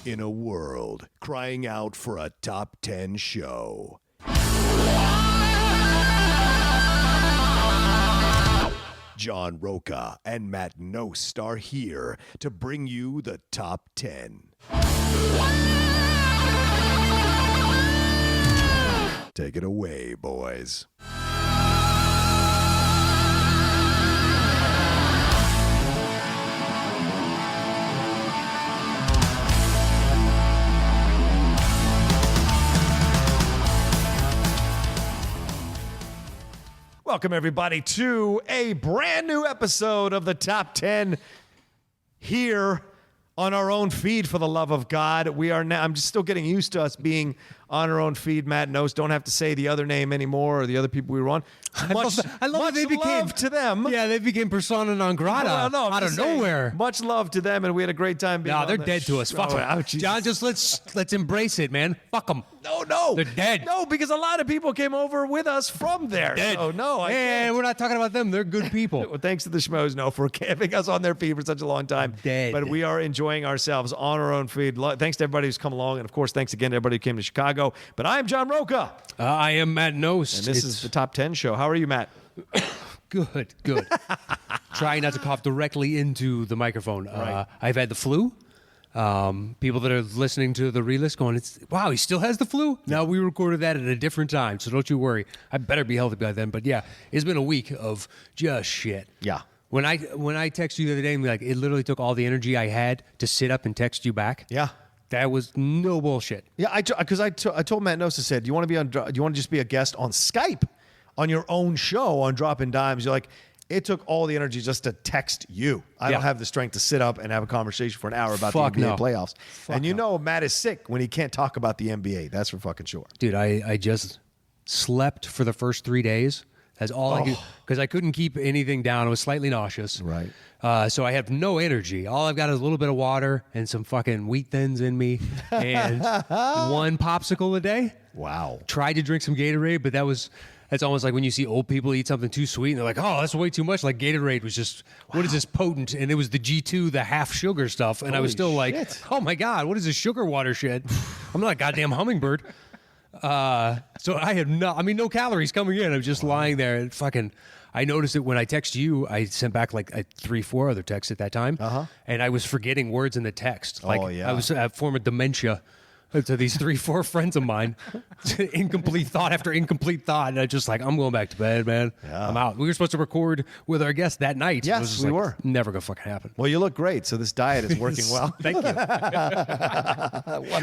In a world crying out for a top 10 show, John Roca and Matt Nost are here to bring you the top 10. Take it away, boys. Welcome, everybody, to a brand new episode of the Top 10 here on our own feed, for the love of God. We are now, I'm just still getting used to us being on our own feed. Matt Nost, don't have to say the other name anymore or the other people we were on. I love that they became love to them. Yeah, they became persona non grata out of nowhere. Much love to them, and we had a great time being on they're dead to us. Fuck them. John, just let's embrace it, man. Fuck them. No. They're dead. No, because a lot of people came over with us from there. Dead. So, no, I can't. can't. We're not talking about them. They're good people. Well, thanks to the Schmoes, for having us on their feed for such a long time. Dead. But we are enjoying ourselves on our own feed. Thanks to everybody who's come along. And, of course, thanks again to everybody who came to Chicago. But I am John Roca. I am Matt Nost. And this is the Top 10 show. How are you, Matt? Good. Trying not to cough directly into the microphone. Right. I've had the flu. People that are listening to the relist going, wow, he still has the flu? No, we recorded that at a different time, so don't you worry. I better be healthy by then. But yeah, it's been a week of just shit. Yeah. When I text you the other day, it literally took all the energy I had to sit up and text you back. Yeah. That was no bullshit. Yeah, I told Matt Nost, I said, do you want to just be a guest on Skype on your own show on Dropping Dimes? You're like, it took all the energy just to text you. I don't have the strength to sit up and have a conversation for an hour about the NBA playoffs. Matt is sick when he can't talk about the NBA. That's for fucking sure. Dude, I just slept for the first 3 days. That's all I could, because I couldn't keep anything down. I was slightly nauseous. Right. So I have no energy. All I've got is a little bit of water and some fucking wheat thins in me and one popsicle a day. Wow. Tried to drink some Gatorade, but that's almost like when you see old people eat something too sweet and they're like, oh, that's way too much. Like Gatorade was just, what is this potent? And it was the G2, the half sugar stuff. And I was still like, oh my God, what is this sugar water shit? I'm not a goddamn hummingbird. So I had no calories coming in. I'm just lying there and fucking, I noticed it when I text you. I sent back like 3-4 other texts at that time. And I was forgetting words in the text. Like I was a form of dementia to these 3-4 friends of mine. Incomplete thought after incomplete thought. And I just like, I'm going back to bed, man. Yeah. I'm out. We were supposed to record with our guest that night. Yes, we were. Never gonna fucking happen. Well, you look great, so this diet is working well. Thank you.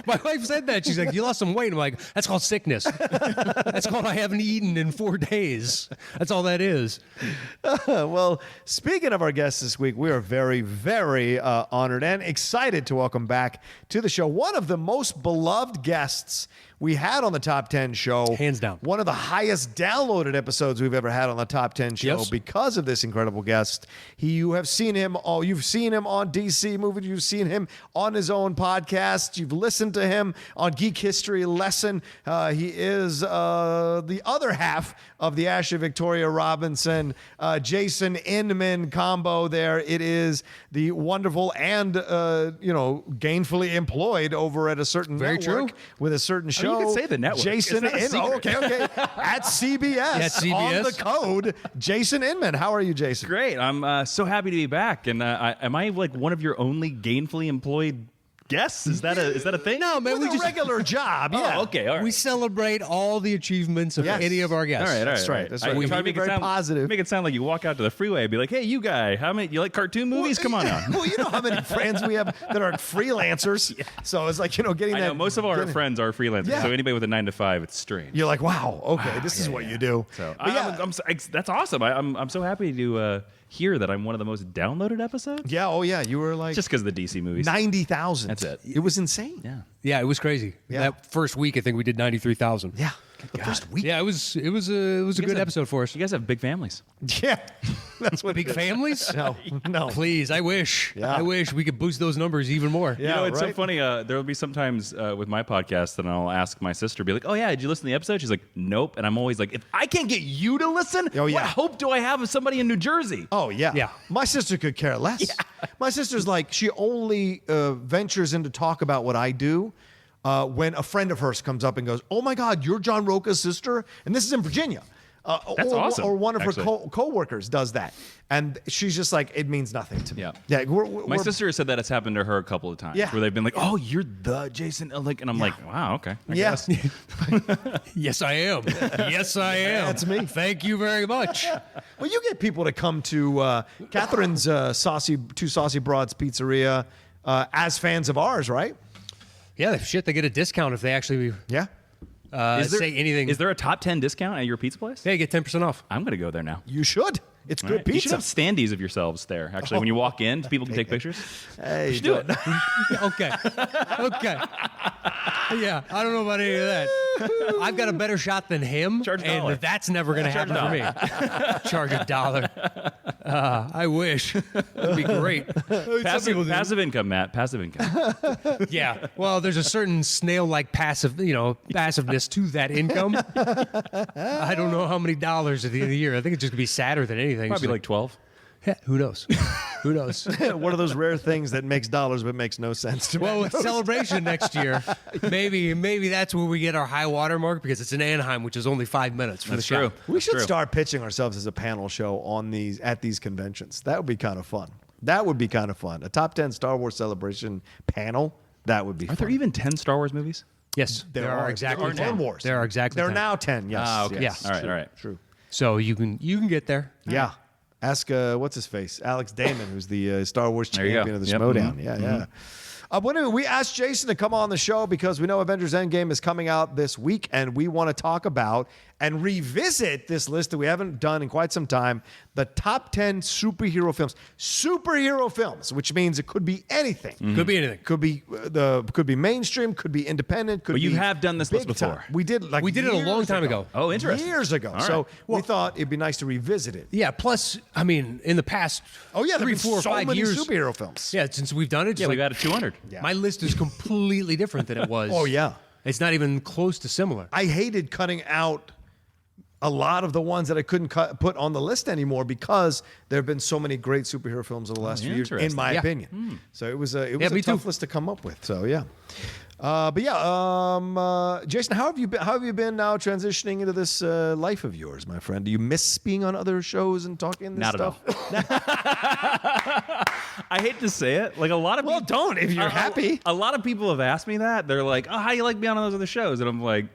My wife said that. She's like, you lost some weight. I'm like, that's called sickness. That's called I haven't eaten in 4 days. That's all that is. Well, speaking of our guests this week, we are very, very honored and excited to welcome back to the show one of the most beloved guests we had on the Top 10 show. Hands down. One of the highest downloaded episodes we've ever had on the Top 10 show because of this incredible guest. You've seen him on DC Movies. You've seen him on his own podcast. You've listened to him on Geek History Lesson. He is the other half of the Ashley Victoria Robinson, Jason Inman combo there. It is the wonderful and, gainfully employed over at a certain network with a certain show. You can say the network. Jason Inman. Okay. At CBS. At CBS. On the code, Jason Inman. How are you, Jason? Great. I'm so happy to be back. And am I like one of your only gainfully employed guests? Is that a thing? No, man. With a regular job. Yeah. Oh, okay. All right. We celebrate all the achievements of any of our guests. All right. That's right. That's right. We try to make it sound positive. Make it sound like you walk out to the freeway and be like, "Hey, you guy, you like cartoon movies? Come on out." Well, you know how many friends we have that are freelancers. So it's like getting that. I know most of our friends are freelancers. Yeah. So anybody with a 9 to 5, it's strange. You're like, wow, okay, this is what you do. So that's awesome. I'm so happy to hear that I'm one of the most downloaded episodes. Yeah. Oh yeah. You were like just because of the DC movies. 90,000. That's it. It was insane. Yeah. Yeah, it was crazy. Yeah. That first week, I think we did 93,000. Yeah. the first week. Yeah, it was a good episode for us. You guys have big families. Yeah, that's what Big families? No. Please, I wish. Yeah. I wish we could boost those numbers even more. Yeah. You know, it's so right? funny. There will be sometimes with my podcast that I'll ask my sister, be like, "Oh yeah, did you listen to the episode?" She's like, "Nope," and I'm always like, "If I can't get you to listen, Oh, yeah. what hope do I have of somebody in New Jersey?" Oh yeah, Yeah. My sister could care less. My sister's like she only ventures into talk about what I do when a friend of hers comes up and goes, "Oh my God, you're John Roca's sister," and this is in Virginia. That's awesome, Or one of her actually. co-workers does that, and she's just like, it means nothing to me. Yeah. We're, My sister has said that it's happened to her a couple of times. Yeah. Where they've been like, "Oh, you're the Jason," like, and I'm like, "Wow, okay." I guess. Yes, I am. Yes, I am. That's me. Thank you very much. Well, you get people to come to Catherine's Two Saucy Broads Pizzeria as fans of ours, right? Yeah, shit, they get a discount if they actually Yeah. say anything. Is there a top 10 discount at your pizza place? Hey, get 10% off. I'm gonna go there now. You should. It's All good right. You should pizza. have standees of yourselves there. Actually, when you walk in, so people can take pictures. Hey, You should do it. Okay. Okay. Yeah, I don't know about any of that. I've got a better shot than him, Charge a and dollar. that's never going to Charge happen for me. Charge $1. I wish. That'd be great. Passive income, Matt. Passive income. Yeah. Well, there's a certain snail-like passiveness to that income. I don't know how many dollars at the end of the year. I think it's just going to be sadder than anything. Probably It's like 12. yeah, who knows? Who knows? one of those rare things that makes dollars but makes no sense to me. Well, with Celebration next year, maybe that's where we get our high water mark because it's in Anaheim, which is only 5 minutes from That's the show. true. We should True. start pitching ourselves as a panel show at these conventions. That would be kind of fun. That would be kind of fun. A top 10 Star Wars Celebration panel. That would be Are fun. there even 10 Star Wars movies? Yes, there are exactly There are 10. Wars. There are exactly There are 10. now 10. Yes. Ah, okay. Yes. All right, all right. True. So you can get there. Yeah. Ask what's his face, Alex Damon, who's the Star Wars There you champion go. of the Yep. Schmodown. Mhm. Yeah, yeah. We asked Jason to come on the show because we know Avengers Endgame is coming out this week, and we want to talk about and revisit this list that we haven't done in quite some time: the top 10 superhero films. Superhero films, which means it could be anything. Could be anything. Could be mainstream, could be independent, could But be you have done this list big time. before. We did it a long time ago. Oh, interesting. Years ago. All So right. we thought it'd be nice to revisit it. Yeah. Plus, I mean, in the past, Oh yeah, there 3, have been 4, so 5 many years, superhero films. yeah, since we've done it, Yeah, just we've added 200. Yeah. my list is completely different than it was. Oh yeah. It's not even close to similar. I hated cutting out a lot of the ones that I couldn't put on the list anymore because there have been so many great superhero films in the last few years, in interesting. my Yeah. opinion. So it was a me tough too. list to come up with. So yeah. Jason, how have you been? How have you been now transitioning into this life of yours, my friend? Do you miss being on other shows and talking this Not stuff? at all. I hate to say it. Like a lot of Well, people, don't if you're happy. A lot of people have asked me that. They're like, "Oh, how do you like being on those other shows?" And I'm like,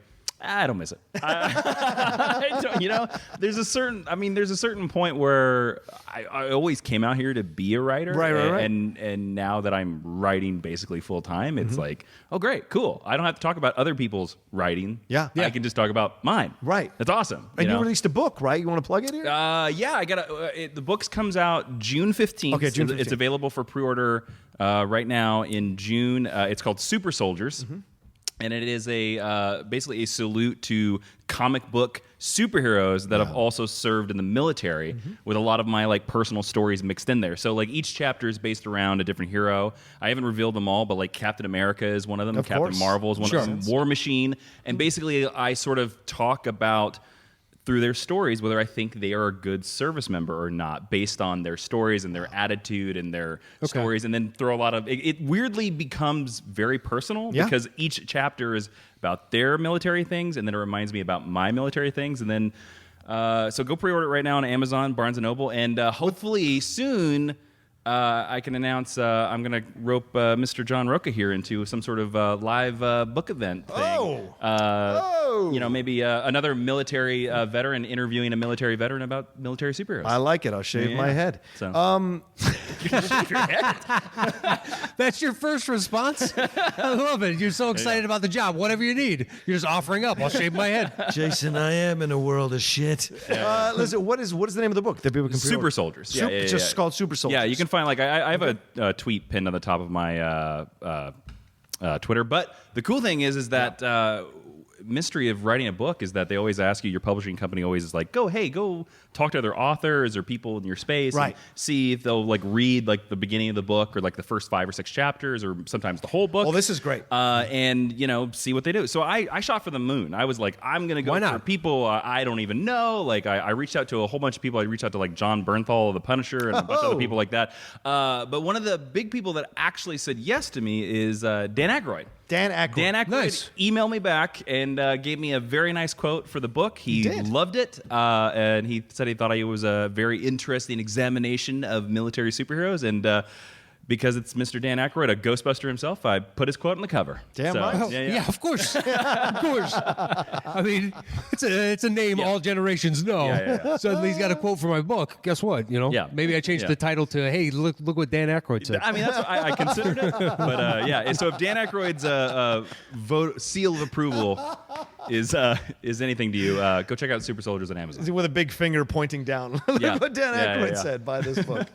I don't miss it. I don't, you know, there's a certain point where I always came out here to be a writer, Right. And now that I'm writing basically full time, it's like, oh great, cool. I don't have to talk about other people's writing. Yeah. I can just talk about mine. Right. That's awesome. And you know? released a book, right? You want to plug it here? Yeah, I got the books comes out June 15th. Okay, June So 15th. It's available for pre-order right now in June. It's called Super Soldiers. And it is basically a salute to comic book superheroes that have also served in the military, with a lot of my like personal stories mixed in there. So like each chapter is based around a different hero. I haven't revealed them all, but like Captain America is one of them. Of Captain course. Marvel is one of them. War Machine, and basically I sort of talk about through their stories whether I think they are a good service member or not, based on their stories and their attitude and their stories, and then throw a lot of it weirdly becomes very personal because each chapter is about their military things, and then it reminds me about my military things, and then so go pre-order it right now on Amazon, Barnes & Noble, and hopefully soon I can announce I'm going to rope Mr. John Roca here into some sort of live book event thing. You know, maybe another military veteran interviewing a military veteran about military superheroes. I like it. I'll shave my head. So. That's your first response? I love it. You're so excited about the job. Whatever you need, you're just offering up. I'll shave my head. Jason, I am in a world of shit. Listen, what is the name of the book that people can pre-order? Super Soldiers. Yeah, It's just called Super Soldiers. Yeah, you can find, like, I have a tweet pinned on the top of my Twitter. But the cool thing is that mystery of writing a book is that they always ask you, your publishing company always is like, go talk to other authors or people in your space, right? And see if they'll like read like the beginning of the book or like the first 5 or 6 chapters or sometimes the whole book. Well, this is great. And see what they do. So I shot for the moon. I was like, I'm gonna go for people I don't even know. Like I reached out to a whole bunch of people. I reached out to like John Bernthal of The Punisher and a bunch of other people like that. But one of the big people that actually said yes to me is Dan Aykroyd. Dan Aykroyd nice. Emailed me back and gave me a very nice quote for the book. He loved it, and he said he thought it was a very interesting examination of military superheroes. And because it's Mr. Dan Aykroyd, a Ghostbuster himself, I put his quote on the cover. Damn right. Yeah, of course. Of course. I mean, it's a name all generations know. Yeah. Suddenly he's got a quote for my book. Guess what? Maybe I changed the title to, hey, look what Dan Aykroyd said. I mean, that's what I considered it. But and so if Dan Aykroyd's vote seal of approval is anything to you, go check out Super Soldiers on Amazon. With a big finger pointing down. What Dan Aykroyd said by this book.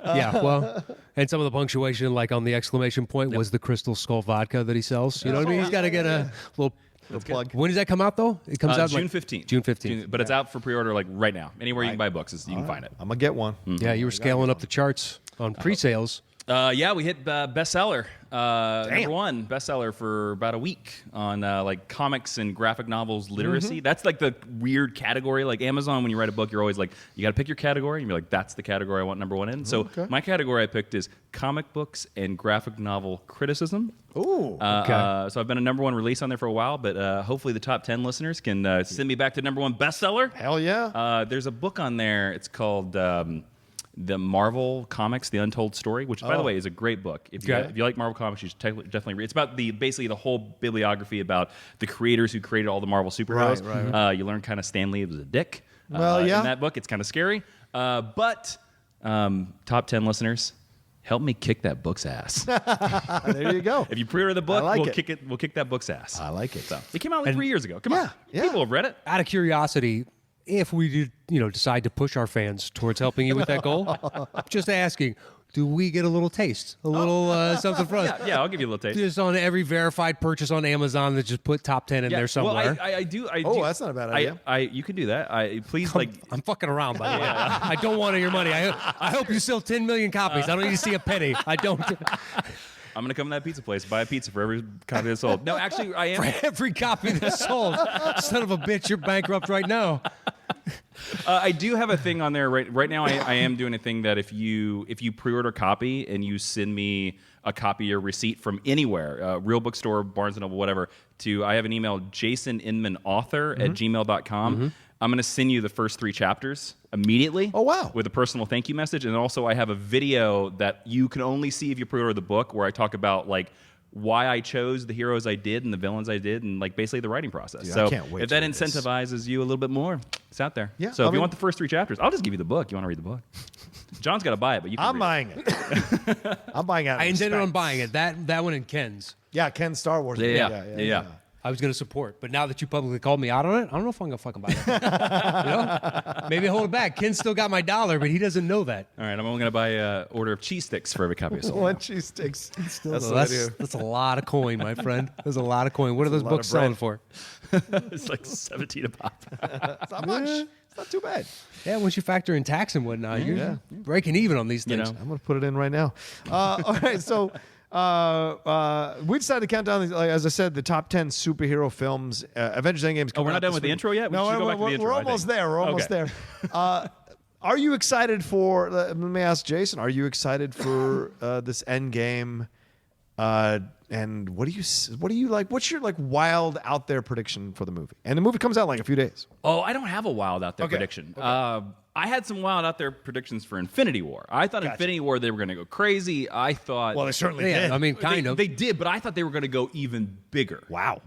Well, and some of the punctuation, like on the exclamation point, was the Crystal Skull vodka that he sells. You know what I mean? He's got to get a little plug. When does that come out, though? It comes out June 15th. June 15th. But it's out for pre-order like right now. Anywhere you can buy books, you can find it. I'm going to get one. Mm-hmm. Yeah, you were scaling up the charts on pre-sales. We hit bestseller. Number 1 bestseller for about a week on like comics and graphic novels literacy. That's like the weird category. Like Amazon, when you write a book, you're always like, you got to pick your category, and you're like, that's the category I want number 1 in. So my category I picked is comic books and graphic novel criticism. Ooh. So I've been a number 1 release on there for a while, but hopefully the top 10 listeners can send me back to number 1 bestseller. Hell yeah. There's a book on there. It's called the Marvel Comics, The Untold Story, which, by the way, is a great book. If you like Marvel Comics, you should definitely read. It's about basically the whole bibliography about the creators who created all the Marvel superheroes. Right. You learn kind of Stan Lee was a dick. In that book. It's kind of scary. But top 10 listeners, help me kick that book's ass. There you go. If you pre-order the book, we'll kick that book's ass. I like it. So, it came out like 3 years ago. Come on. People have read it. Out of curiosity, if we did, decide to push our fans towards helping you with that goal, just asking, do we get a little taste, a little something from us? Yeah, I'll give you a little taste. Just on every verified purchase on Amazon that just put top 10 in there somewhere. Well, I do. That's not a bad idea. You can do that. Please, I'm fucking around, by the way. I don't want your money. I hope you sell 10 million copies. I don't need to see a penny. I don't. I'm going to come to that pizza place, buy a pizza for every copy that's sold. No, actually, I am. For every copy that's sold. Son of a bitch, you're bankrupt right now. I do have a thing on there right now. I am doing a thing that if you pre-order a copy and you send me a copy or receipt from anywhere, real bookstore, Barnes & Noble, whatever, I have an email, jasoninmanauthor@gmail.com. I'm going to send you the first 3 chapters immediately. Oh, wow. With a personal thank you message. And also I have a video that you can only see if you pre-order the book where I talk about like why I chose the heroes I did and the villains I did and like basically the writing process. Dude, so I can't wait if that to read incentivizes you a little bit more, it's out there. Yeah, So if you want the first 3 chapters, I'll just give you the book. You want to read the book? John's got to buy it, but you can I'm buying it. I'm buying it. I intended on buying it. That one and Ken's. Yeah, Ken's Star Wars. Yeah. I was going to support, but now that you publicly called me out on it, I don't know if I'm going to fucking buy it. Maybe hold it back. Ken still got my $1, but he doesn't know that. All right, I'm only going to buy an order of cheese sticks for every copy of Soul. 1 cheese sticks. That's a lot of coin, my friend. That's a lot of coin. What are those books selling for? It's like 17 a pop. It's not much. It's not too bad. Yeah, once you factor in tax and whatnot, you're breaking even on these things. I'm going to put it in right now. All right, so we decided to count down, like, as I said, the top 10 superhero films. Avengers Endgame is coming we're not out done this with the week. intro yet? We No, should go back to the intro, we're I almost think. there. We're almost there. Are you excited for? Let me ask Jason. Are you excited for this Endgame? And what do you like? What's your like wild out there prediction for the movie? And the movie comes out in like a few days. Oh, I don't have a wild out there prediction. I had some wild out there predictions for Infinity War. I thought Infinity War they were going to go crazy. I thought Well, they certainly did. I mean, kind of. They did, but I thought they were going to go even bigger. Wow.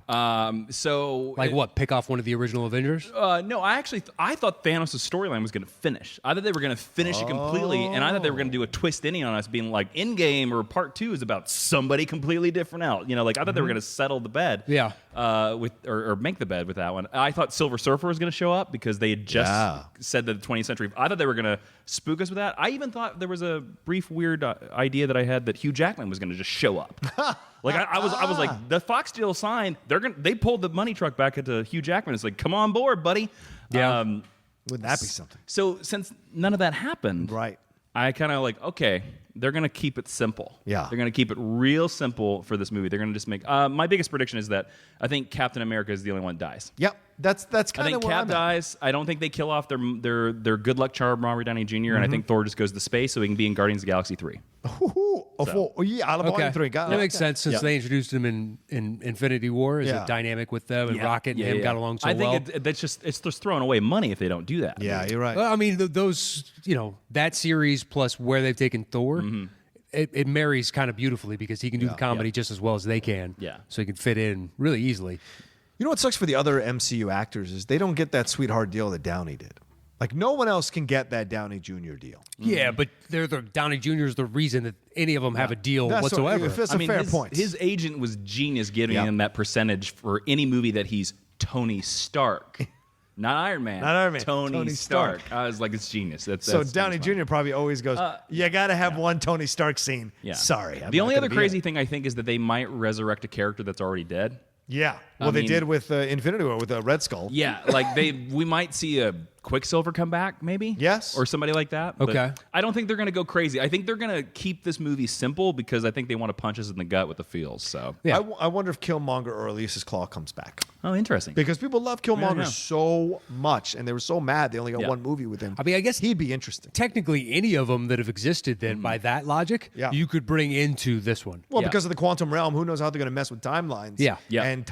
So Like what? Pick off one of the original Avengers? No, I thought Thanos' storyline was going to finish. I thought they were going to finish it completely, and I thought they were going to do a twist ending on us, being like Endgame or Part 2 is about somebody completely different. different out. You know, like I thought they were going to settle the bed. Yeah. With or make the bed with that one. I thought Silver Surfer was going to show up because they had just said that the 20th century. I thought they were going to spook us with that. I even thought there was a brief weird idea that I had that Hugh Jackman was going to just show up. Like I was like, the Fox deal signed. They pulled the money truck back into Hugh Jackman. It's like, come on board, buddy. Yeah. Wouldn't that be something? So since none of that happened, Right. I kind of like, okay, they're going to keep it simple. Yeah. They're going to keep it real simple for this movie. They're going to just make. My biggest prediction is that I think Captain America is the only one that dies. Yep. That's I kind think of where Cap I'm at. dies. I don't think they kill off their good luck charm Robert Downey Jr. And I think Thor just goes to space so he can be in Guardians of the Galaxy 3. Out of Volume 3. That makes sense since they introduced him in Infinity War as a dynamic with them, and Rocket and him got along so well. I think it's just throwing away money if they don't do that. Yeah, you're right. Well, I mean, those, that series plus where they've taken Thor, it marries kind of beautifully because he can do the comedy just as well as they can. Yeah. So he can fit in really easily. You know what sucks for the other MCU actors is they don't get that sweetheart deal that Downey did. Like, no one else can get that Downey Jr. deal. Yeah, but they're the Downey Jr. is the reason that any of them have a deal whatsoever. That's a fair point. His agent was genius giving him that percentage for any movie that he's Tony Stark. Not Iron Man. Not Iron Man. Tony Stark. I was like, it's genius. So Downey Jr. probably always goes, you got to have one Tony Stark scene. Yeah. Sorry. The only other crazy thing I think is that they might resurrect a character that's already dead. Yeah. Well, they did with Infinity War with Red Skull. Yeah, like we might see a Quicksilver come back, maybe. Yes. Or somebody like that. But Okay. I don't think they're going to go crazy. I think they're going to keep this movie simple because I think they want to punch us in the gut with the feels. So. Yeah. I wonder if Killmonger or Elias's Claw comes back. Oh, interesting. Because people love Killmonger Yeah. so much, and they were so mad they only got one movie with him. I mean, I guess he'd be interesting. technically any of them that have existed then by that logic, you could bring into this one. Well, because of the quantum realm, who knows how they're going to mess with timelines Yeah. and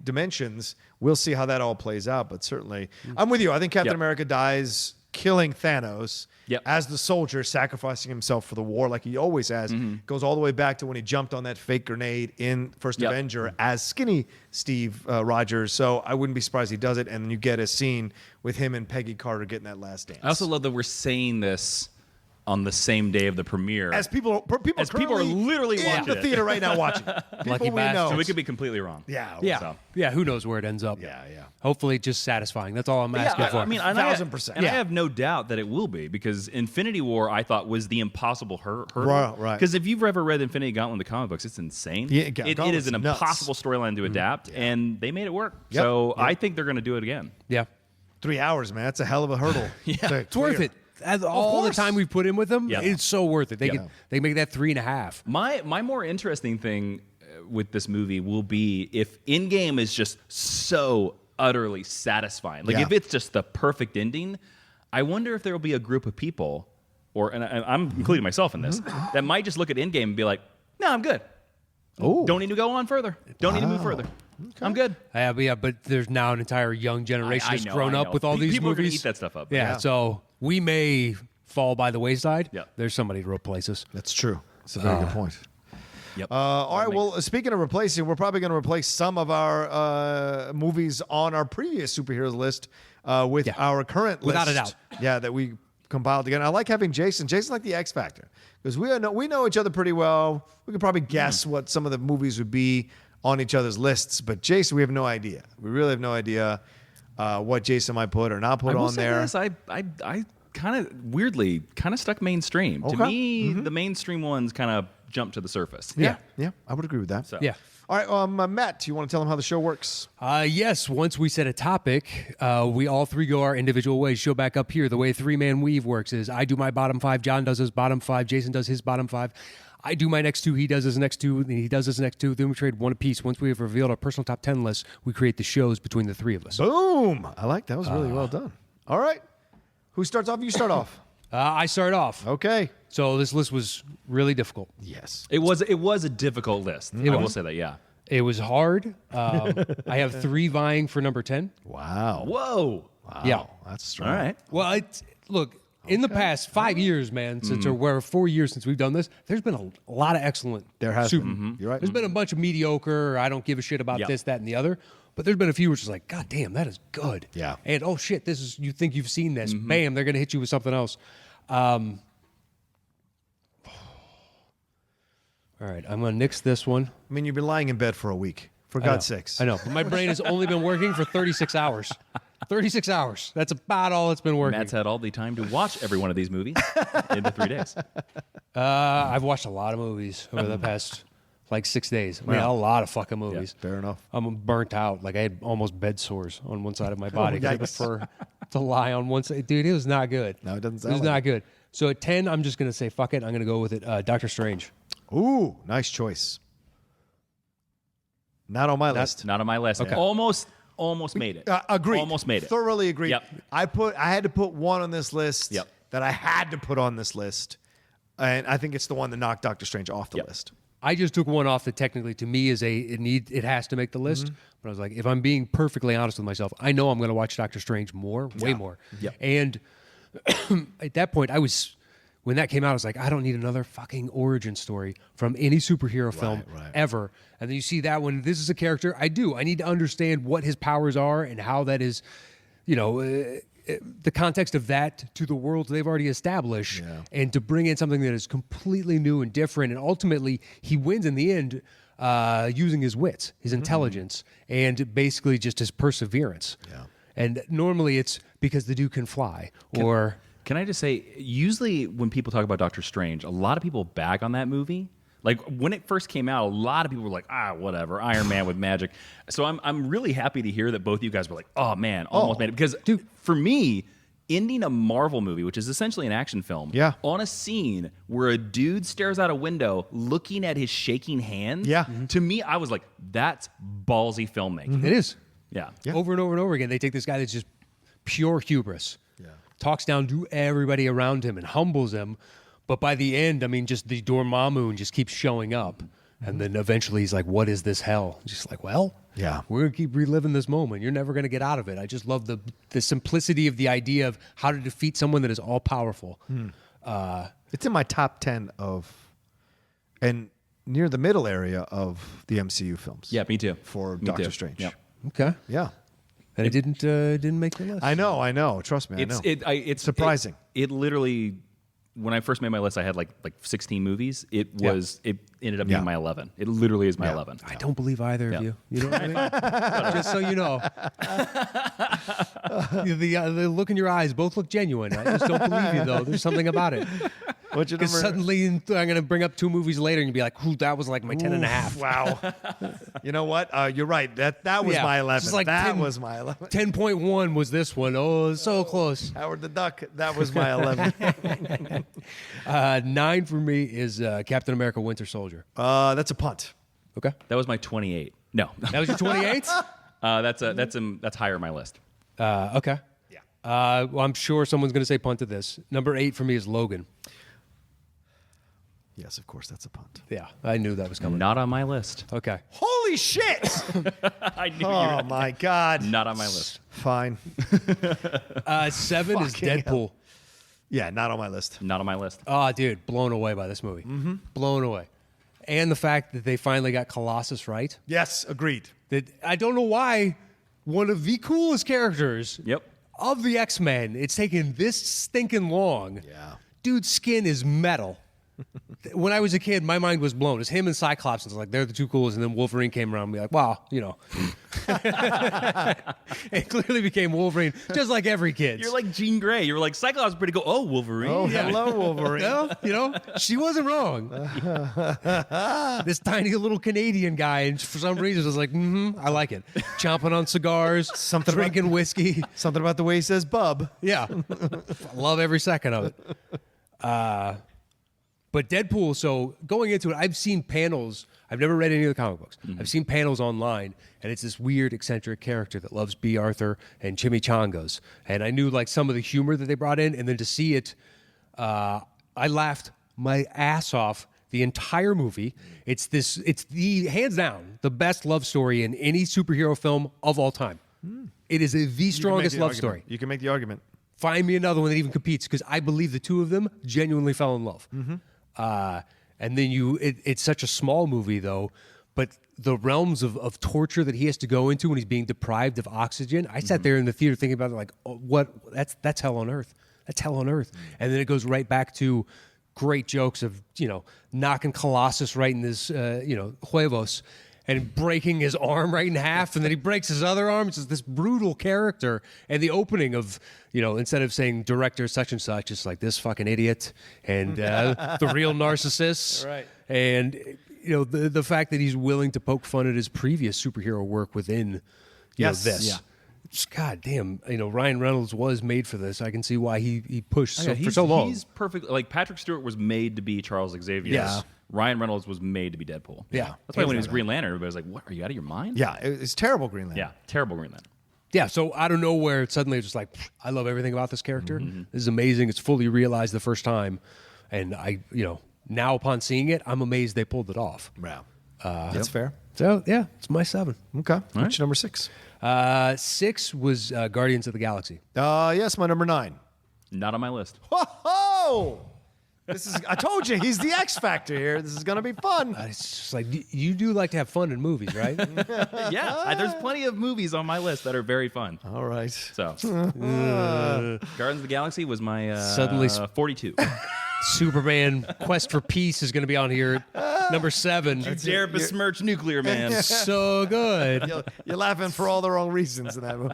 dimensions. We'll see how that all plays out. But certainly, I'm with you. I think Captain America dies killing Thanos as the soldier, sacrificing himself for the war like he always has. Goes all the way back to when he jumped on that fake grenade in First Avenger as skinny Steve Rogers. So I wouldn't be surprised he does it. And then you get a scene with him and Peggy Carter getting that last dance. I also love that we're saying this on the same day of the premiere. As people are literally in watching the it. theater right now watching it. People Lucky we bastards. know. So we could be completely wrong. Yeah, who knows where it ends up. Yeah. Hopefully just satisfying. That's all I'm asking for. I mean, and 1,000%. I have no doubt that it will be because Infinity War, I thought, was the impossible hurdle. Right. Because if you've ever read Infinity Gauntlet in the comic books, it's insane. Yeah, it Gauntlet's is an nuts. impossible storyline to adapt, and they made it work. Yep. So I think they're going to do it again. Yeah. 3 hours, man. That's a hell of a hurdle. It's worth it. All the time we've put in with them, it's so worth it. They make that 3.5. My more interesting thing with this movie will be if Endgame is just so utterly satisfying. Like if it's just the perfect ending, I wonder if there will be a group of people, and I'm including myself in this, that might just look at Endgame and be like, "No, I'm good. Don't need to go on further. Don't need to move further. Okay. I'm good." But there's now an entire young generation that's grown up with all these people movies. People are gonna eat that stuff up. Yeah, so we may fall by the wayside. Yeah. There's somebody to replace us. That's true. That's a very good point. Yep. All right. Well, speaking of replacing, we're probably going to replace some of our movies on our previous superheroes list with our current list. Without a doubt. Yeah, that we compiled together. I like having Jason. Jason's like the X Factor because we know each other pretty well. We could probably guess what some of the movies would be on each other's lists. But Jason, we have no idea. We really have no idea what Jason might put or not put on there. This, I kind of weirdly stuck mainstream. To me, the mainstream ones kind of jumped to the surface. Yeah, I would agree with that. Yeah. All right, Matt, you want to tell them how the show works? Yes. Once we set a topic, we all three go our individual ways. Show back up here. The way 3-man weave works is I do my bottom 5, John does his bottom 5, Jason does his bottom 5. I do my next 2, he does his next 2, and he does his next 2. Then we trade one apiece. Once we have revealed our personal top 10 list, we create the shows between the three of us. Boom! I like that. Was really well done. All right. Who starts off? You start off. I start off. Okay. So this list was really difficult. Yes. It was a difficult list. I will say that. Yeah. It was hard. I have 3 vying for number 10. Wow. Whoa. Wow. Yeah. That's strong. All right. Well, look, in the past 5 years, man, or 4 years since we've done this, there's been a lot of excellent. There has super. been. You're right. There's been a bunch of mediocre. I don't give a shit about this, that, and the other. But there's been a few which is like, God damn, that is good. Yeah. And oh shit, this is you think you've seen this? Bam, they're gonna hit you with something else. We're All right, I'm going to nix this one. I mean, you've been lying in bed for a week. For God's sakes. I know, but my brain has only been working for 36 hours. 36 hours. That's about all it's been working. Matt's had all the time to watch every one of these movies in the 3 days. I've watched a lot of movies over the past, 6 days. I mean, a lot of fucking movies. Yeah, fair enough. I'm burnt out. I had almost bed sores on one side of my body. I prefer to lie on one side. Dude, it was not good. No, it doesn't sound It was like not good. So at 10, I'm just going to say, fuck it. I'm going to go with it. Doctor Strange. Ooh, nice choice. Not on my list. Not on my list. Okay. Almost made it. Agreed. Almost made it. Thoroughly agreed. Yep. I had to put one on this list Yep. that I had to put on this list. And I think it's the one that knocked Doctor Strange off the Yep. list. I just took one off that technically to me is it has to make the list. But I was like, if I'm being perfectly honest with myself, I know I'm going to watch Doctor Strange way more. Yep. And at that point, when that came out, I was like, I don't need another fucking origin story from any superhero film ever. And then you see that when this is a character, I need to understand what his powers are and how that is, the context of that to the world they've already established, and to bring in something that is completely new and different. And ultimately, he wins in the end using his wits, his intelligence, and basically just his perseverance. Yeah. And normally it's because the dude can fly or... Can I just say, usually when people talk about Doctor Strange, a lot of people bag on that movie. Like when it first came out, a lot of people were like, whatever, Iron Man with magic. So I'm really happy to hear that both of you guys were like, oh man, almost made it. Because dude, for me, ending a Marvel movie, which is essentially an action film, on a scene where a dude stares out a window looking at his shaking hands, to me, I was like, that's ballsy filmmaking. It is. Yeah. Over and over and over again, they take this guy that's just pure hubris. Talks down to everybody around him and humbles him. But by the end, I mean, just the Dormammu just keeps showing up. And then eventually he's like, what is this hell? Just like, well, we're going to keep reliving this moment. You're never going to get out of it. I just love the simplicity of the idea of how to defeat someone that is all powerful. It's in my top 10 and near the middle area of the MCU films. Yeah, me too. For Doctor Strange. Yep. Okay. Yeah. And it didn't make the list. I know. Trust me, I know. It's surprising. It literally, when I first made my list, I had like 16 movies. It ended up being my 11. It literally is my 11. I don't believe either of you. You know what I mean? Just so you know. The look in your eyes both look genuine. I just don't believe you, though. There's something about it. What's your Because number? suddenly I'm going to bring up 2 movies later and you'll be like, ooh, that was like my 10 and a half. Wow. You know what? You're right. That was my 11. Just like that 10 was my 11. 10.1 was this one. Oh, so close. Howard the Duck. That was my 11. 9 for me is Captain America Winter Soldier. That's a punt. Okay. That was my 28. No. That was your 28? That's higher on my list. Okay. Yeah. Well, I'm sure someone's going to say punt to this. Number 8 for me is Logan. Yes, of course, that's a punt. Yeah, I knew that was coming. Not on my list. Okay. Holy shit! I knew Oh, my God. Not on my list. Fine. 7 is Fucking Deadpool. hell. Yeah, not on my list. Not on my list. Oh, dude, blown away by this movie. Blown away. And the fact that they finally got Colossus right. Yes, agreed. That I don't know why one of the coolest characters Yep. of the X-Men, it's taken this stinking long. Yeah. Dude's skin is metal. When I was a kid, my mind was blown. It's him and Cyclops. And it's like, they're the 2 coolest. And then Wolverine came around and be like, wow, It clearly became Wolverine, just like every kid. You're like Jean Grey. You were like, Cyclops is pretty cool. Oh, Wolverine. Oh, hello, Wolverine. Well, she wasn't wrong. This tiny little Canadian guy, and for some reason, was like, I like it. Chomping on cigars, drinking whiskey. Something about the way he says bub. Yeah. Love every second of it. But Deadpool, so going into it, I've seen panels. I've never read any of the comic books. I've seen panels online, and it's this weird, eccentric character that loves B. Arthur and chimichangas. And I knew like some of the humor that they brought in, and then to see it, I laughed my ass off the entire movie. It's the hands down the best love story in any superhero film of all time. It is the strongest love story. You can make the argument. Find me another one that even competes, because I believe the 2 of them genuinely fell in love. And then it's such a small movie though, but the realms of torture that he has to go into when he's being deprived of oxygen. I sat there in the theater thinking about it like, that's hell on earth. That's hell on earth. And then it goes right back to great jokes of, knocking Colossus right in his, huevos and breaking his arm right in half, and then he breaks his other arm. It's just this brutal character. And the opening of, instead of saying director such and such, it's like this fucking idiot and the real narcissist. Right. And, the fact that he's willing to poke fun at his previous superhero work within, this. Yeah. Just, God damn, Ryan Reynolds was made for this. I can see why he pushed for He's so long. He's perfect. Like Patrick Stewart was made to be Charles Xavier. Yeah. Ryan Reynolds was made to be Deadpool. Yeah. That's why when he was Green Lantern, everybody was like, "What? Are you out of your mind?" Yeah, it's terrible, Green Lantern. Yeah. Terrible Green Lantern. Yeah, so out of nowhere, suddenly it's just like, I love everything about this character. This is amazing. It's fully realized the first time. And now upon seeing it, I'm amazed they pulled it off. Wow. That's fair. So, yeah, it's my 7. Okay. What's your number 6? 6 was Guardians of the Galaxy. Yes, my number 9. Not on my list. Whoa! I told you, he's the X Factor here. This is going to be fun. It's just like, you do like to have fun in movies, right? Yeah. There's plenty of movies on my list that are very fun. All right. So, Guardians of the Galaxy was my Suddenly 42. Superman Quest for Peace is going to be on here. Number 7. You dare besmirch Nuclear Man. So good. You're laughing for all the wrong reasons in that movie.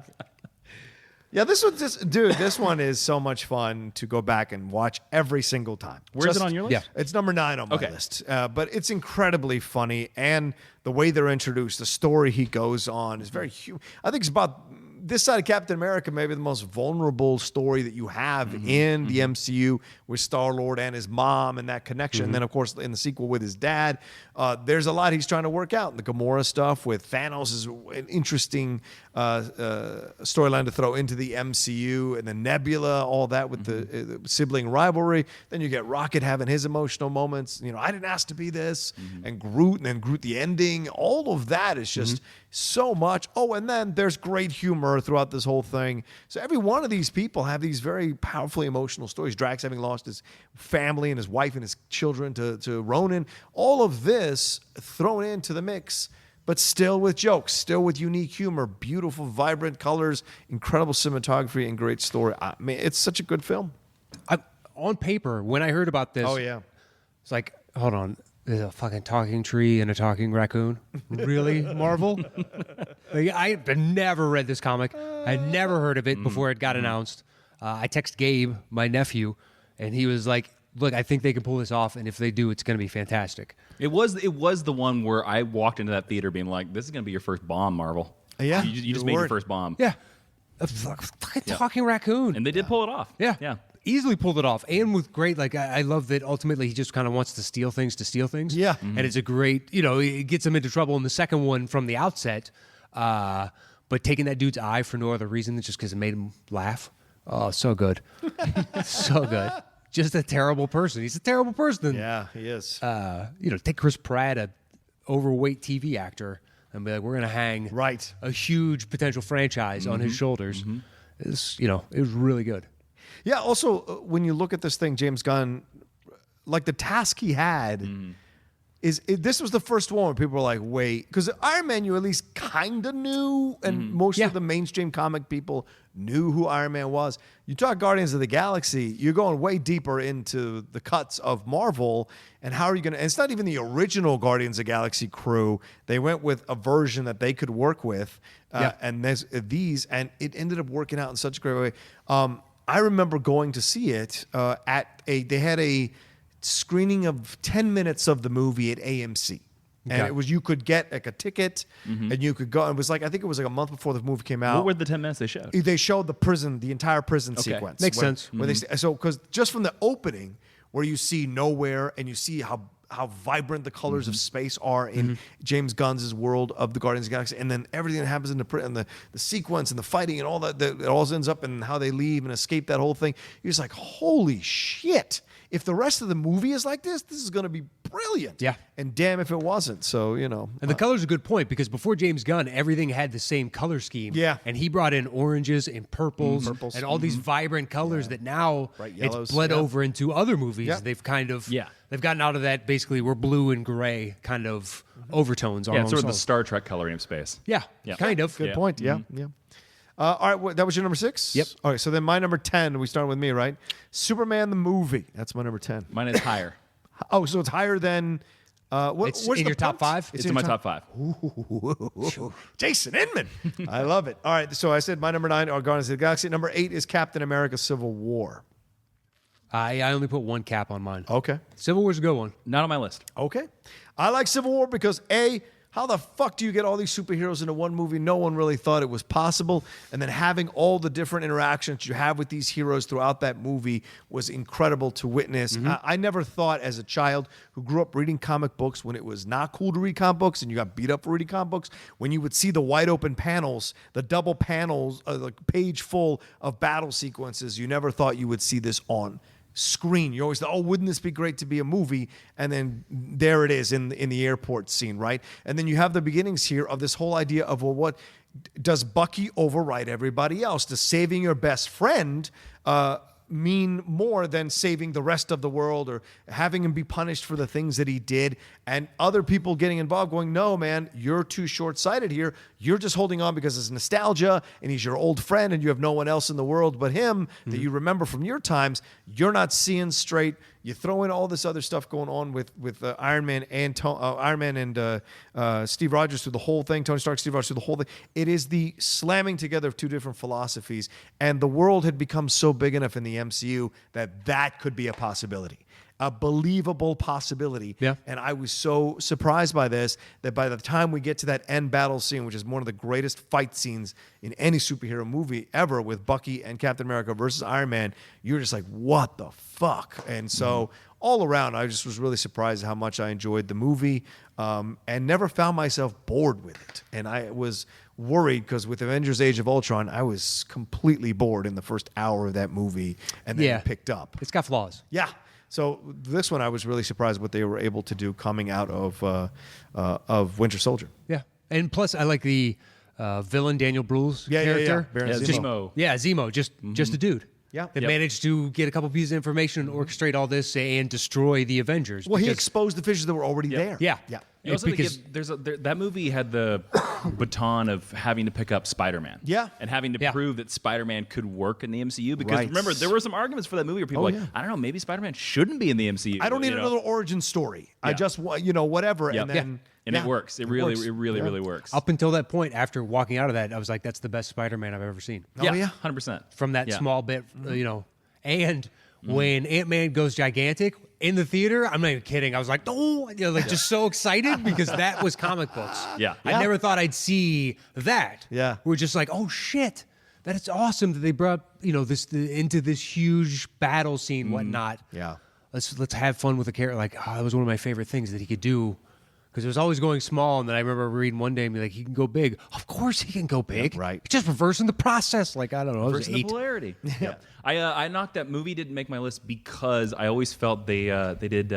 Yeah, this one is so much fun to go back and watch every single time. Where's it on your list? Yeah. It's number 9 on my list. But it's incredibly funny, and the way they're introduced, the story he goes on is very human. I think it's about this side of Captain America, maybe the most vulnerable story that you have in the MCU with Star-Lord and his mom and that connection. And then, of course, in the sequel with his dad, there's a lot he's trying to work out. The Gamora stuff with Thanos is an interesting storyline to throw into the MCU. And then Nebula, all that with the sibling rivalry. Then you get Rocket having his emotional moments. I didn't ask to be this. And then Groot, the ending. All of that is just so much. Oh, and then there's great humor throughout this whole thing. So every one of these people have these very powerfully emotional stories. Drax having lost his family and his wife and his children to Ronan. All of this thrown into the mix, but still with jokes, still with unique humor, beautiful, vibrant colors, incredible cinematography, and great story. I mean, it's such a good film. On paper, when I heard about this, it's like, hold on. There's a fucking talking tree and a talking raccoon. Really, Marvel? Like, I never read this comic. I never heard of it before it got announced. I text Gabe, my nephew, and he was like, "Look, I think they can pull this off, and if they do, it's going to be fantastic." It was the one where I walked into that theater being like, "This is going to be your first bomb, Marvel." Yeah, you just made your first bomb. Yeah, a fucking talking raccoon, And they did pull it off. Yeah. Easily pulled it off, and with great, I love that ultimately he just kind of wants to steal things. Yeah. And it's a great, it gets him into trouble in the second one from the outset, but taking that dude's eye for no other reason than just because it made him laugh. Oh, so good. So good. Just a terrible person. He's a terrible person. Yeah, he is. Take Chris Pratt, a overweight TV actor, and be like, we're going to hang a huge potential franchise on his shoulders. It was really good. Yeah, also, when you look at this thing, James Gunn, like the task he had this was the first one where people were like, wait, because Iron Man you at least kind of knew, and most of the mainstream comic people knew who Iron Man was. You talk Guardians of the Galaxy, you're going way deeper into the cuts of Marvel, and how are you going to, and it's not even the original Guardians of the Galaxy crew. They went with a version that they could work with, and there's these, and it ended up working out in such a great way. I remember going to see it they had a screening of 10 minutes of the movie at AMC. And it was, you could get like a ticket and you could go. It was like, I think it was like a month before the movie came out. What were the 10 minutes they showed? They showed the entire prison sequence. Makes sense. Where because just from the opening where you see nowhere and you see how vibrant the colors of space are in James Gunn's world of the Guardians of the Galaxy, and then everything that happens in the sequence and the fighting and all that, it all ends up in how they leave and escape that whole thing. You're just like, holy shit. If the rest of the movie is like this is going to be brilliant. Yeah. And damn if it wasn't. So, And the color's a good point, because before James Gunn, everything had the same color scheme. Yeah. And he brought in oranges and purples and all these vibrant colors that now it's bled over into other movies. Yeah. They've kind of they've gotten out of that, basically we're blue and gray kind of overtones. Yeah, it's sort of the Star Trek coloring of space. Yeah, kind of. Good point. Yeah, yeah. All right, that was your number 6? Yep. All right, so then my number 10, we started with me, right? Superman the movie. That's my number 10. Mine is higher. Oh, so it's higher than... It's in your top 5? It's in my top 5. Ooh, Jason Inman. I love it. All right, so I said my number 9 are Guardians of the Galaxy. Number 8 is Captain America Civil War. I only put one cap on mine. Okay. Civil War's a good one. Not on my list. Okay. I like Civil War because, A, how the fuck do you get all these superheroes into one movie? No one really thought it was possible. And then having all the different interactions you have with these heroes throughout that movie was incredible to witness. I never thought as a child who grew up reading comic books when it was not cool to read comic books and you got beat up for reading comic books, when you would see the wide open panels, the double panels, like page full of battle sequences, you never thought you would see this on screen. You always thought, oh, wouldn't this be great to be a movie? And then there it is in the airport scene, right? And then you have the beginnings here of this whole idea of, well, what does Bucky override everybody else? Does saving your best friend mean more than saving the rest of the world or having him be punished for the things that he did? And other people getting involved going, no, man, you're too short-sighted here. You're just holding on because it's nostalgia and he's your old friend and you have no one else in the world but him that you remember from your times. You're not seeing straight. You throw in all this other stuff going on with Iron Man and Steve Rogers through the whole thing, Tony Stark, Steve Rogers through the whole thing. It is the slamming together of two different philosophies, and the world had become so big enough in the MCU that could be a possibility. A believable possibility. Yeah. And I was so surprised by this that by the time we get to that end battle scene, which is one of the greatest fight scenes in any superhero movie ever with Bucky and Captain America versus Iron Man, you're just like, what the fuck? And so all around, I just was really surprised at how much I enjoyed the movie and never found myself bored with it. And I was worried because with Avengers Age of Ultron, I was completely bored in the first hour of that movie and then it picked up. It's got flaws. Yeah. So this one, I was really surprised what they were able to do coming out of Winter Soldier. Yeah. And plus, I like the villain Daniel Bruhl's character. Baron Zemo. Zemo, just a dude. Yeah. That managed to get a couple pieces of information and orchestrate all this and destroy the Avengers. Well, he exposed the fissures that were already there. Yeah. Yeah. You also because that movie had the baton of having to pick up Spider-Man. Yeah. And having to prove that Spider-Man could work in the MCU. Because Right. remember, there were some arguments for that movie where people were like, I don't know, maybe Spider-Man shouldn't be in the MCU. I don't need another origin story. I just want, whatever. Yep. And then. And it works. It really works. works. up until that point, after walking out of that, I was like, that's the best Spider-Man I've ever seen. Oh, yeah. 100%. From that small bit, And when Ant-Man goes gigantic in the theater, I'm not even kidding. I was like, oh, just so excited because that was comic books. Yeah. I never thought I'd see that. Yeah. We're just like, oh shit, that is awesome that they brought this into this huge battle scene, whatnot. Yeah. Let's have fun with the character. Like, that was one of my favorite things that he could do. Because it was always going small, and then I remember reading one day and be like, he can go big. Of course he can go big. Yeah, right. He's just reversing the process. Like, I don't know, I was Reversing the 8. polarity. Yeah. I knocked that movie, didn't make my list because I always felt they did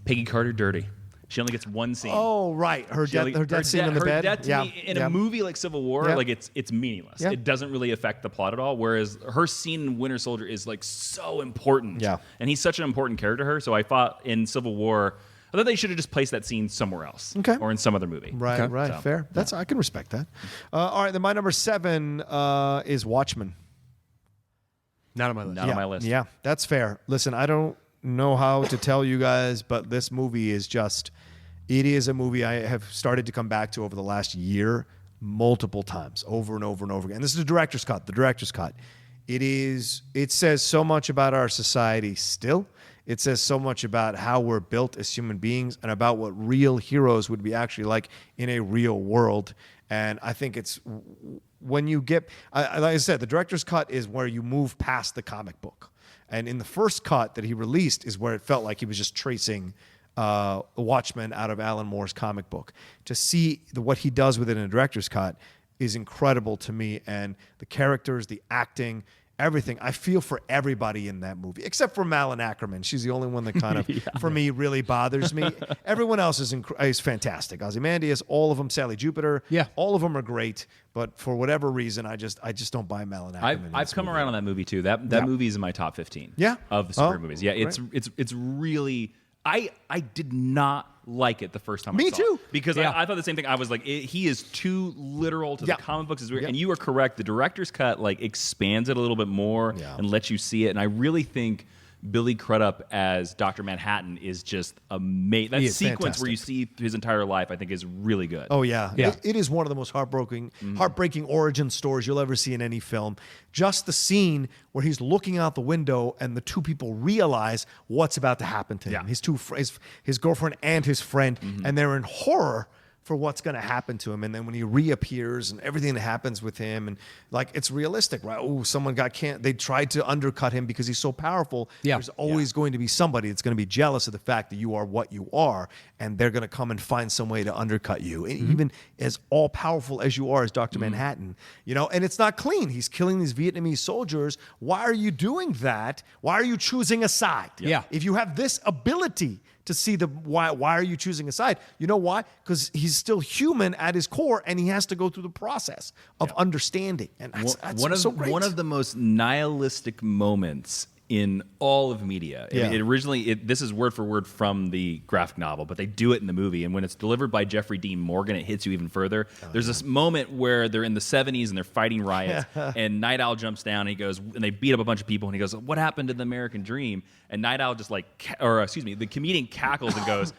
Peggy Carter dirty. She only gets one scene. Oh, right. Her death scene in the bed. Death to me, in a movie like Civil War, like it's meaningless. Yeah. It doesn't really affect the plot at all. Whereas her scene in Winter Soldier is like so important. Yeah. And he's such an important character to her. So I thought in Civil War, I thought they should have just placed that scene somewhere else. Okay. Or in some other movie. Right, Okay. right. So, Fair. I can respect that. All right, then my number 7 is Watchmen. Not on my list. Not on my list. Yeah, that's fair. Listen, I don't know how to tell you guys, but this movie is it is a movie I have started to come back to over the last year multiple times, over and over and over again. This is the director's cut. It says so much about our society still. It says so much about how we're built as human beings and about what real heroes would be actually like in a real world. And I think it's when you get, like I said, the director's cut is where you move past the comic book. And in the first cut that he released is where it felt like he was just tracing Watchmen out of Alan Moore's comic book. To see what he does with it in a director's cut is incredible to me. And the characters, the acting, everything. I feel for everybody in that movie, except for Malin Ackerman. She's the only one that kind of, for me, really bothers me. Everyone else is fantastic. Ozymandias, all of them. Sally Jupiter, all of them are great. But for whatever reason, I just don't buy Malin Ackerman. I've come around on that movie too. That movie is in my top 15. Yeah? Of the super movies. Yeah, it's really I did not like it the first time I Me saw too. it. Because I thought the same thing. I was like, he is too literal to the comic books. Is weird. And you are correct. The director's cut like expands it a little bit more and lets you see it. And I really think Billy Crudup as Dr. Manhattan is just amazing. That sequence where you see his entire life, I think, is really good. Oh, yeah. It is one of the most heartbreaking origin stories you'll ever see in any film. Just the scene where he's looking out the window and the two people realize what's about to happen to him. His girlfriend and his friend, and they're in horror for what's going to happen to him. And then when he reappears and everything that happens with him, and like, it's realistic, right? Oh, someone they tried to undercut him because he's so powerful. There's always going to be somebody that's going to be jealous of the fact that you are what you are, and they're going to come and find some way to undercut you. And even as all powerful as you are as Dr. Manhattan, and it's not clean. He's killing these Vietnamese soldiers. Why are you doing that? Why are you choosing a side? If you have this ability to see why are you choosing a side? You know why? Because he's still human at his core, and he has to go through the process of understanding. And that's so great. One of the most nihilistic moments in all of media. This is word for word from the graphic novel, but they do it in the movie. And when it's delivered by Jeffrey Dean Morgan, it hits you even further. There's this moment where they're in the 70s and they're fighting riots, and Night Owl jumps down and he goes, and they beat up a bunch of people, and he goes, "What happened to the American dream?" And Night Owl just the comedian cackles and goes,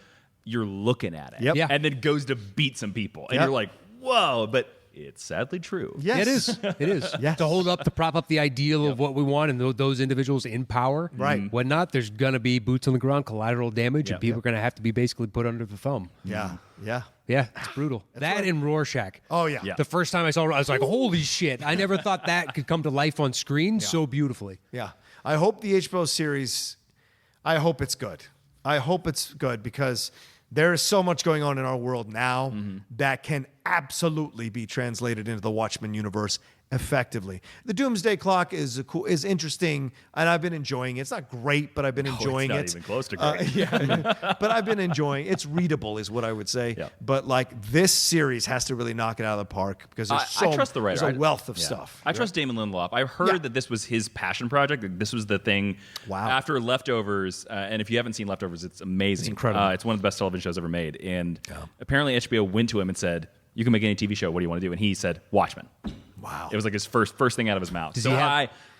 "You're looking at it." And then goes to beat some people. And you're like, whoa, but it's sadly true. Yes. It is. It is. To prop up the ideal of what we want and those individuals in power and whatnot, there's going to be boots on the ground, collateral damage, and people are going to have to be basically put under the thumb. Yeah, it's brutal. That and Rorschach. Oh, yeah. The first time I saw it, I was like, holy shit. I never thought that could come to life on screen so beautifully. Yeah. I hope the HBO series, I hope it's good. I hope it's good because there is so much going on in our world now that can absolutely be translated into the Watchmen universe effectively. The Doomsday Clock is interesting, and I've been enjoying it. It's not great, but I've been enjoying it. It's not even close to great. But I've been enjoying it. It's readable is what I would say. Yeah. But like this series has to really knock it out of the park because I trust the writer. There's a wealth of stuff. I trust Damon Lindelof. I've heard that this was his passion project. That this was the thing. Wow. After Leftovers, and if you haven't seen Leftovers, it's amazing. It's incredible. It's one of the best television shows ever made. And apparently HBO went to him and said, "You can make any TV show. What do you want to do?" And he said, "Watchmen." Wow. It was like his first thing out of his mouth.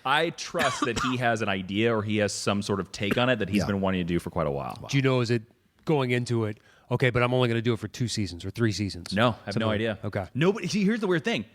I trust that he has an idea or he has some sort of take on it that he's been wanting to do for quite a while. Do you know, is it going into it, okay, but I'm only going to do it for 2 seasons or 3 seasons? No, I have no idea. Okay. Nobody. See, here's the weird thing.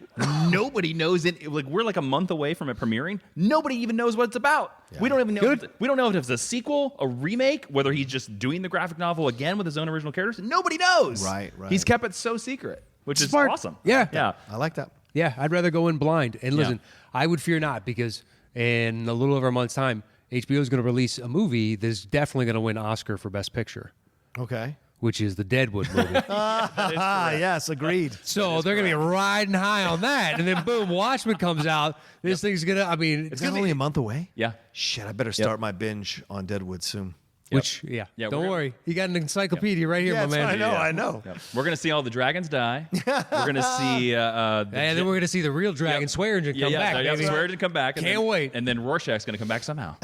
Nobody knows it. Like, we're like a month away from it premiering. Nobody even knows what it's about. Yeah. We don't even know. We don't know if it's a sequel, a remake, whether he's just doing the graphic novel again with his own original characters. Nobody knows. Right. He's kept it so secret, which is awesome. Yeah. I like that. Yeah, I'd rather go in blind. And listen, I would fear not because in a little over a month's time, HBO is going to release a movie that's definitely going to win Oscar for Best Picture. Okay. Which is the Deadwood movie. Yes, agreed. So they're going to be riding high on that. And then boom, Watchmen comes out. This thing's going to, it's only a month away? Yeah. Shit, I better start my binge on Deadwood soon. Which, don't worry. You got an encyclopedia right here, my man. I know. Yep. We're going to see all the dragons die. We're going to see... and then we're going to see the real dragon, Swearingen, come back. Swearingen come back. Can't wait. And then Rorschach's going to come back somehow.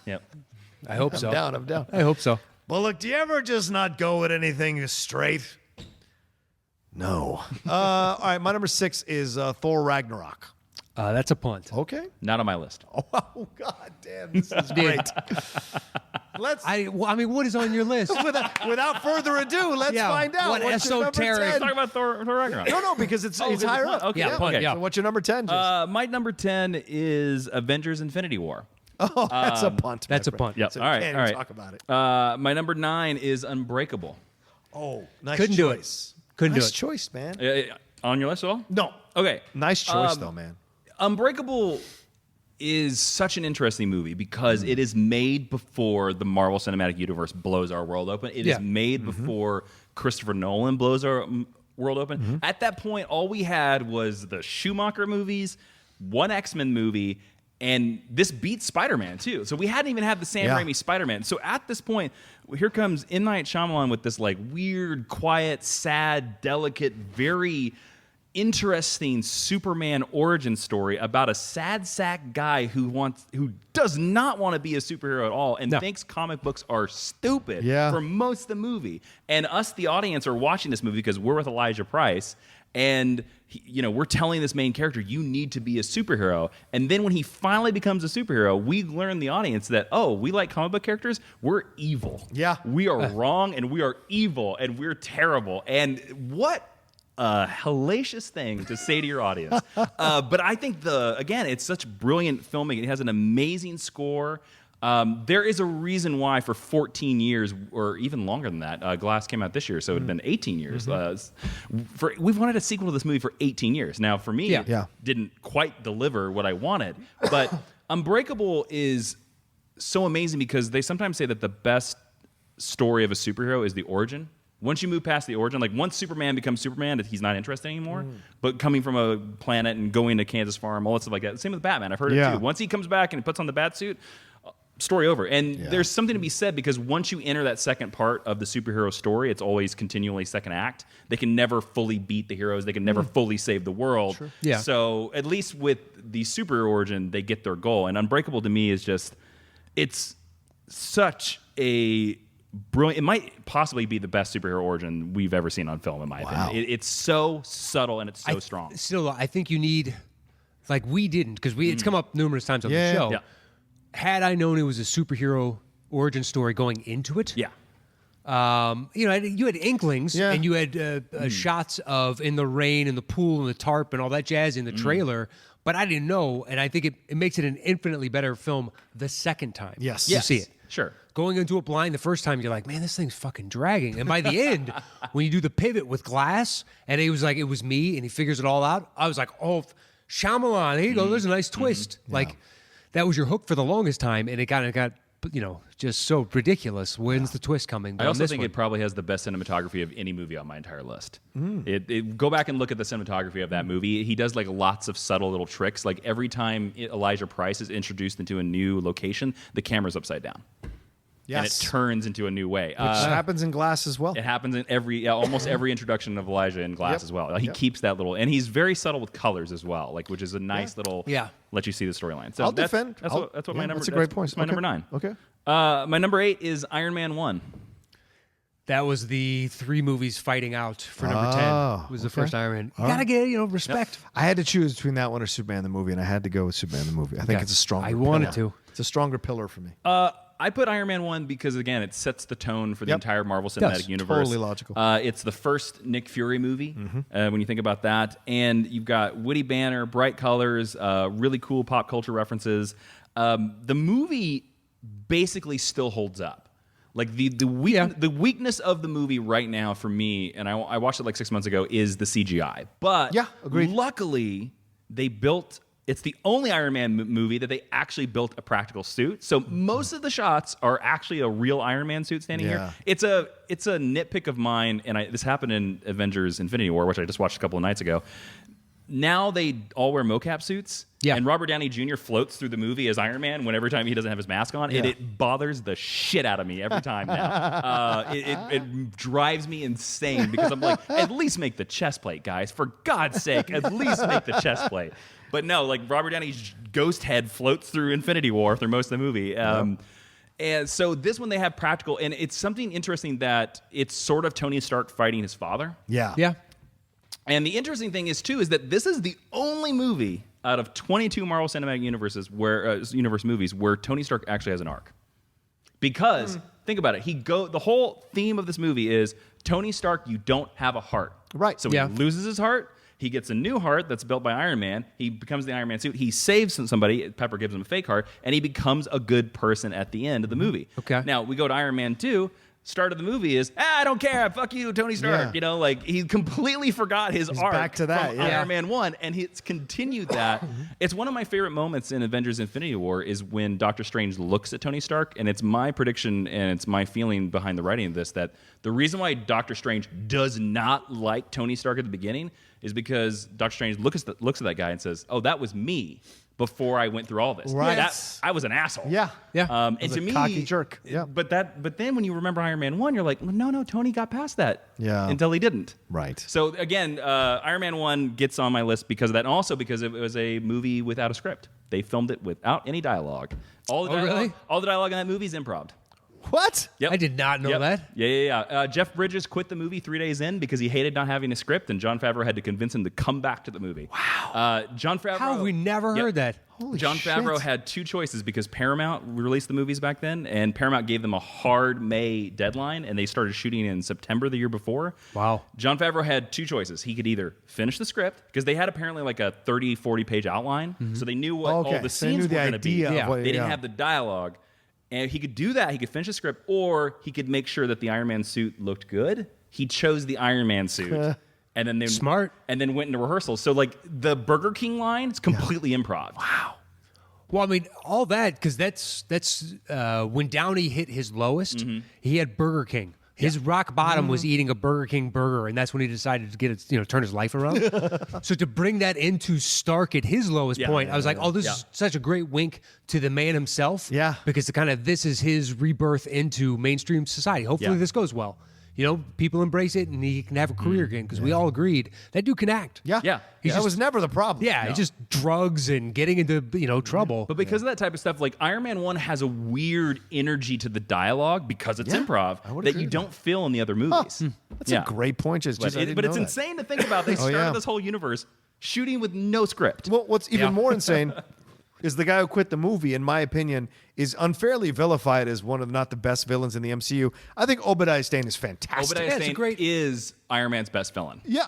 Yep. I hope so. I'm down. I hope so. Well, look, do you ever just not go with anything straight? No. All right, my number 6 is Thor Ragnarok. That's a punt. Okay. Not on my list. Oh, God damn, this is great. What is on your list? Without further ado, let's find out. What esoteric? Let's talk about Thor Ragnarok. No, because it's higher up. Okay. So what's your number 10? My number 10 is Avengers: Infinity War. Oh, that's a punt. That's a punt. Yep. So all right. Talk about it. My number 9 is Unbreakable. Oh, nice Couldn't choice. do it. Nice choice, man. On your list at all? No. Okay. Nice choice, though, man. Unbreakable is such an interesting movie because it is made before the Marvel Cinematic Universe blows our world open. It is made before Christopher Nolan blows our world open. At that point, all we had was the Schumacher movies, one X-Men movie, and this beat Spider-Man, too. So we hadn't even had the Sam Raimi Spider-Man. So at this point, here comes M. Night Shyamalan with this like weird, quiet, sad, delicate, very interesting Superman origin story about a sad sack guy who does not want to be a superhero at all and thinks comic books are stupid for most of the movie. And us, the audience, are watching this movie because we're with Elijah Price, and we're telling this main character, you need to be a superhero. And then when he finally becomes a superhero, we learn, the audience, that, oh, we like comic book characters, we're evil. Yeah. We are wrong, and we are evil, and we're terrible. And what a hellacious thing to say to your audience. But I think, again, it's such brilliant filming. It has an amazing score. There is a reason why for 14 years, or even longer than that, Glass came out this year, so it had been 18 years. We've wanted a sequel to this movie for 18 years. Now, for me, it didn't quite deliver what I wanted. But Unbreakable is so amazing because they sometimes say that the best story of a superhero is the origin. Once you move past the origin, like once Superman becomes Superman, he's not interested anymore. But coming from a planet and going to Kansas Farm, all that stuff like that. Same with Batman. I've heard it too. Once he comes back and he puts on the bat suit, story over. And there's something to be said because once you enter that second part of the superhero story, it's always continually second act. They can never fully beat the heroes. They can never fully save the world. Sure. Yeah. So at least with the superhero origin, they get their goal. And Unbreakable to me is just, it's such a brilliant. It might possibly be the best superhero origin we've ever seen on film, in my opinion. It's so subtle and it's so strong. Still, I think you need, like we didn't, because it's come up numerous times on the show. Yeah. Had I known it was a superhero origin story going into it, you had inklings and you had shots of in the rain and the pool and the tarp and all that jazz in the trailer, but I didn't know, and I think it makes it an infinitely better film the second time. You see it. Sure. Going into it blind the first time, you're like, man, this thing's fucking dragging. And by the end, when you do the pivot with Glass, and he was like, it was me, and he figures it all out, I was like, oh, Shyamalan, here you go, there's a nice twist. Like, that was your hook for the longest time, and it got just so ridiculous. When's the twist coming? But I also think it probably has the best cinematography of any movie on my entire list. Go back and look at the cinematography of that movie. He does like lots of subtle little tricks. Like every time Elijah Price is introduced into a new location, the camera's upside down. And it turns into a new way. Which happens in Glass as well. It happens in almost every introduction of Elijah in Glass as well. He keeps that little, and he's very subtle with colors as well, which is a nice little let you see the storyline. So I'll defend. That's what my number. That's a great point. My number 9. Okay. My number 8 is Iron Man 1. That was the 3 movies fighting out for number 10. It was the first Iron Man. You gotta get respect. I had to choose between that one or Superman the movie, and I had to go with Superman the movie. I think it's a stronger. I wanted to. It's a stronger pillar for me. I put Iron Man 1 because, again, it sets the tone for the entire Marvel Cinematic Universe. Totally logical. It's the first Nick Fury movie, when you think about that. And you've got witty banner, bright colors, really cool pop culture references. The movie basically still holds up. Like the weakness of the movie right now for me, and I watched it like 6 months ago, is the CGI. But luckily, they built... It's the only Iron Man movie that they actually built a practical suit. So most of the shots are actually a real Iron Man suit standing here. It's a nitpick of mine, and this happened in Avengers Infinity War, which I just watched a couple of nights ago. Now they all wear mocap suits, and Robert Downey Jr. floats through the movie as Iron Man every time he doesn't have his mask on, and it bothers the shit out of me every time now. It drives me insane because I'm like, at least make the chest plate, guys. For God's sake, at least make the chest plate. But no, like Robert Downey's ghost head floats through Infinity War through most of the movie. And so this one they have practical, and it's something interesting that it's sort of Tony Stark fighting his father. Yeah. And the interesting thing is that this is the only movie out of 22 Marvel Cinematic Universe movies where Tony Stark actually has an arc. Because think about it, the whole theme of this movie is Tony Stark, you don't have a heart. Right. So he loses his heart. He gets a new heart that's built by Iron Man. He becomes the Iron Man suit. He saves somebody. Pepper gives him a fake heart, and he becomes a good person at the end of the movie. Okay. Now we go to Iron Man 2. Start of the movie is, I don't care. Fuck you, Tony Stark. He completely forgot his arc back to that, from Iron Man 1, and he's continued that. It's one of my favorite moments in Avengers Infinity War is when Doctor Strange looks at Tony Stark, and it's my prediction and it's my feeling behind the writing of this that the reason why Doctor Strange does not like Tony Stark at the beginning is because Doctor Strange looks at that guy and says, "Oh, that was me before I went through all this. Right. I was an asshole." Yeah. And to me, cocky jerk. Yeah. But then when you remember Iron Man 1, you're like, well, no, Tony got past that. Yeah. Until he didn't. Right. So again, Iron Man 1 gets on my list because of that, and also because it was a movie without a script. They filmed it without any dialogue. All the dialogue, really? all the dialogue in that movie is improv. What? Yep. I did not know that. Yeah. Jeff Bridges quit the movie 3 days in because he hated not having a script, and Jon Favreau had to convince him to come back to the movie. Wow. Jon Favreau. How have we never heard that? Holy Jon shit. Favreau had two choices because Paramount released the movies back then, and Paramount gave them a hard May deadline, and they started shooting in September the year before. Wow. Jon Favreau had two choices. He could either finish the script, because they had apparently like a 30, 40-page outline, so they knew what all the So they scenes knew were the going to be. idea of what- They didn't yeah. have the dialogue. And he could do that. He could finish the script, or he could make sure that the Iron Man suit looked good. He chose the Iron Man suit. And then Smart. And then went into rehearsals. So like the Burger King line is completely improv. Wow. Well, I mean, all that, because that's when Downey hit his lowest, he had Burger King. His rock bottom was eating a Burger King burger, and that's when he decided to get it, turn his life around. So to bring that into Stark at his lowest point, I was like, oh, this is such a great wink to the man himself. Yeah. Because this is his rebirth into mainstream society. Hopefully this goes well. People embrace it, and he can have a career again, because we all agreed that dude can act. Yeah. Yeah. That was never the problem. Yeah, it's just drugs and getting into trouble. But because of that type of stuff, like Iron Man 1 has a weird energy to the dialogue because it's improv that you don't feel in the other movies. That's a great point. But it's insane to think about. They started this whole universe shooting with no script. Well, what's even more insane is the guy who quit the movie, in my opinion, is unfairly vilified as one of not the best villains in the MCU. I think Obadiah Stane is fantastic. Obadiah Stane is Iron Man's best villain. Yeah,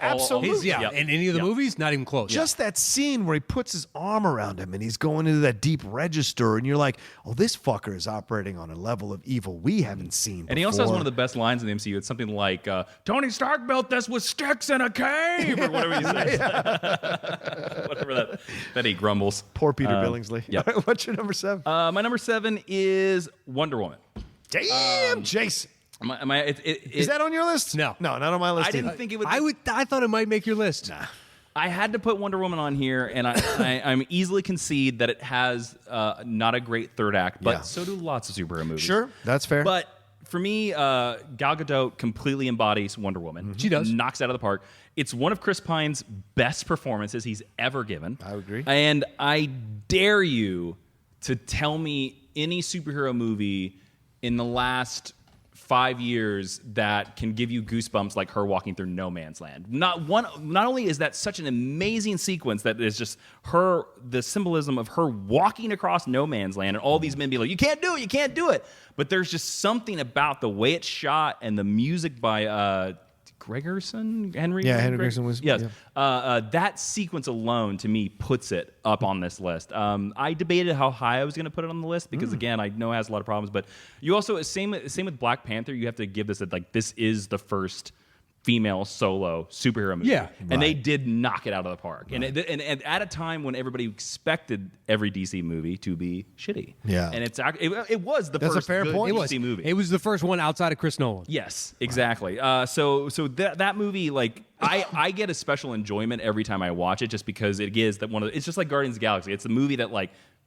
absolutely. In any of the movies, not even close. Just that scene where he puts his arm around him and he's going into that deep register, and you're like, oh, this fucker is operating on a level of evil we haven't seen before. And he also has one of the best lines in the MCU. It's something like, Tony Stark built this with sticks in a cave, or whatever he says. Whatever that he grumbles. Poor Peter Billingsley. Yeah. What's your number 7? My number 7 is Wonder Woman. Damn, Jason. Is that on your list? No. No, not on my list. I didn't think it would. I thought it might make your list. I had to put Wonder Woman on here, and I'm easily concede that it has not a great third act, but so do lots of superhero movies. Sure, that's fair. But for me, Gal Gadot completely embodies Wonder Woman. She does. Knocks it out of the park. It's one of Chris Pine's best performances he's ever given. I agree. And I dare you to tell me any superhero movie in the last 5 years that can give you goosebumps like her walking through no man's land. Not only is that such an amazing sequence that is just the symbolism of her walking across no man's land, and all these men be like, you can't do it. But there's just something about the way it's shot and the music by Henry Gregerson was. Yes. Yeah. That sequence alone, to me, puts it up on this list. I debated how high I was going to put it on the list because, again, I know it has a lot of problems. But you also, same with Black Panther, you have to give this this is the first female solo superhero movie. Yeah. And they did knock it out of the park. Right. And at a time when everybody expected every DC movie to be shitty. Yeah. And it was the first fair good point. DC movie. It was the first one outside of Chris Nolan. Yes, exactly. So that movie, I get a special enjoyment every time I watch it, just because it is it's just like Guardians of the Galaxy. It's a movie that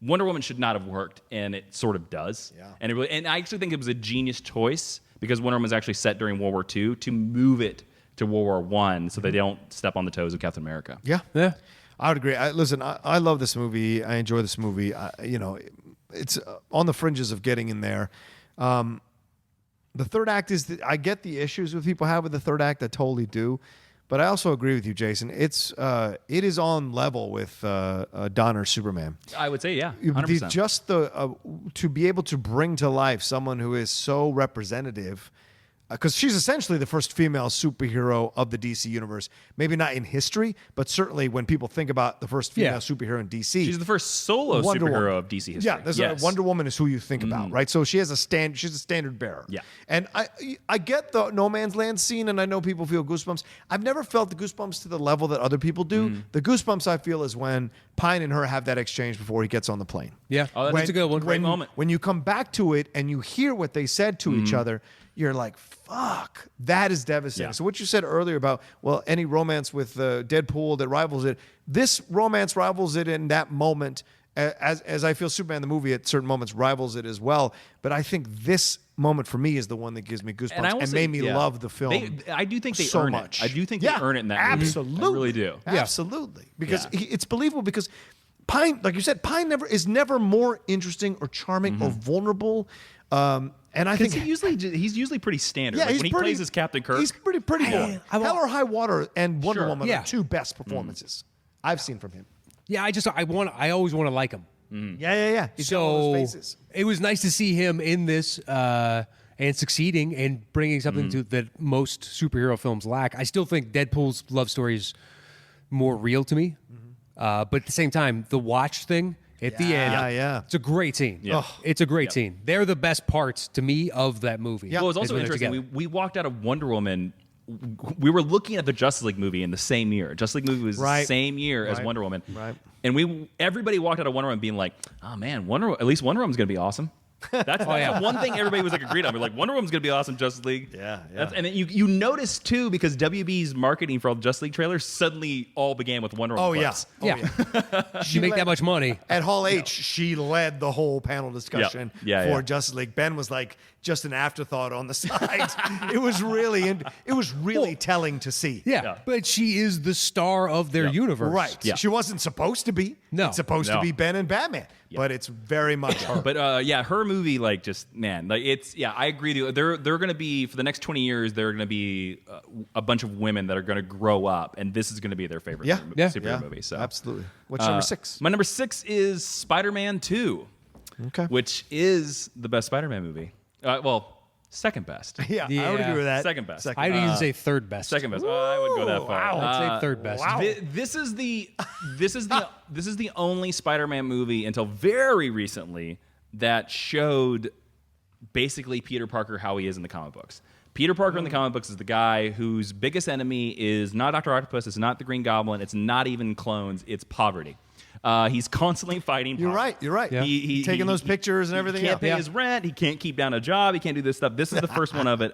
Wonder Woman should not have worked, and it sort of does. Yeah. And I actually think it was a genius choice, because Wonder Woman was actually set during World War II, to move it to World War I so they don't step on the toes of Captain America. Yeah. I would agree. Listen, I love this movie. I enjoy this movie. It's on the fringes of getting in there. The third act I get the issues with people have with the third act. I totally do. But I also agree with you, Jason. It is on level with Donner's Superman. I would say, yeah, 100%. Just to be able to bring to life someone who is so representative, because she's essentially the first female superhero of the DC universe. Maybe not in history, but certainly when people think about the first female superhero in DC. She's the first solo superhero of DC history. Yeah, Wonder Woman is who you think about, right? So she has she's a standard bearer. Yeah. And I get the No Man's Land scene, and I know people feel goosebumps. I've never felt the goosebumps to the level that other people do. The goosebumps I feel is when Pine and her have that exchange before he gets on the plane. Yeah. Oh, that's a good one. Great moment. When you come back to it and you hear what they said to each other, you're like, fuck, that is devastating. Yeah. So what you said earlier about, well, any romance with Deadpool that rivals it, this romance rivals it in that moment, as I feel Superman the movie at certain moments rivals it as well. But I think this moment for me is the one that gives me goosebumps and made me love the film. I do think they so earn much. it. I do think they earn it in that absolutely. movie. I really do. Absolutely. Because it's believable because Pine, like you said, Pine is never more interesting or charming or vulnerable. And I think he's usually pretty standard. Yeah, like he's when he pretty, plays as Captain Kirk. He's pretty good. Hell or High Water and Wonder Woman Yeah. are two best performances I've seen from him. Yeah, I always want to like him. Yeah. He's got one of those faces. It was nice to see him in this and succeeding and bringing something to that most superhero films lack. I still think Deadpool's love story is more real to me, but at the same time, the watch thing at the end, it's a great scene. Yeah. It's a great scene. They're the best parts to me of that movie. Well, it's also interesting. We walked out of Wonder Woman. We were looking at the Justice League movie in the same year. Justice League movie was the same year as Wonder Woman. Right. And everybody walked out of Wonder Woman being like, "Oh man, at least Wonder Woman's gonna be awesome." That's the one thing everybody was like agreed on. We're like, Wonder Woman's gonna be awesome. Justice League. Yeah. And then you notice too, because WB's marketing for all the Justice League trailers suddenly all began with Wonder Woman. You make that much money at Hall H. She led the whole panel discussion for Justice League. Ben was like just an afterthought on the side. It was really telling to see. Yeah, but she is the star of their universe. Right. Yeah. She wasn't supposed to be. No. It's supposed to be Ben and Batman. But it's very much her. But her movie, like, just man, like I agree with you. They're going to be for the next 20 years. They're going to be a bunch of women that are going to grow up, and this is going to be their favorite superhero movie. So absolutely. What's number 6? My number 6 is Spider-Man 2, which is the best Spider-Man movie. Second best. Yeah, I would agree with that. Second best. I would even say third best. Second best. I wouldn't go that far. Wow. I'd say third best. Wow. This is the only Spider-Man movie until very recently that showed basically Peter Parker how he is in the comic books. Peter Parker in the comic books is the guy whose biggest enemy is not Dr. Octopus, it's not the Green Goblin, it's not even clones, it's poverty. He's constantly fighting poverty. You're right. Yeah. He taking those pictures and everything. He can't pay his rent. He can't keep down a job. He can't do this stuff. This is the first one of it.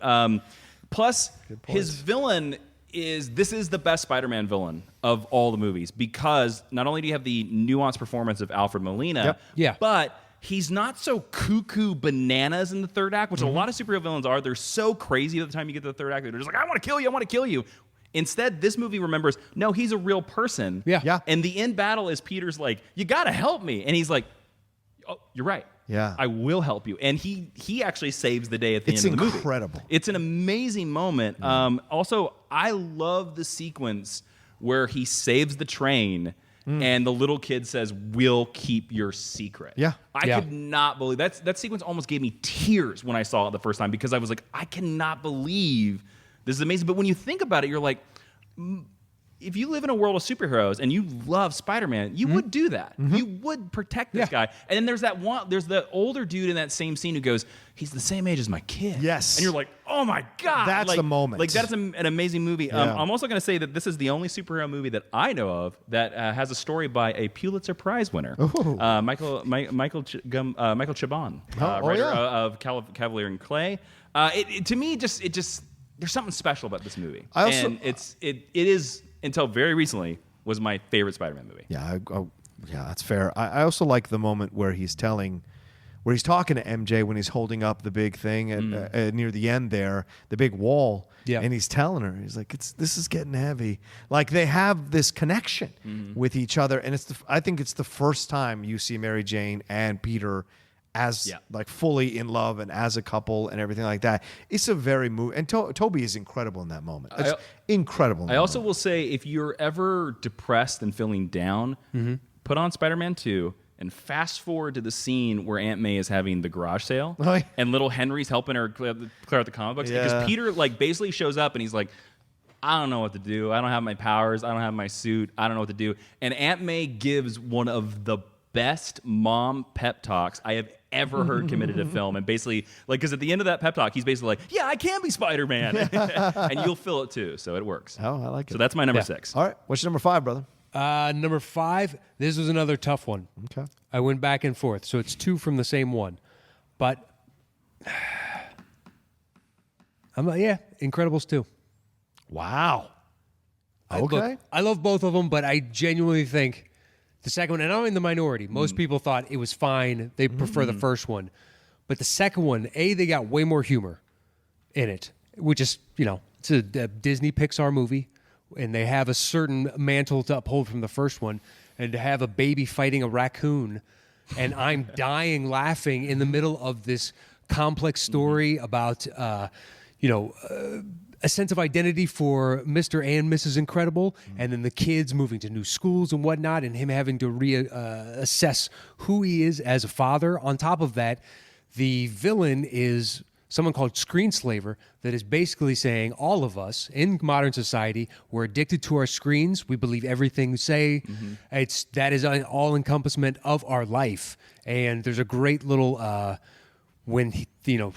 Plus, his villain this is the best Spider-Man villain of all the movies because not only do you have the nuanced performance of Alfred Molina, but he's not so cuckoo bananas in the third act, which a lot of superhero villains are. They're so crazy by the time you get to the third act. They're just like, I want to kill you. Instead, this movie remembers, no, he's a real person. Yeah. And the end battle is Peter's like, you got to help me. And he's like, oh, you're right. Yeah. I will help you. And he actually saves the day at the end of the movie. It's incredible. It's an amazing moment. Also, I love the sequence where he saves the train and the little kid says, we'll keep your secret. Yeah. I could not believe that sequence almost gave me tears when I saw it the first time because I was like, I cannot believe this is amazing. But when you think about it, you're like, if you live in a world of superheroes and you love Spider-Man, you would do that. You would protect this guy. And then there's there's the older dude in that same scene who goes, he's the same age as my kid. Yes. And you're like, oh my God. That's the moment. Like, that's an amazing movie. Yeah. I'm also going to say that this is the only superhero movie that I know of that has a story by a Pulitzer Prize winner, Michael Chabon, writer of Cavalier and Clay. To me, there's something special about this movie. And it is, until very recently, was my favorite Spider-Man movie. Yeah, that's fair. I also like the moment where he's talking to MJ when he's holding up the big thing near the end there, the big wall, and he's telling her, he's like, this is getting heavy. Like they have this connection with each other, and I think it's the first time you see Mary Jane and Peter as like fully in love and as a couple and everything like that. It's a very and Toby is incredible in that moment. It's incredible. I also will say, if you're ever depressed and feeling down, put on Spider-Man 2 and fast forward to the scene where Aunt May is having the garage sale and little Henry's helping her clear out the comic books because Peter like basically shows up and he's like, I don't know what to do. I don't have my powers. I don't have my suit. I don't know what to do. And Aunt May gives one of the best mom pep talks I have ever heard committed to film. And basically, like, because at the end of that pep talk, he's basically like, yeah, I can be Spider-Man. And you'll feel it too. So it works. Oh, I like it. So that's my number 6. All right. What's your number 5, brother? Number 5, this was another tough one. Okay. I went back and forth. So it's 2 from the same one. But Yeah, Incredibles 2. Wow. Okay. I love both of them, but I genuinely think the second one, and I'm in the minority. Most people thought it was fine. They prefer the first one. But the second one, they got way more humor in it, which is, it's a Disney Pixar movie, and they have a certain mantle to uphold from the first one. And to have a baby fighting a raccoon, and I'm dying laughing in the middle of this complex story about, a sense of identity for Mr. and Mrs. Incredible, and then the kids moving to new schools and whatnot, and him having to assess who he is as a father. On top of that, the villain is someone called Screenslaver that is basically saying all of us in modern society, we're addicted to our screens. We believe everything we say. That is an all-encompassment of our life. And there's a great little... when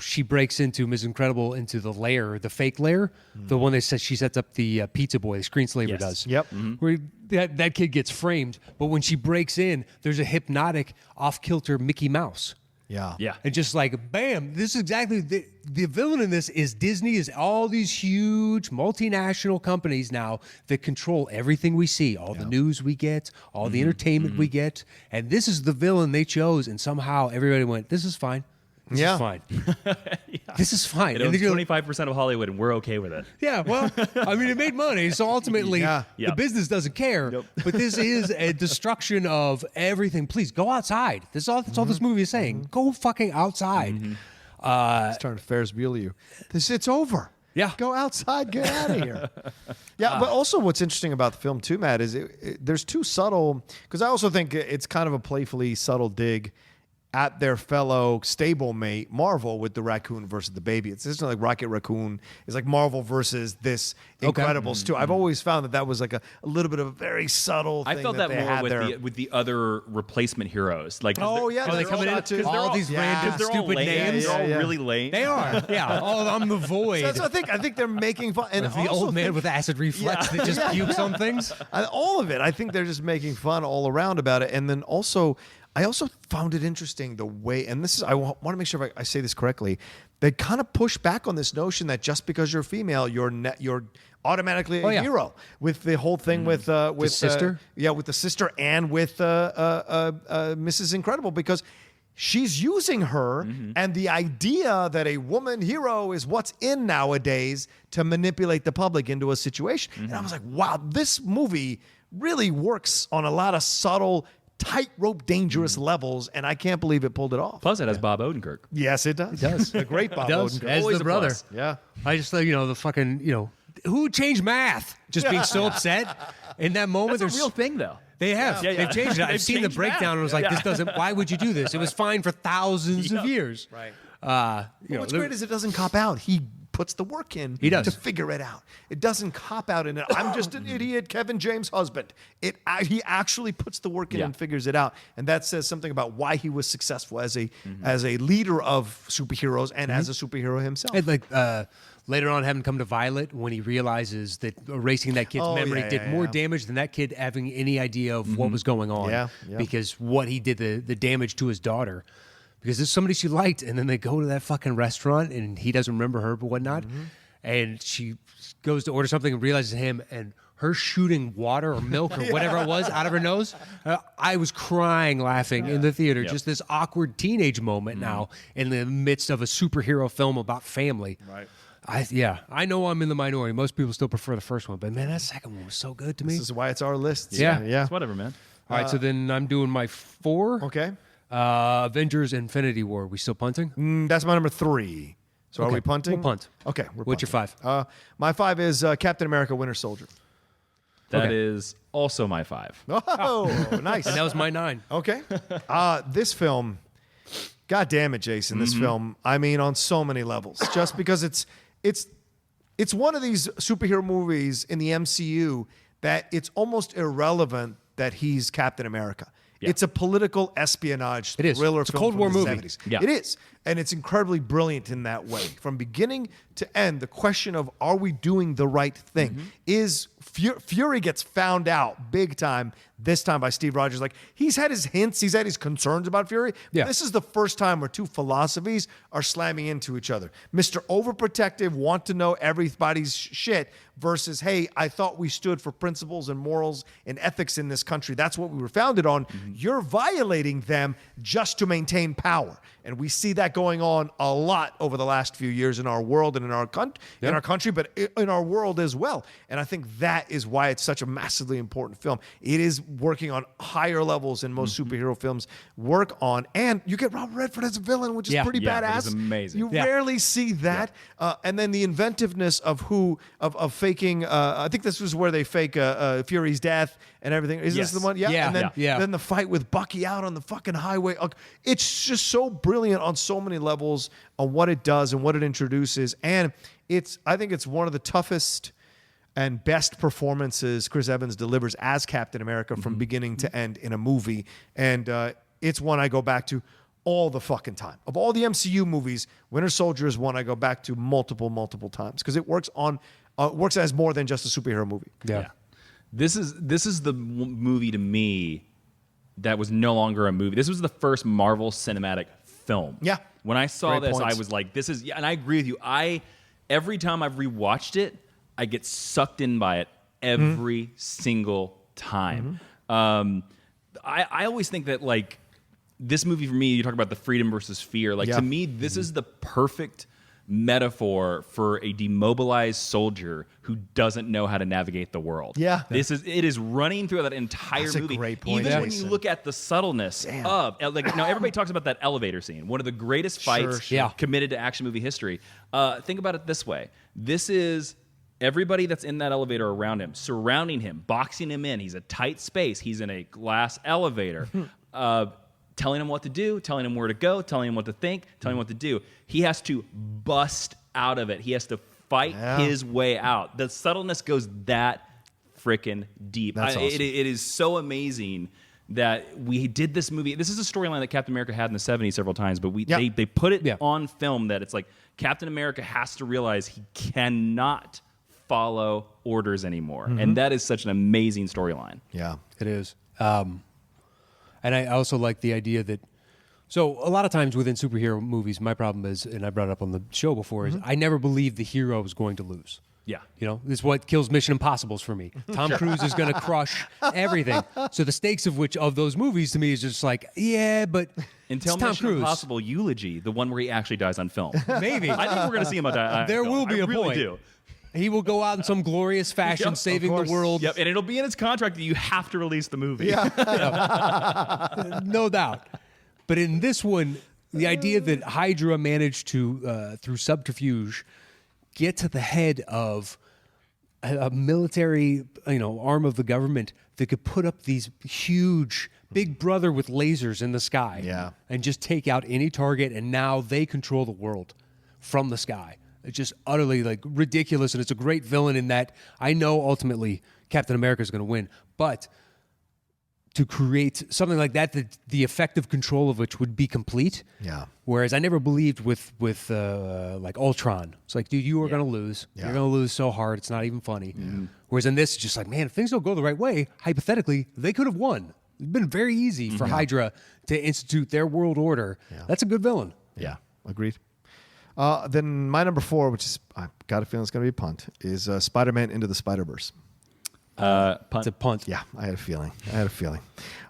she breaks into Ms. Incredible into the lair, the fake lair, the one that says she sets up the pizza boy, the Screenslaver does. Yep. Where that kid gets framed, but when she breaks in, there's a hypnotic, off-kilter Mickey Mouse. Yeah. And just like, bam, this is exactly the villain in this is Disney, is all these huge multinational companies now that control everything we see, all the news we get, all the entertainment we get. And this is the villain they chose. And somehow everybody went, this is fine. This is fine. This is fine. It owns 25% of Hollywood, and we're okay with it. Yeah, well, I mean, it made money, so ultimately the business doesn't care. Yep. But this is a destruction of everything. Please, go outside. That's all this movie is saying. Go fucking outside. It's trying to Ferris Bueller you. It's over. Yeah. Go outside. Get out of here. But also what's interesting about the film too, Matt, is there's too subtle, because I also think it's kind of a playfully subtle dig at their fellow stablemate Marvel with the raccoon versus the baby. It's just like Rocket Raccoon is like Marvel versus this Incredibles too. I've always found that was like a little bit of a very subtle thing. I felt that more with the other replacement heroes. Like, they come in because all these random stupid names. They're all really lame. They are. Yeah. Oh, I'm the void. So I think they're making fun. And the old man with acid reflux that just pukes on things. All of it. I think they're just making fun all around about it. And then also, I also found it interesting the way, and this is, I want to make sure I say this correctly, they kind of push back on this notion that just because you're female, you're automatically a hero. With the whole thing with sister, with the sister and with Mrs. Incredible, because she's using her, and the idea that a woman hero is what's in nowadays to manipulate the public into a situation. And I was like, wow, this movie really works on a lot of subtle, tightrope, dangerous levels, and I can't believe it pulled it off. Plus, it has Bob Odenkirk. Yes, it does. It does. A great Bob Odenkirk. As Always the a brother. plus. Yeah. I just thought, the fucking, who changed math? Just being so upset in that moment. That's a real thing, though. They have. Yeah. They've changed it. I've They've seen the changed breakdown and was like, this doesn't, why would you do this? It was fine for thousands of years. Right. What's What's great is it doesn't cop out. He puts the work in He does. to figure it out. It doesn't cop out in it. I'm just an idiot, Kevin James' husband. He actually puts the work in and figures it out. And that says something about why he was successful as a leader of superheroes and as a superhero himself. And later on, having come to Violet, when he realizes that erasing that kid's memory did more damage than that kid having any idea of what was going on. Yeah. Because what he did, the damage to his daughter. Because there's somebody she liked, and then they go to that fucking restaurant, and he doesn't remember her, but whatnot. And she goes to order something and realizes him, and her shooting water or milk or whatever it was out of her nose. I was crying laughing in the theater. Just this awkward teenage moment now in the midst of a superhero film about family. Right. I know I'm in the minority. Most people still prefer the first one, but man, that second one was so good to me. This is why it's our list. Yeah. It's whatever, man. All right, so then I'm doing my 4. Okay. Avengers Infinity War. We still punting? That's my number 3. So are we punting? We'll punt. Okay. We're What's your punting. 5? My 5 is Captain America Winter Soldier. That is also my 5. Oh, nice. And that was my 9. Okay. This film, God damn it, Jason, this film, I mean, on so many levels. Just because it's one of these superhero movies in the MCU that it's almost irrelevant that he's Captain America. Yeah. It's a political espionage thriller It's a film Cold from War the movie. 70s. Yeah. It is. And it's incredibly brilliant in that way. From beginning to end, the question of are we doing the right thing is Fury gets found out big time this time by Steve Rogers. Like, he's had his hints, he's had his concerns about Fury. Yeah. This is the first time where two philosophies are slamming into each other. Mr. Overprotective, want to know everybody's shit, versus, hey, I thought we stood for principles and morals and ethics in this country. That's what we were founded on. You're violating them just to maintain power. And we see that going on a lot over the last few years in our world and in our country, but in our world as well. And I think that is why it's such a massively important film. It is working on higher levels than most superhero films work on. And you get Robert Redford as a villain, which is pretty badass. It is amazing. You rarely see that. And then the inventiveness of faking, I think this was where they fake Fury's death and everything. Is this the one? Yeah. Yeah. And then the fight with Bucky out on the fucking highway. It's just so brilliant on so many levels on what it does and what it introduces. And I think it's one of the toughest and best performances Chris Evans delivers as Captain America from beginning to end in a movie. And it's one I go back to all the fucking time. Of all the MCU movies, Winter Soldier is one I go back to multiple times because it works as more than just a superhero movie. Yeah. This is the movie to me that was no longer a movie. This was the first Marvel cinematic film. Yeah. When I saw Great this, points. I was like, this is, and I agree with you. Every time I've rewatched it, I get sucked in by it every single time. I always think that, like, this movie for me, you talk about the freedom versus fear. Like, to me, this is the perfect metaphor for a demobilized soldier who doesn't know how to navigate the world. Yeah. It is running through that entire That's a movie. great point, Even when Jason. you look at the subtleness of, like, now everybody talks about that elevator scene, one of the greatest fights committed to action movie history. Think about it this way. This is everybody that's in that elevator around him, surrounding him, boxing him in. He's a tight space. He's in a glass elevator. Telling him what to do, telling him where to go, telling him what to think, telling him what to do. He has to bust out of it. He has to fight his way out. The subtleness goes that freaking deep. That's awesome. It is so amazing that we did this movie. This is a storyline that Captain America had in the 70s several times, but they put it on film that it's like Captain America has to realize he cannot follow orders anymore. And that is such an amazing storyline. Yeah. It is. And I also like the idea that, so a lot of times within superhero movies, my problem is, and I brought it up on the show before, is I never believed the hero was going to lose. Yeah. You know, this is what kills Mission Impossibles for me. Tom Cruise is going to crush everything. So the stakes of those movies to me is just like, but Until it's Tom Mission Cruise. Impossible Eulogy, the one where he actually dies on film. Maybe. I think we're going to see him die. There will be I a really point. do. He will go out in some glorious fashion, saving the world. Yep, and it'll be in his contract that you have to release the movie. No doubt. But in this one, the idea that Hydra managed to, through subterfuge, get to the head of a military, arm of the government that could put up these huge Big Brother with lasers in the sky, and just take out any target, and now they control the world from the sky. It's just utterly ridiculous, and it's a great villain in that I know ultimately Captain America is going to win, but to create something like that, the effective control of which would be complete. Yeah. Whereas I never believed with Ultron. It's like, dude, you are going to lose. You're going to lose so hard, it's not even funny. Whereas in this, it's just like, man, if things don't go the right way, hypothetically, they could have won. It's been very easy for Hydra to institute their world order. That's a good villain. Yeah, agreed. Then my number 4, which is, I've got a feeling it's going to be a punt, is Spider-Man Into the Spider-Verse. Punt. It's a punt. Yeah, I had a feeling.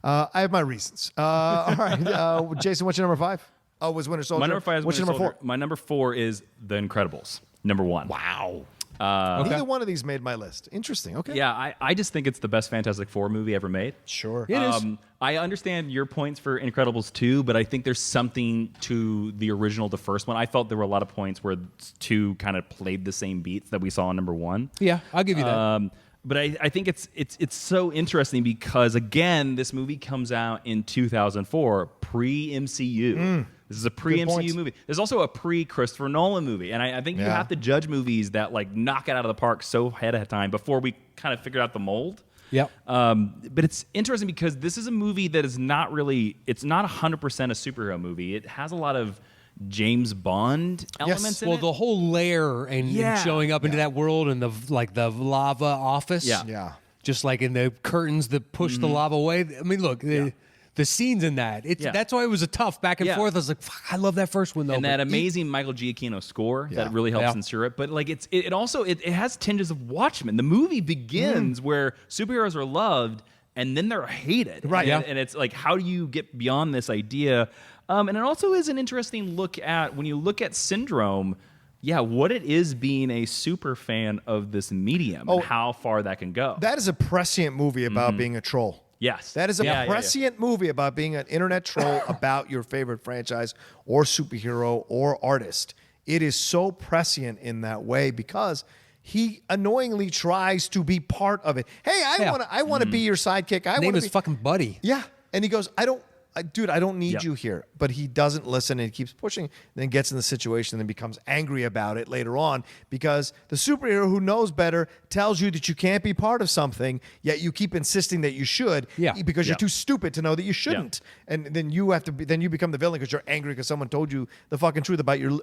I have my reasons. All right, Jason, what's your number 5? Oh, was Winter Soldier. My number 5 is what's Winter your number Soldier. 4? My number 4 is The Incredibles. Number 1. Wow. Okay. Neither one of these made my list. Interesting. Okay. Yeah, I just think it's the best Fantastic Four movie ever made. Sure. It is. I understand your points for Incredibles 2, but I think there's something to the original, the first one. I felt there were a lot of points where 2 kind of played the same beats that we saw in number 1. Yeah, I'll give you that. But I think it's so interesting because, again, this movie comes out in 2004, pre-MCU. This is a pre-MCU movie. There's also a pre-Christopher Nolan movie. And I think you have to judge movies that knock it out of the park so ahead of time before we kind of figure out the mold. Yep. But it's interesting because this is a movie that is not really, it's not 100% a superhero movie. It has a lot of James Bond elements in Well, it. the whole lair and showing up into that world and the lava office. Yeah. Just like in the curtains that push the lava away. I mean, look, the scenes in that. That's why it was a tough back and forth. I was like, fuck, I love that first one though. And that amazing Michael Giacchino score that really helps ensure it. But like it also has tinges of Watchmen. The movie begins where superheroes are loved and then they're hated. Right. And it's like, how do you get beyond this idea? And it also is an interesting look at, when you look at Syndrome, what it is being a super fan of this medium and how far that can go. That is a prescient movie about being a troll. Yes. That is a prescient movie about being an internet troll about your favorite franchise or superhero or artist. It is so prescient in that way because he annoyingly tries to be part of it. Hey, I want to be your sidekick. Name is fucking Buddy. Yeah. And he goes, I don't need you here. But he doesn't listen and he keeps pushing, and then gets in the situation and then becomes angry about it later on because the superhero who knows better tells you that you can't be part of something, yet you keep insisting that you should because you're too stupid to know that you shouldn't. And then you become the villain because you're angry because someone told you the fucking truth about your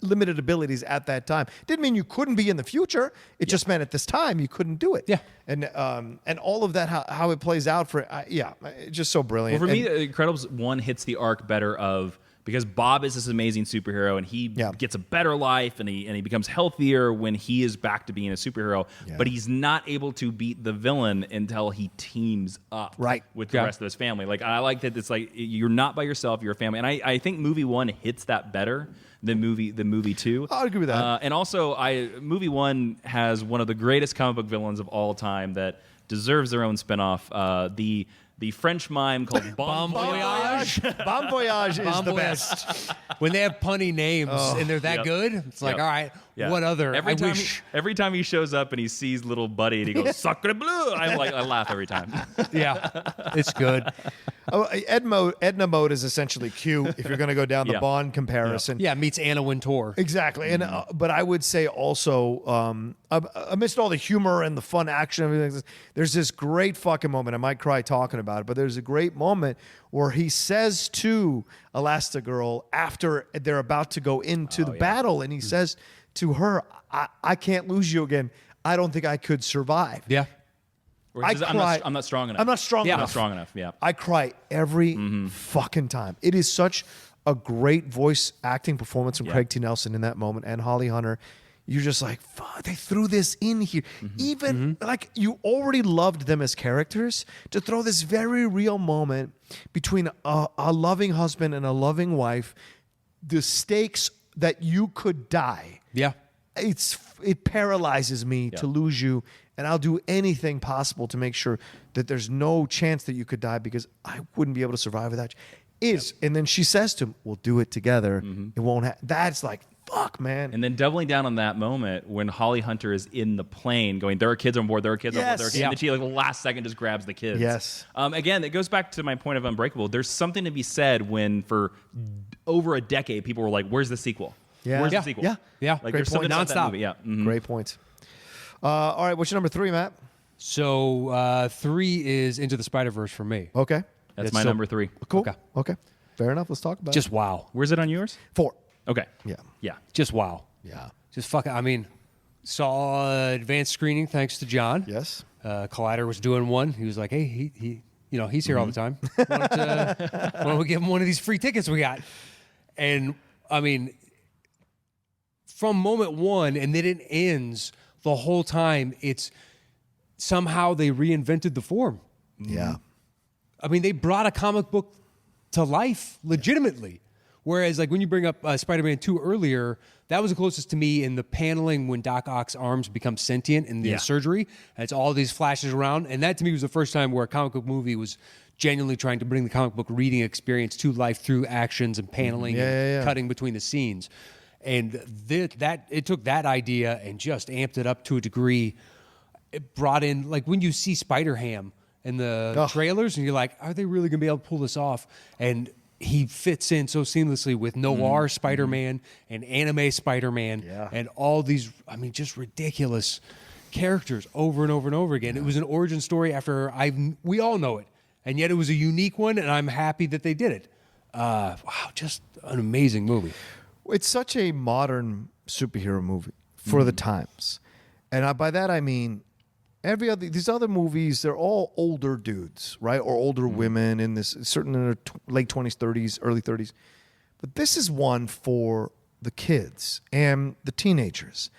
limited abilities at that time. Didn't mean you couldn't be in the future. It just meant at this time you couldn't do it. Yeah. And all of that, how it plays out for it's just so brilliant. Well, for me, Incredibles 1 hits the arc better of, because Bob is this amazing superhero and he gets a better life and he becomes healthier when he is back to being a superhero, but he's not able to beat the villain until he teams up with the rest of his family. Like, I like that it's like you're not by yourself, you're a family. And I think movie 1 hits that better than movie 2. I'll agree with that. And also, movie 1 has one of the greatest comic book villains of all time that deserves their own spinoff. The French mime called Bon Voyage. Bon Voyage is the best. When they have punny names and they're that good, it's like, all right, what other? Every time he shows up and he sees little Buddy and he goes, Sacre bleu, I laugh every time. It's good. Edna Mode is essentially Q if you're going to go down the Bond comparison. Meets Anna Wintour. Exactly. And but I would say also, amidst all the humor and the fun action, everything, there's this great fucking moment. I might cry talking about it, but there's a great moment where he says to Elastigirl after they're about to go into the battle, and he says to her, I can't lose you again. I don't think I could survive. Yeah. I'm not strong enough. I'm not strong enough. I'm not strong enough. Yeah. I cry every fucking time. It is such a great voice acting performance from Craig T. Nelson in that moment and Holly Hunter. You're just like, fuck, they threw this in here. Even like you already loved them as characters, to throw this very real moment between a loving husband and a loving wife, the stakes that you could die. Yeah. It paralyzes me to lose you, and I'll do anything possible to make sure that there's no chance that you could die because I wouldn't be able to survive without you. And then she says to him, we'll do it together. It won't happen. That's like, fuck, man. And then doubling down on that moment when Holly Hunter is in the plane going, there are kids on board, there are kids on board, there are kids. And then she, like, the last second just grabs the kids. Yes. Again, it goes back to my point of Unbreakable. There's something to be said when for over a decade people were like, where's the sequel? Yeah. Where's the sequel? Yeah. Like, Great there's something point. about that movie. Yeah. Great points. All right, what's your number 3, Matt? So 3 is Into the Spider-Verse for me. Okay. That's my number 3. Cool. Okay. Fair enough. Let's talk about it. Just wow. Where's it on yours? 4. Okay. Yeah. Just wow. Yeah. Just fucking, I mean, saw advanced screening thanks to John. Yes. Collider was doing one. He was like, hey, he's here all the time. Why don't we give him one of these free tickets we got? And I mean, from moment one, and then it ends the whole time, it's somehow they reinvented the form. Yeah. I mean, they brought a comic book to life legitimately. Whereas, like, when you bring up Spider-Man 2 earlier, that was the closest to me in the paneling when Doc Ock's arms become sentient in the surgery. And it's all these flashes around. And that, to me, was the first time where a comic book movie was genuinely trying to bring the comic book reading experience to life through actions and paneling and cutting between the scenes. And it took that idea and just amped it up to a degree. It brought in, like, when you see Spider-Ham in the trailers, and you're like, are they really going to be able to pull this off? And he fits in so seamlessly with noir Spider-Man and anime Spider-Man and all these, I mean, just ridiculous characters over and over and over again. It was an origin story after we all know it, and yet it was a unique one, and I'm happy that they did it. Wow, just an amazing movie. It's such a modern superhero movie for the times. And by that I mean these other movies, they're all older dudes, right? Or older women in this, certain in their late 20s, 30s, early 30s. But this is one for the kids and the teenagers.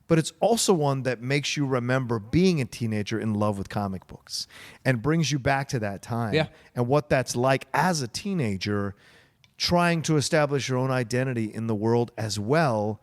But it's also one that makes you remember being a teenager in love with comic books and brings you back to that time and what that's like as a teenager, trying to establish your own identity in the world as well.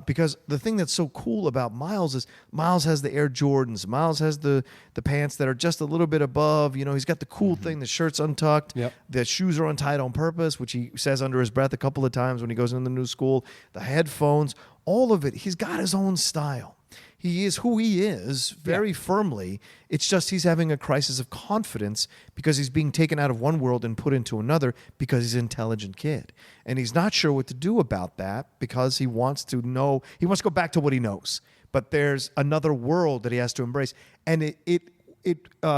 Because the thing that's so cool about Miles is Miles has the Air Jordans. Miles has the pants that are just a little bit above. You know, he's got the cool thing. The shirt's untucked. Yep. The shoes are untied on purpose, which he says under his breath a couple of times when he goes into the new school. The headphones, all of it. He's got his own style. He is who he is very firmly. It's just he's having a crisis of confidence because he's being taken out of one world and put into another because he's an intelligent kid. And he's not sure what to do about that because he wants to go back to what he knows. But there's another world that he has to embrace. And it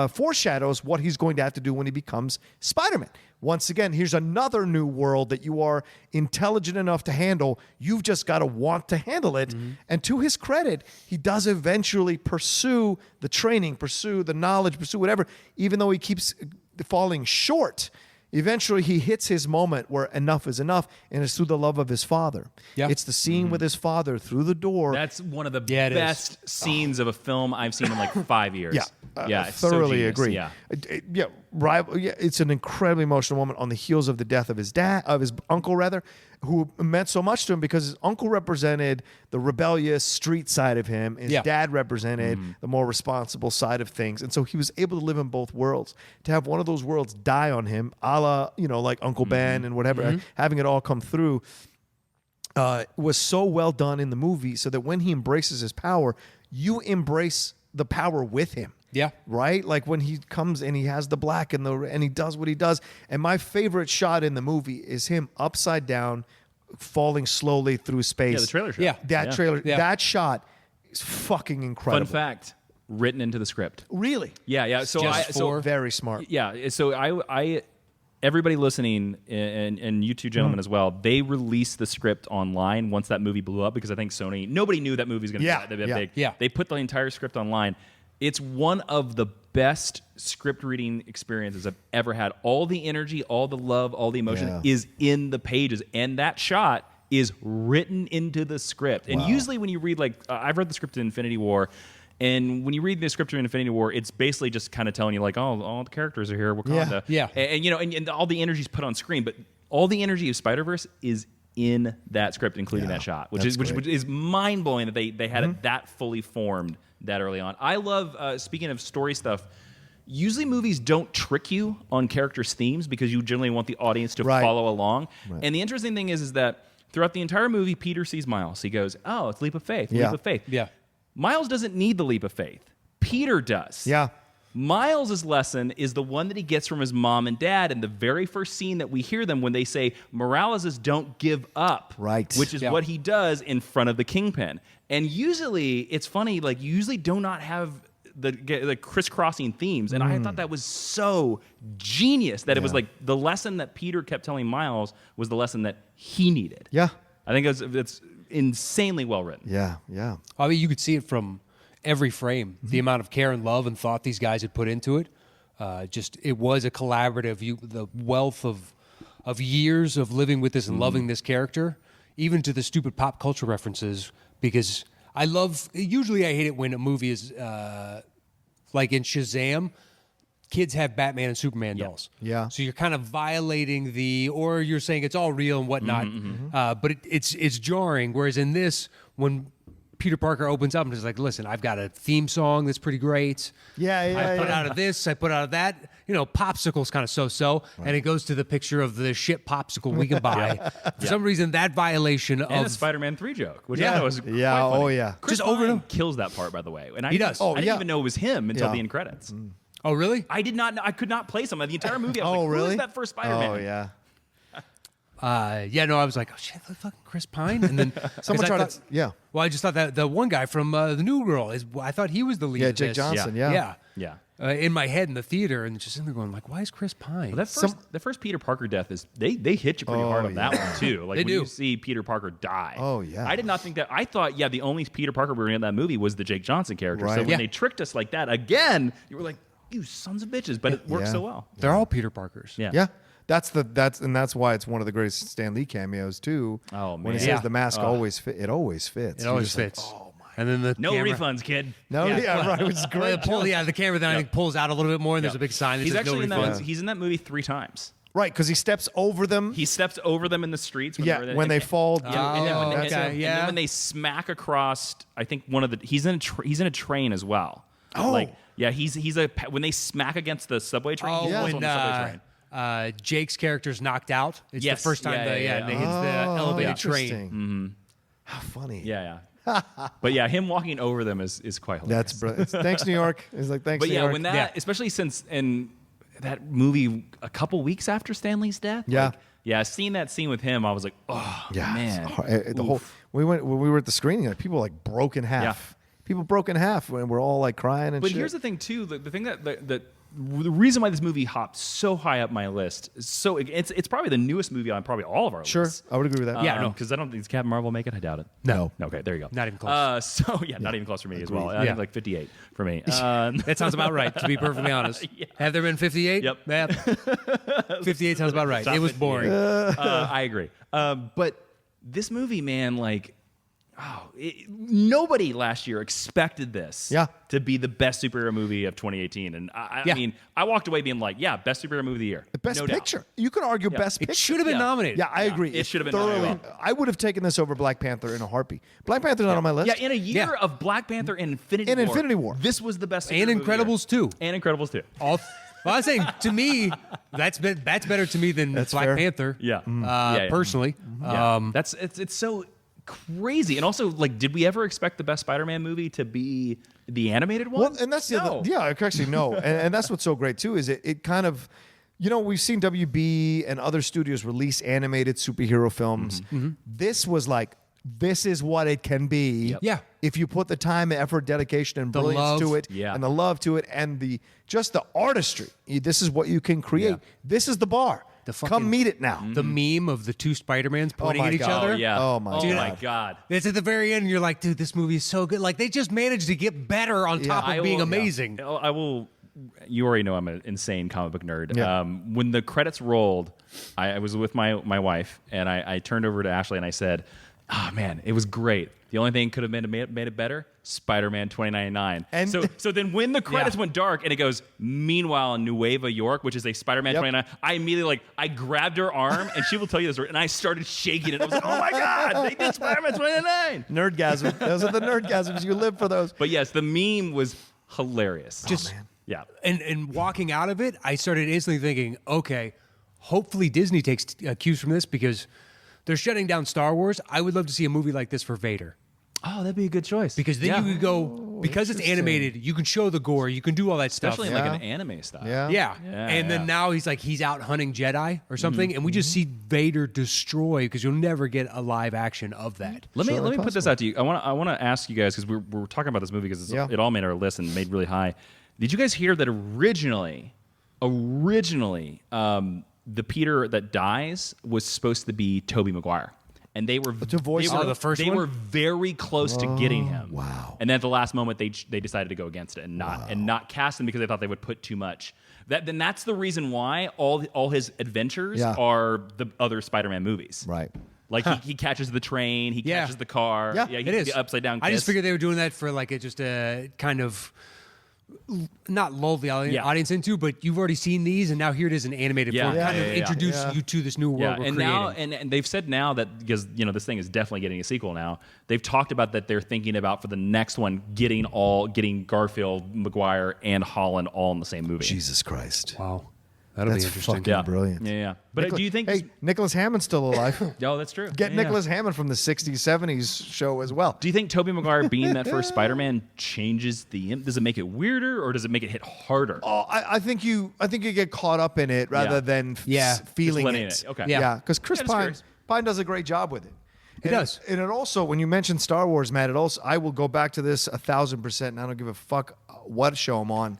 foreshadows what he's going to have to do when he becomes Spider-Man. Once again, here's another new world that you are intelligent enough to handle. You've just got to want to handle it. And to his credit, he does eventually pursue the training, pursue the knowledge, pursue whatever, even though he keeps falling short. Eventually, he hits his moment where enough is enough, and it's through the love of his father. Yeah. It's the scene with his father through the door. That's one of the best scenes of a film I've seen in like 5 years. I thoroughly agree. It's an incredibly emotional moment on the heels of the death of his uncle, who meant so much to him because his uncle represented the rebellious street side of him. His dad represented the more responsible side of things. And so he was able to live in both worlds. To have one of those worlds die on him, a la, like Uncle Ben and whatever, having it all come through, was so well done in the movie so that when he embraces his power, you embrace the power with him. Yeah. Right? Like when he comes and he has the black and he does what he does. And my favorite shot in the movie is him upside down, falling slowly through space. Yeah, the trailer shot. That shot is fucking incredible. Fun fact, written into the script. Really? Yeah. So very smart. Yeah. So I everybody listening and you two gentlemen as well, they released the script online once that movie blew up because I think nobody knew that movie was going to be that big. Yeah. They put the entire script online. It's one of the best script reading experiences I've ever had. All the energy, all the love, all the emotion is in the pages. And that shot is written into the script. And usually when you read, I've read the script in Infinity War, and when you read the script in Infinity War, it's basically just kind of telling you, all the characters are here, Wakanda. Yeah. And all the energy's put on screen. But all the energy of Spider-Verse is in that script, including that shot, which is mind-blowing that they had it that fully formed that early on. I love, speaking of story stuff, usually movies don't trick you on characters' themes because you generally want the audience to follow along. Right. And the interesting thing is that throughout the entire movie, Peter sees Miles. He goes, oh, it's leap of faith, leap of faith. Yeah. Miles doesn't need the leap of faith. Peter does. Yeah. Miles' lesson is the one that he gets from his mom and dad in the very first scene that we hear them when they say, Morales is don't give up. Right. Which is what he does in front of the Kingpin. And usually, it's funny, you usually do not have the crisscrossing themes. And I thought that was so genius that it was the lesson that Peter kept telling Miles was the lesson that he needed. Yeah. I think it's insanely well written. Yeah. I mean, you could see it from every frame, the amount of care and love and thought these guys had put into it. It was a collaborative, the wealth of years of living with this and loving this character, even to the stupid pop culture references, because usually I hate it when a movie is like in Shazam, kids have Batman and Superman dolls. Yeah. So you're kind of violating or you're saying it's all real and whatnot, but it's jarring. Whereas in this, when Peter Parker opens up and is like, listen, I've got a theme song that's pretty great. I put out of this, I put out of that. Popsicle's kind of so-so, and it goes to the picture of the shit popsicle we can buy. For some reason, that violation and of a Spider-Man 3 joke, which I thought was quite funny. Oh yeah. Chris Pine kills that part, by the way. And he does. I didn't even know it was him until the end credits. Oh, really? I did not know. I could not place him. The entire movie, I was like, really? who's that first Spider-Man? Oh, yeah. I was like, oh shit, the fucking Chris Pine, and then someone tried to, Well, I just thought that the one guy from the New Girl I thought he was the lead. Yeah, of Jake this. Johnson. Yeah. in my head in the theater, and just sitting there going like, "Why is Chris Pine?" Well, the first Peter Parker death is they hit you pretty hard on that one too. Like They when do. you see Peter Parker die. Oh, yeah. I did not think that. I thought the only Peter Parker we were in that movie was the Jake Johnson character. So Right. when they tricked us like that again, you were like, "You sons of bitches!" But it worked so well. They're all Peter Parkers. Yeah. Yeah. That's why it's one of the greatest Stan Lee cameos too. Oh, When he man. says the mask always fits. It always fits. It always You're just fits. like, oh my. And then the No camera, refunds, kid. No, yeah, right. It was great. the camera then I think pulls out a little bit more, and there's a big sign that He's says actually no in refunds. that. He's in that movie 3 times. Right, because he steps over them. He steps over them in the streets. When they fall down. And then when they, okay, and yeah. then when they smack across, I think one of the he's in a train as well. Oh. When they smack against the subway train. he's also when on the subway train. Jake's character's knocked out. It's Yes. the first time Yeah. and they hit the elevated train. Interesting. Mm-hmm. How funny. Yeah. But yeah, him walking over them is quite hilarious. That's brilliant. Thanks, New York. It's like, thanks, But New yeah, York. when that, Yeah. especially since in that movie a couple weeks after Stanley's death. Yeah. Seeing that scene with him, I was like, oh man, it's hard. The whole when we were at the screening, like, people like broke in half. Yeah. People broke in half when we're all like crying and But shit. here's the thing too: the thing that the reason why this movie hopped so high up my list is it's probably the newest movie on probably all of our Sure, lists. I would agree with that. Yeah, no. because I don't think Captain Marvel make it. I doubt it. No. Okay, there you go. Not even close. Not even close for me as well. I Yeah. think like 58 for me. That sounds about right, to be perfectly honest. Have there been 58? Yep. Yeah. 58 sounds about right. It was boring. I agree. But this movie, man, like, nobody last year expected this to be the best superhero movie of 2018. And I mean, I walked away being like, best superhero movie of the year. The best No doubt. picture. You could argue best It picture. should have been nominated. Yeah, I agree. It should have been nominated. I would have taken this over Black Panther in a heartbeat. Black Panther's not on my list. Yeah, in a year of Black Panther and Infinity War, this was the best. And superhero movie Incredibles of the year. 2. And Incredibles 2. Well, I was saying, to me, that's better to me than Black fair. Panther. Yeah. Personally. Yeah. It's so crazy. And also, like, did we ever expect the best Spider-Man movie to be the animated one? Well, and that's the other. Yeah, actually, no. and that's what's so great too is it kind of, we've seen WB and other studios release animated superhero films. This was like, this is what it can be. Yep. Yeah. If you put the time, effort, dedication, and brilliance love. to it, Yeah. and the love to it, and the artistry. This is what you can create. Yeah. This is the bar. Come meet it now. The meme of the 2 Spider-Mans pointing my at each God. other. Oh, yeah. Oh, my my God. It's at the very end, and you're like, dude, this movie is so good. Like, they just managed to get better on top of being amazing. I will. You already know I'm an insane comic book nerd. Yeah. When the credits rolled, I was with my wife, and I turned over to Ashley and I said, "Oh man, it was great. The only thing could have made it better, Spider-Man 2099." And so then when the credits went dark and it goes, "Meanwhile, Nueva York," which is a Spider-Man 29, I immediately I grabbed her arm, and she will tell you this story, and I started shaking it. I was like, "Oh my God, they did Spider-Man 29!" Nerdgasm. Those are the nerdgasms. You live for those. But yes, the meme was hilarious. Yeah. And walking out of it, I started instantly thinking, okay, hopefully Disney takes cues from this because they're shutting down Star Wars. I would love to see a movie like this for Vader. Oh, that'd be a good choice. Because then you could go, because it's animated, you can show the gore, you can do all that stuff. Especially in like an anime style. Yeah. Yeah. Yeah, And then now he's out hunting Jedi or something, and we just see Vader destroy because you'll never get a live action of that. Let me Certainly put this possible. out to you. I want to ask you guys because we're talking about this movie because it all made our list and made really high. Did you guys hear that originally, the Peter that dies was supposed to be Tobey Maguire, and they were voice the first they one? were very close to getting him. Wow. And then at the last moment, they decided to go against it and not cast him because they thought they would put too much. That's the reason why all his adventures are the other Spider-Man movies. Right. Like he catches the train, he catches the car. Yeah, he It gets is. the upside down kiss. I just figured they were doing that for like just a kind of not lull the audience into, but you've already seen these, and now here it is in animated form. Kind of introduce you to this new world we're and creating. now and they've said now that because this thing is definitely getting a sequel now. They've talked about that they're thinking about for the next one getting Garfield, Maguire, and Holland all in the same movie. Jesus Christ. Wow. That'll That's be interesting. fucking brilliant. Yeah. But do you think? Hey, Nicholas Hammond's still alive. Oh, that's true. Get Nicholas Hammond from the 60s, 70s show as well. Do you think Tobey Maguire being that first Spider-Man changes the? Does it make it weirder or does it make it hit harder? Oh, I think you get caught up in it rather than feeling letting it. Okay. Yeah, because Chris just curious. Pine does a great job with it. He does. And it also, when you mentioned Star Wars, Matt, I will go back to this 1,000%, and I don't give a fuck what show I'm on.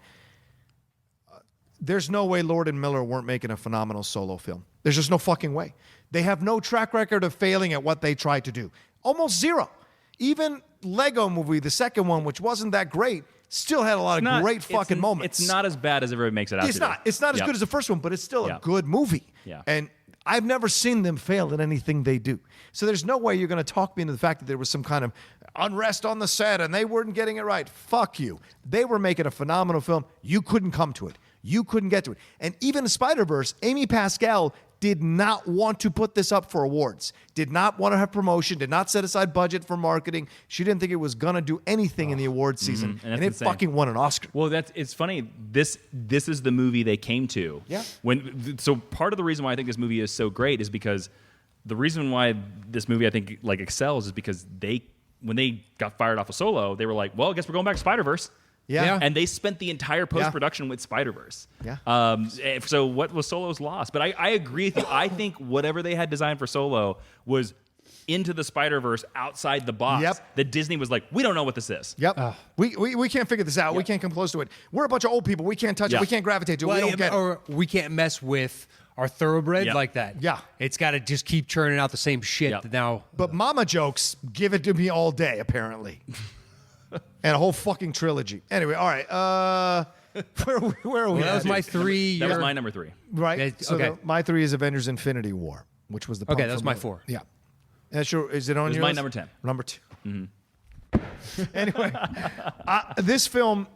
there's no way Lord and Miller weren't making a phenomenal solo film. There's just no fucking way. They have no track record of failing at what they tried to do. Almost zero. Even Lego Movie, the second one, which wasn't that great, still had a lot of great fucking moments. It's not as bad as everybody makes it out to be. It's not as good as the first one, but it's still a good movie. Yeah. And I've never seen them fail at anything they do. So there's no way you're going to talk me into the fact that there was some kind of unrest on the set and they weren't getting it right. Fuck you. They were making a phenomenal film. You couldn't come to it. You couldn't get to it. And even in Spider-Verse, Amy Pascal did not want to put this up for awards, did not want to have promotion, did not set aside budget for marketing. She didn't think it was going to do anything in the awards season. And it fucking won an Oscar. Well, it's funny. This is the movie they came to. Yeah. So part of the reason why I think this movie is so great is because the reason why this movie I think like excels is because when they got fired off of Solo, they were like, well, I guess we're going back to Spider-Verse. Yeah. And they spent the entire post-production with Spider-Verse. Yeah. So what was Solo's loss? But I agree with you. I think whatever they had designed for Solo was into the Spider-Verse outside the box. Yep. That Disney was like, we don't know what this is. Yep. We can't figure this out. Yep. We can't come close to it. We're a bunch of old people. We can't touch it. We can't gravitate to it. We don't get it. Or we can't mess with our thoroughbred like that. Yeah. It's got to just keep churning out the same shit now. But mama jokes, give it to me all day, apparently. And a whole fucking trilogy. Anyway, all right. Where are we? That was my 3. That was my number 3. Right. So okay. my 3 is Avengers: Infinity War, which was the that was my 4. Yeah. That's your. Is it on yours? My number 10. Number 2. Mm-hmm. Anyway, this film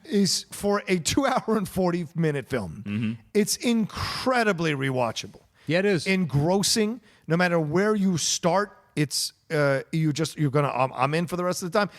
is for a 2-hour and 40-minute film. Mm-hmm. It's incredibly rewatchable. Yeah, it is. Engrossing. No matter where you start, it's you're gonna. I'm in for the rest of the time.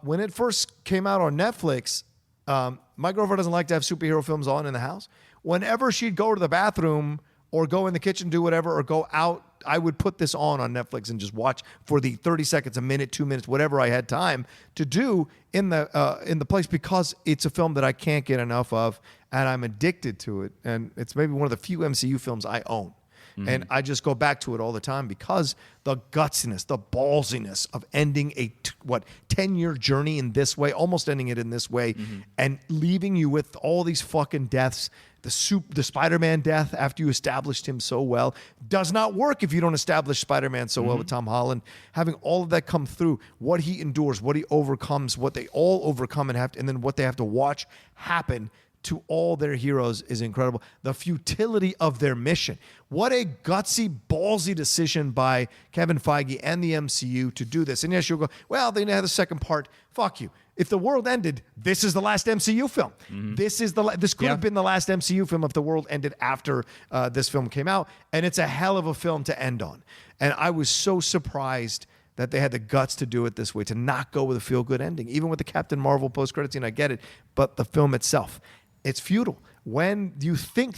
When it first came out on Netflix, my girlfriend doesn't like to have superhero films on in the house. Whenever she'd go to the bathroom or go in the kitchen, do whatever, or go out, I would put this on Netflix and just watch for the 30 seconds, a minute, 2 minutes, whatever I had time to do in the place, because it's a film that I can't get enough of, and I'm addicted to it. And it's maybe one of the few MCU films I own. Mm-hmm. And I just go back to it all the time because the gutsiness, the ballsiness of ending a 10-year journey in this way, almost ending it in this way, and leaving you with all these fucking deaths. The Spider-Man death after you established him so well does not work if you don't establish Spider-Man so well with Tom Holland. Having all of that come through, what he endures, what he overcomes, what they all overcome and then what they have to watch happen to all their heroes is incredible. The futility of their mission. What a gutsy, ballsy decision by Kevin Feige and the MCU to do this. And yes, you'll go, well, they had a second part. Fuck you. If the world ended, this is the last MCU film. This could have been the last MCU film if the world ended after this film came out. And it's a hell of a film to end on. And I was so surprised that they had the guts to do it this way, to not go with a feel-good ending. Even with the Captain Marvel post-credit scene, I get it. But the film itself, it's futile. When you think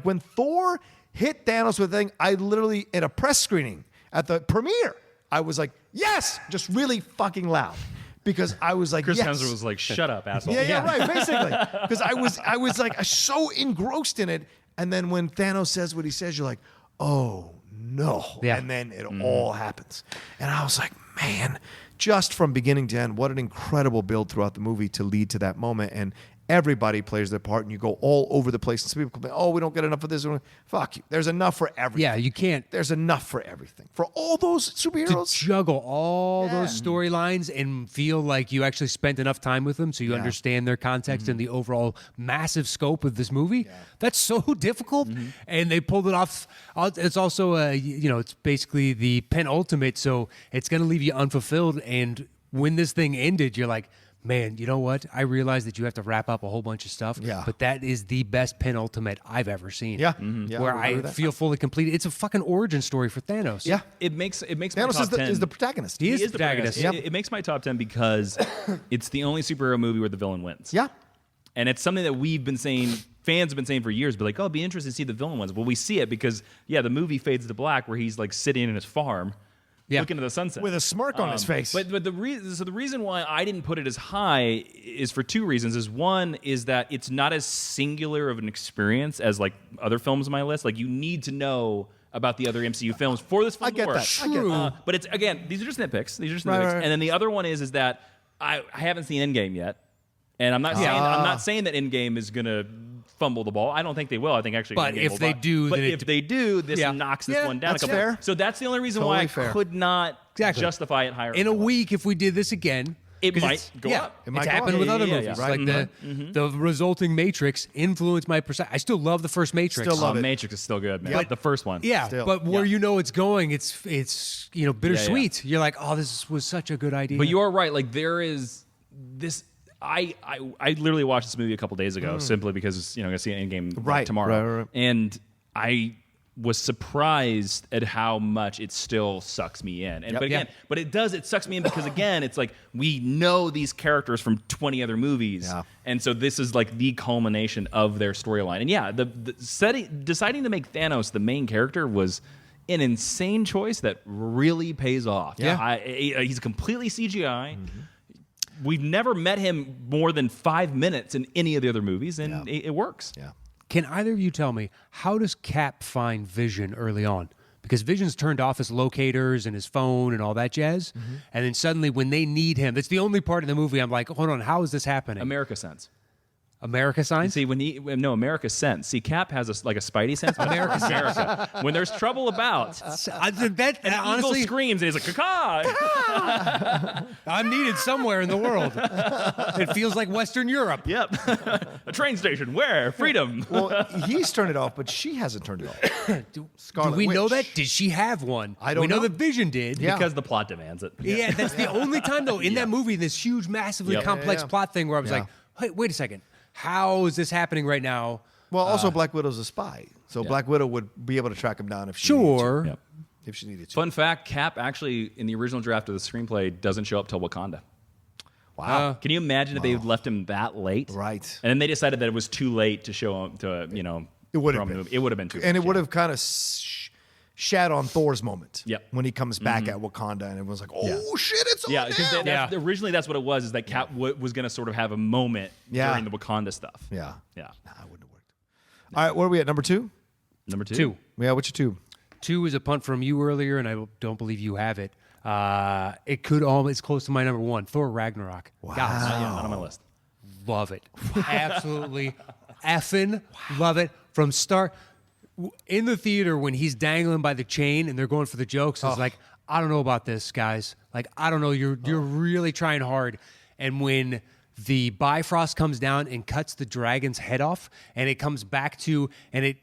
when Thor hit Thanos with a thing, I literally, in a press screening at the premiere, I was like, yes, just really fucking loud. Because I was like, Chris yes. Hemsworth was like, shut up, asshole. Yeah, right, basically. Because I was like so engrossed in it. And then when Thanos says what he says, you're like, oh no. Yeah. And then it all happens. And I was like, man, just from beginning to end, what an incredible build throughout the movie to lead to that moment. And everybody plays their part, and you go all over the place. And some people complain, oh, we don't get enough of this. Fuck you. There's enough for everything. Yeah, you can't. There's enough for everything. For all those superheroes. To juggle all those storylines and feel like you actually spent enough time with them so you understand their context and the overall massive scope of this movie. Yeah. That's so difficult. And they pulled it off. It's also, it's basically the penultimate, so it's going to leave you unfulfilled. And when this thing ended, you're like, man, you know what? I realize that you have to wrap up a whole bunch of stuff, but that is the best penultimate I've ever seen. Yeah. Where I feel fully complete. It's a fucking origin story for Thanos. Yeah. It makes Thanos my top 10. is the protagonist. He is the protagonist. It makes my top 10 because it's the only superhero movie where the villain wins. Yeah. And it's something that we've been saying, fans have been saying for years, but like, oh, it'd be interesting to see the villain wins. Well, we see it because, the movie fades to black where he's like sitting in his farm. Looking to the sunset with a smirk on his face. But the reason why I didn't put it as high is for two reasons. One is that it's not as singular of an experience as like other films on my list. Like you need to know about the other MCU films for this film to work. I get that. But it's again, these are just nitpicks. Right. And then the other one is that I haven't seen Endgame yet, and I'm not saying that Endgame is gonna fumble the ball. I don't think they will. I think actually. But if they do, but then if they do, this knocks this one down. That's fair. So that's the only reason Totally why I fair. could not justify it higher. In a week, if we did this again, it might go up. It might It's go happened up. with other Yeah, movies. yeah. Like the resulting Matrix influenced my perception. I still love the first Matrix. Still love it. Matrix is still good, man. Yep. The first one. Yeah, Still. but where you know it's going, it's bittersweet. You're like, oh, this was such a good idea. But you are right. Like there is this. I literally watched this movie a couple days ago simply because I'm going to see it Endgame Right. tomorrow, Right. and I was surprised at how much it still sucks me in. And but it sucks me in because again, it's like we know these characters from 20 other movies, and so this is like the culmination of their storyline. And deciding to make Thanos the main character was an insane choice that really pays off. He's completely CGI. We've never met him more than 5 minutes in any of the other movies, and it works. Yeah. Can either of you tell me, how does Cap find Vision early on? Because Vision's turned off his locators and his phone and all that jazz. And then suddenly when they need him, that's the only part of the movie I'm like, hold on, how is this happening? America sense. America signs? See, America sense. See, Cap has a spidey sense. America. When there's trouble about, honestly, Eagle screams and he's like, caw. I'm needed somewhere in the world. It feels like Western Europe. Yep. A train station. Where? Freedom. Well, he's turned it off, but she hasn't turned it off. Do Scarlet we know Witch. that? Did she have one? I don't We know know. that Vision did. Yeah. Because the plot demands it. Yeah, that's the only time, though, in that movie, this huge, massively complex plot thing where I was like, hey, wait a second. How is this happening right now? Well, also Black Widow's a spy, so Black Widow would be able to track him down if she Sure. needed to. If she needed to. Fun fact, Cap actually, in the original draft of the screenplay, doesn't show up till Wakanda. Wow. Can you imagine if they left him that late? Right. And then they decided that it was too late to show him to, It would have throw him in the been. movie. It would have been too late. And it would have kind of shat on Thor's moment. Yep. When he comes back at Wakanda and everyone's like, oh, shit, it's on Yeah, because now. originally that's what it was, is that Cap was going to sort of have a moment during the Wakanda stuff. Yeah. Yeah. Nah, it wouldn't have worked. All right, where are we at? Number 2? Number 2. 2. Yeah, what's your 2? 2 is a punt from you earlier, and I don't believe you have it. It could it's close to my number 1, Thor Ragnarok. Wow. Guys, Not on my list. love it. Absolutely effing love it. From start in the theater when he's dangling by the chain and they're going for the jokes, it's like, I don't know about this, guys. Like, I don't know. You're really trying hard. And when the Bifrost comes down and cuts the dragon's head off, and it comes back to, and it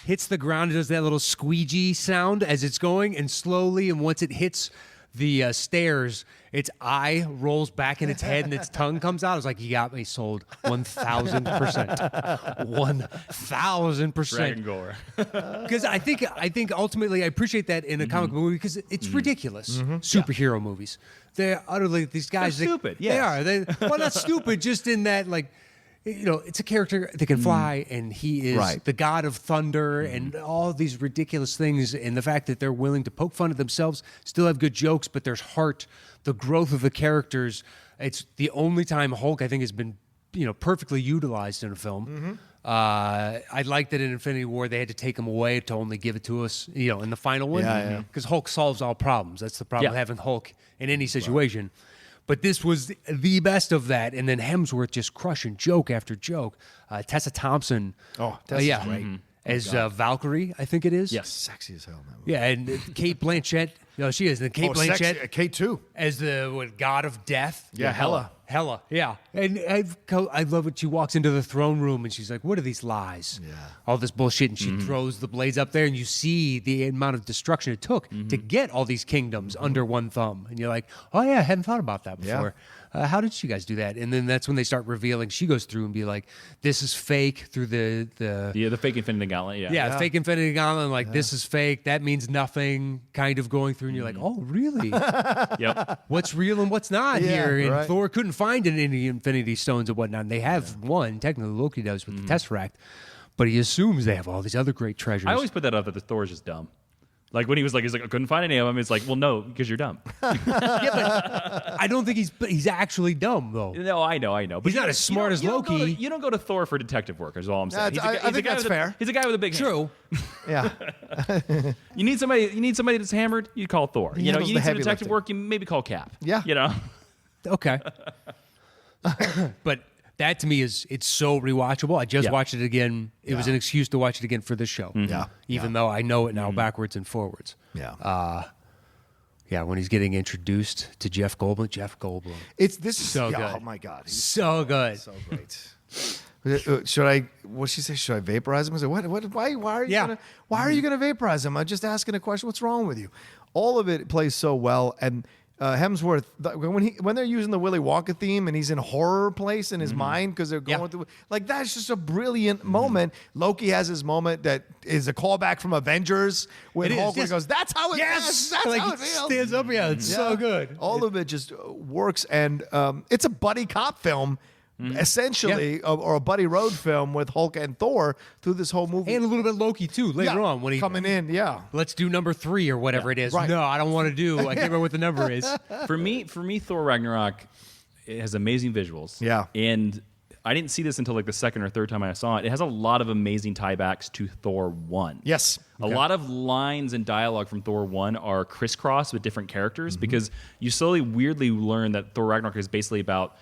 hits the ground, it does that little squeegee sound as it's going, and slowly, and once it hits the stairs, its eye rolls back in its head and its tongue comes out. I was like, you got me sold 1,000%. 1,000%. Dragon Gore. Because I think ultimately I appreciate that in a comic book movie because it's ridiculous. Superhero movies. They're utterly, these guys. They're stupid, They yes. are. Well, not stupid, just in that, like, it's a character that can fly, and he is the god of thunder, and all these ridiculous things. And the fact that they're willing to poke fun at themselves, still have good jokes, but there's heart, the growth of the characters. It's the only time Hulk, I think, has been perfectly utilized in a film. I like that in Infinity War they had to take him away to only give it to us, in the final one. Because Hulk solves all problems. That's the problem with having Hulk in any situation. But this was the best of that. And then Hemsworth just crushing joke after joke. Tessa Thompson. Oh, Tessa's great. As Valkyrie, I think it is. Yes. Sexy as hell in that movie. Yeah, and Kate Blanchett. No, she is. And Kate Blanchett Sexy. Kate too. as the god of death. Yeah, Hela. Hela, yeah. And I love it. She walks into the throne room and she's like, what are these lies? Yeah. All this bullshit. And she throws the blades up there and you see the amount of destruction it took to get all these kingdoms under one thumb. And you're like, oh, yeah, I hadn't thought about that before. How did you guys do that? And then that's when they start revealing. She goes through and be like, this is fake through the the fake Infinity Gauntlet. yeah, fake Infinity Gauntlet. Like, this is fake. That means nothing kind of going through. And you're like, oh, really? Yep. What's real and what's not here. And right. Thor couldn't find any Infinity Stones and whatnot. And they have one, technically Loki does with the Tesseract, but he assumes they have all these other great treasures. I always put that up that the Thor is just dumb. Like when he's like, I couldn't find any of them. It's like, well, no, because you're dumb. yeah, but I don't think he's actually dumb though. No, I know. But He's not as smart as Loki. You don't go to Thor for detective work, is all I'm saying. I think that's fair. He's a guy with a big hand. True. Yeah. You need somebody that's hammered, you call Thor. You handles need the some heavy detective lifting. work, you maybe call Cap. Yeah. Okay. But That to me it's so rewatchable. I just watched it again. It was an excuse to watch it again for this show. Yeah. Even though I know it now backwards and forwards. Yeah. Yeah, when he's getting introduced to Jeff Goldblum. This is so good. Oh my God. He's So good. so great. Should I? What she say? Should I vaporize him? I said, what? Why are you? Why are you gonna vaporize him? I'm just asking a question. What's wrong with you? All of it plays so well, and Hemsworth when they're using the Willy Wonka theme and he's in a horror place in his mind because they're going through like that's just a brilliant moment. Loki has his moment that is a callback from Avengers when Hulk goes, "That's how it is. That's like how it feels." Stands up. Yeah, it's so good. All of it just works, and it's a buddy cop film. Essentially, or a buddy road film with Hulk and Thor through this whole movie, And a little bit Loki too later on when he coming in. Yeah, let's do number 3 or whatever it is. Right. No, I don't want to do. I can't remember what the number is. For me, Thor Ragnarok, it has amazing visuals. Yeah. And I didn't see this until like the second or third time I saw it. It has a lot of amazing tiebacks to Thor 1. Yes. A lot of lines and dialogue from Thor 1 are crisscrossed with different characters because you slowly, weirdly learn that Thor Ragnarok is basically about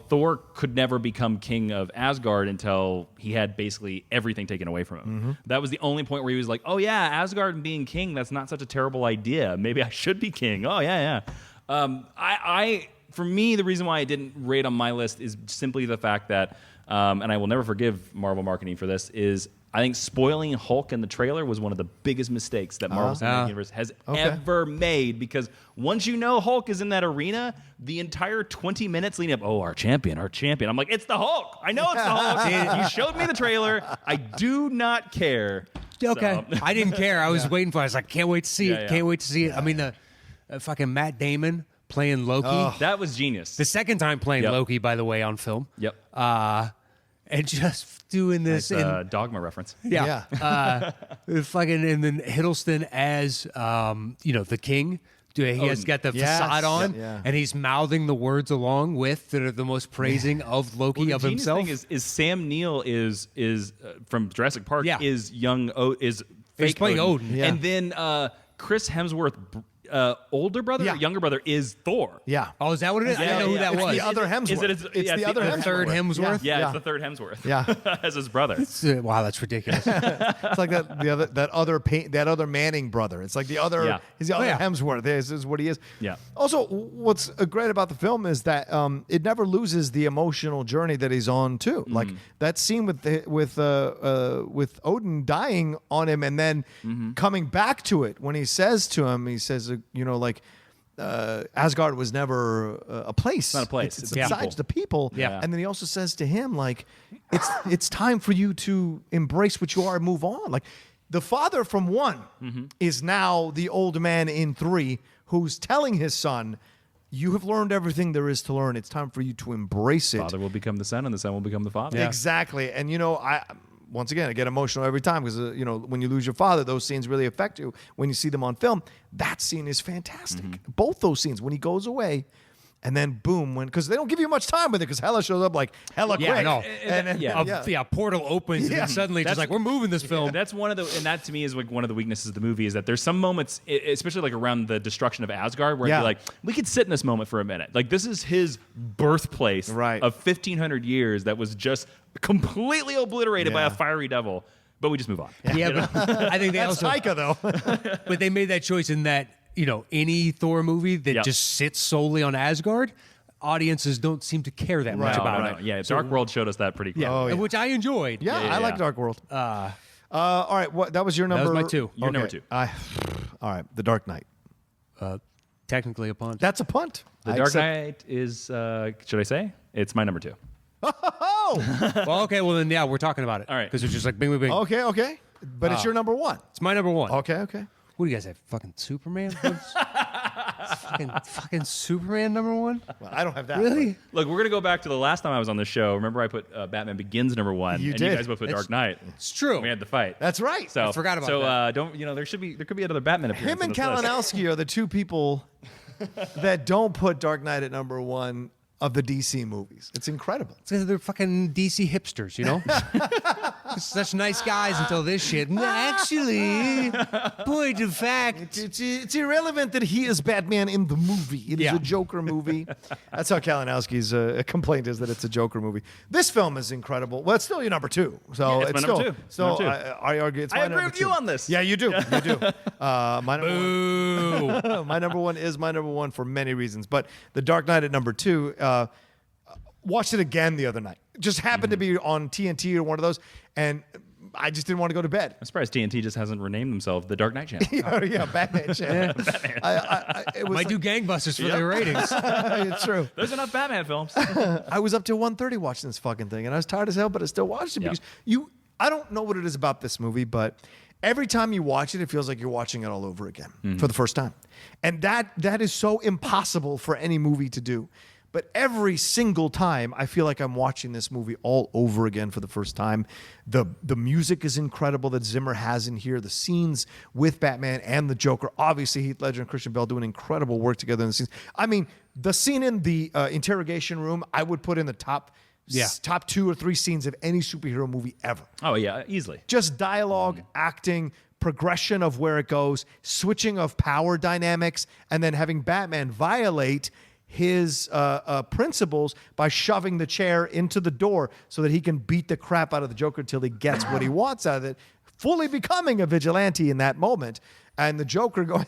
Thor could never become king of Asgard until he had basically everything taken away from him. That was the only point where he was like, oh, yeah, Asgard being king, that's not such a terrible idea. Maybe I should be king. Oh, yeah. For me, the reason why I didn't rate on my list is simply the fact that, and I will never forgive Marvel marketing for this, is I think spoiling Hulk in the trailer was one of the biggest mistakes that Marvel Cinematic Universe has ever made, because once you know Hulk is in that arena, the entire 20 minutes leading up, our champion. I'm like, it's the Hulk. I know it's the Hulk. You showed me the trailer. I do not care. Okay. So. I didn't care. I was waiting for it. I was like, can't wait to see it. Yeah. Can't wait to see it. I mean, the fucking Matt Damon playing Loki. That was genius. The second time playing Loki, by the way, on film. Yep. And just doing this. Nice, Dogma reference. Fucking, and then Hiddleston as, the king. He has got the facade on, and he's mouthing the words along with that are the most praising of Loki of himself. The thing is Sam Neill is from Jurassic Park is young is fake. He's playing Odin. And then Chris Hemsworth. Older brother or younger brother is Thor. Yeah. Oh, is that what it is? I didn't know who that was. The other Hemsworth. It's the other Hemsworth. Third Hemsworth? Yeah, it's the third Hemsworth. Yeah. As his brother. Wow, that's ridiculous. It's like that other Manning brother. It's like the other. He's the other Hemsworth. This is what he is. Yeah. Also, what's great about the film is that it never loses the emotional journey that he's on too. Like that scene with Odin dying on him and then coming back to it when he says to him, Asgard was never a place. It's not a place. It's besides the people. Yeah. And then he also says to him, like, it's time for you to embrace what you are and move on. Like, the father from 1 is now the old man in 3 who's telling his son, you have learned everything there is to learn. It's time for you to embrace it. Father will become the son, and the son will become the father. Yeah. Exactly. And, once again, I get emotional every time because, when you lose your father, those scenes really affect you when you see them on film. That scene is fantastic. Both those scenes, when he goes away and then boom, because they don't give you much time with it because Hela shows up like hella quick. I know. And portal opens and then suddenly just like, we're moving this film. That's one of and that to me is like one of the weaknesses of the movie is that there's some moments, especially like around the destruction of Asgard, where I'd be like, we could sit in this moment for a minute. Like this is his birthplace of 1,500 years that was just completely obliterated by a fiery devil. But we just move on. Yeah, but I think they That's also Taika, though. But they made that choice in that, any Thor movie that just sits solely on Asgard, audiences don't seem to care that much about it. Yeah, Dark World showed us that pretty clearly. Which I enjoyed. Yeah, I like Dark World. All right, that was your number. That was my 2. Your number 2. All right, The Dark Knight. Technically a punt. That's a punt. The Dark Knight is, should I say? It's my number 2. Oh! Well, okay, well then, we're talking about it. All right. Because it's just like bing, bing, bing. Okay. But it's your number 1. It's my number 1. Okay. What do you guys have? Fucking Superman? fucking Superman number 1? Well, I don't have that. Really? Look, we're going to go back to the last time I was on the show. Remember I put Batman Begins number 1. You and did. you guys both put Dark Knight. It's true. We had the fight. That's right. So I forgot about that. Don't, there could be another Batman appearance. Him and on this list. Kalinowski are the two people that don't put Dark Knight at number 1. of the DC movies. It's incredible. They're fucking DC hipsters, you know? Such nice guys until this shit. Actually, point of fact. It's irrelevant that he is Batman in the movie. It is a Joker movie. That's how Kalinowski's complaint is, that it's a Joker movie. This film is incredible. Well, it's still your number 2. So it's my still, number 2. So Number 2. I argue it's my I agree number with 2. you on this. Yeah, you do. You do. My number Boo. one, my number 1 is my number 1 for many reasons. But The Dark Knight at number 2. Watched it again the other night. Just happened to be on TNT or one of those, and I just didn't want to go to bed. I'm surprised TNT just hasn't renamed themselves the Dark Knight Channel. yeah, Batman channel. It was Might do gangbusters for their ratings. it's true. There's enough Batman films. I was up till 1:30 watching this fucking thing, and I was tired as hell, but I still watched it because I don't know what it is about this movie, but every time you watch it, it feels like you're watching it all over again for the first time. And that is so impossible for any movie to do. But every single time, I feel like I'm watching this movie all over again for the first time. The music is incredible that Zimmer has in here. The scenes with Batman and the Joker. Obviously, Heath Ledger and Christian Bale doing incredible work together in the scenes. I mean, the scene in the interrogation room, I would put in the top 2 or 3 scenes of any superhero movie ever. Oh, yeah, easily. Just dialogue, acting, progression of where it goes, switching of power dynamics, and then having Batman violate his principles by shoving the chair into the door so that he can beat the crap out of the Joker until he gets what he wants out of it, fully becoming a vigilante in that moment. And the Joker going,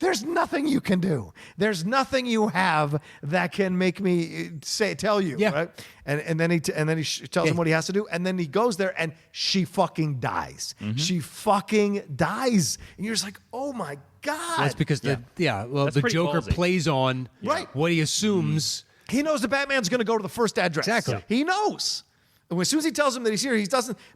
there's nothing you can do. There's nothing you have that can make me tell you. Yeah. Right? And then he tells him what he has to do. And then he goes there and she fucking dies. She fucking dies. And you're just like, oh my God. That's because the Joker ballsy. plays on Right. what he assumes. He knows the Batman's going to go to the first address. Exactly. He knows. And as soon as he tells him that he's here,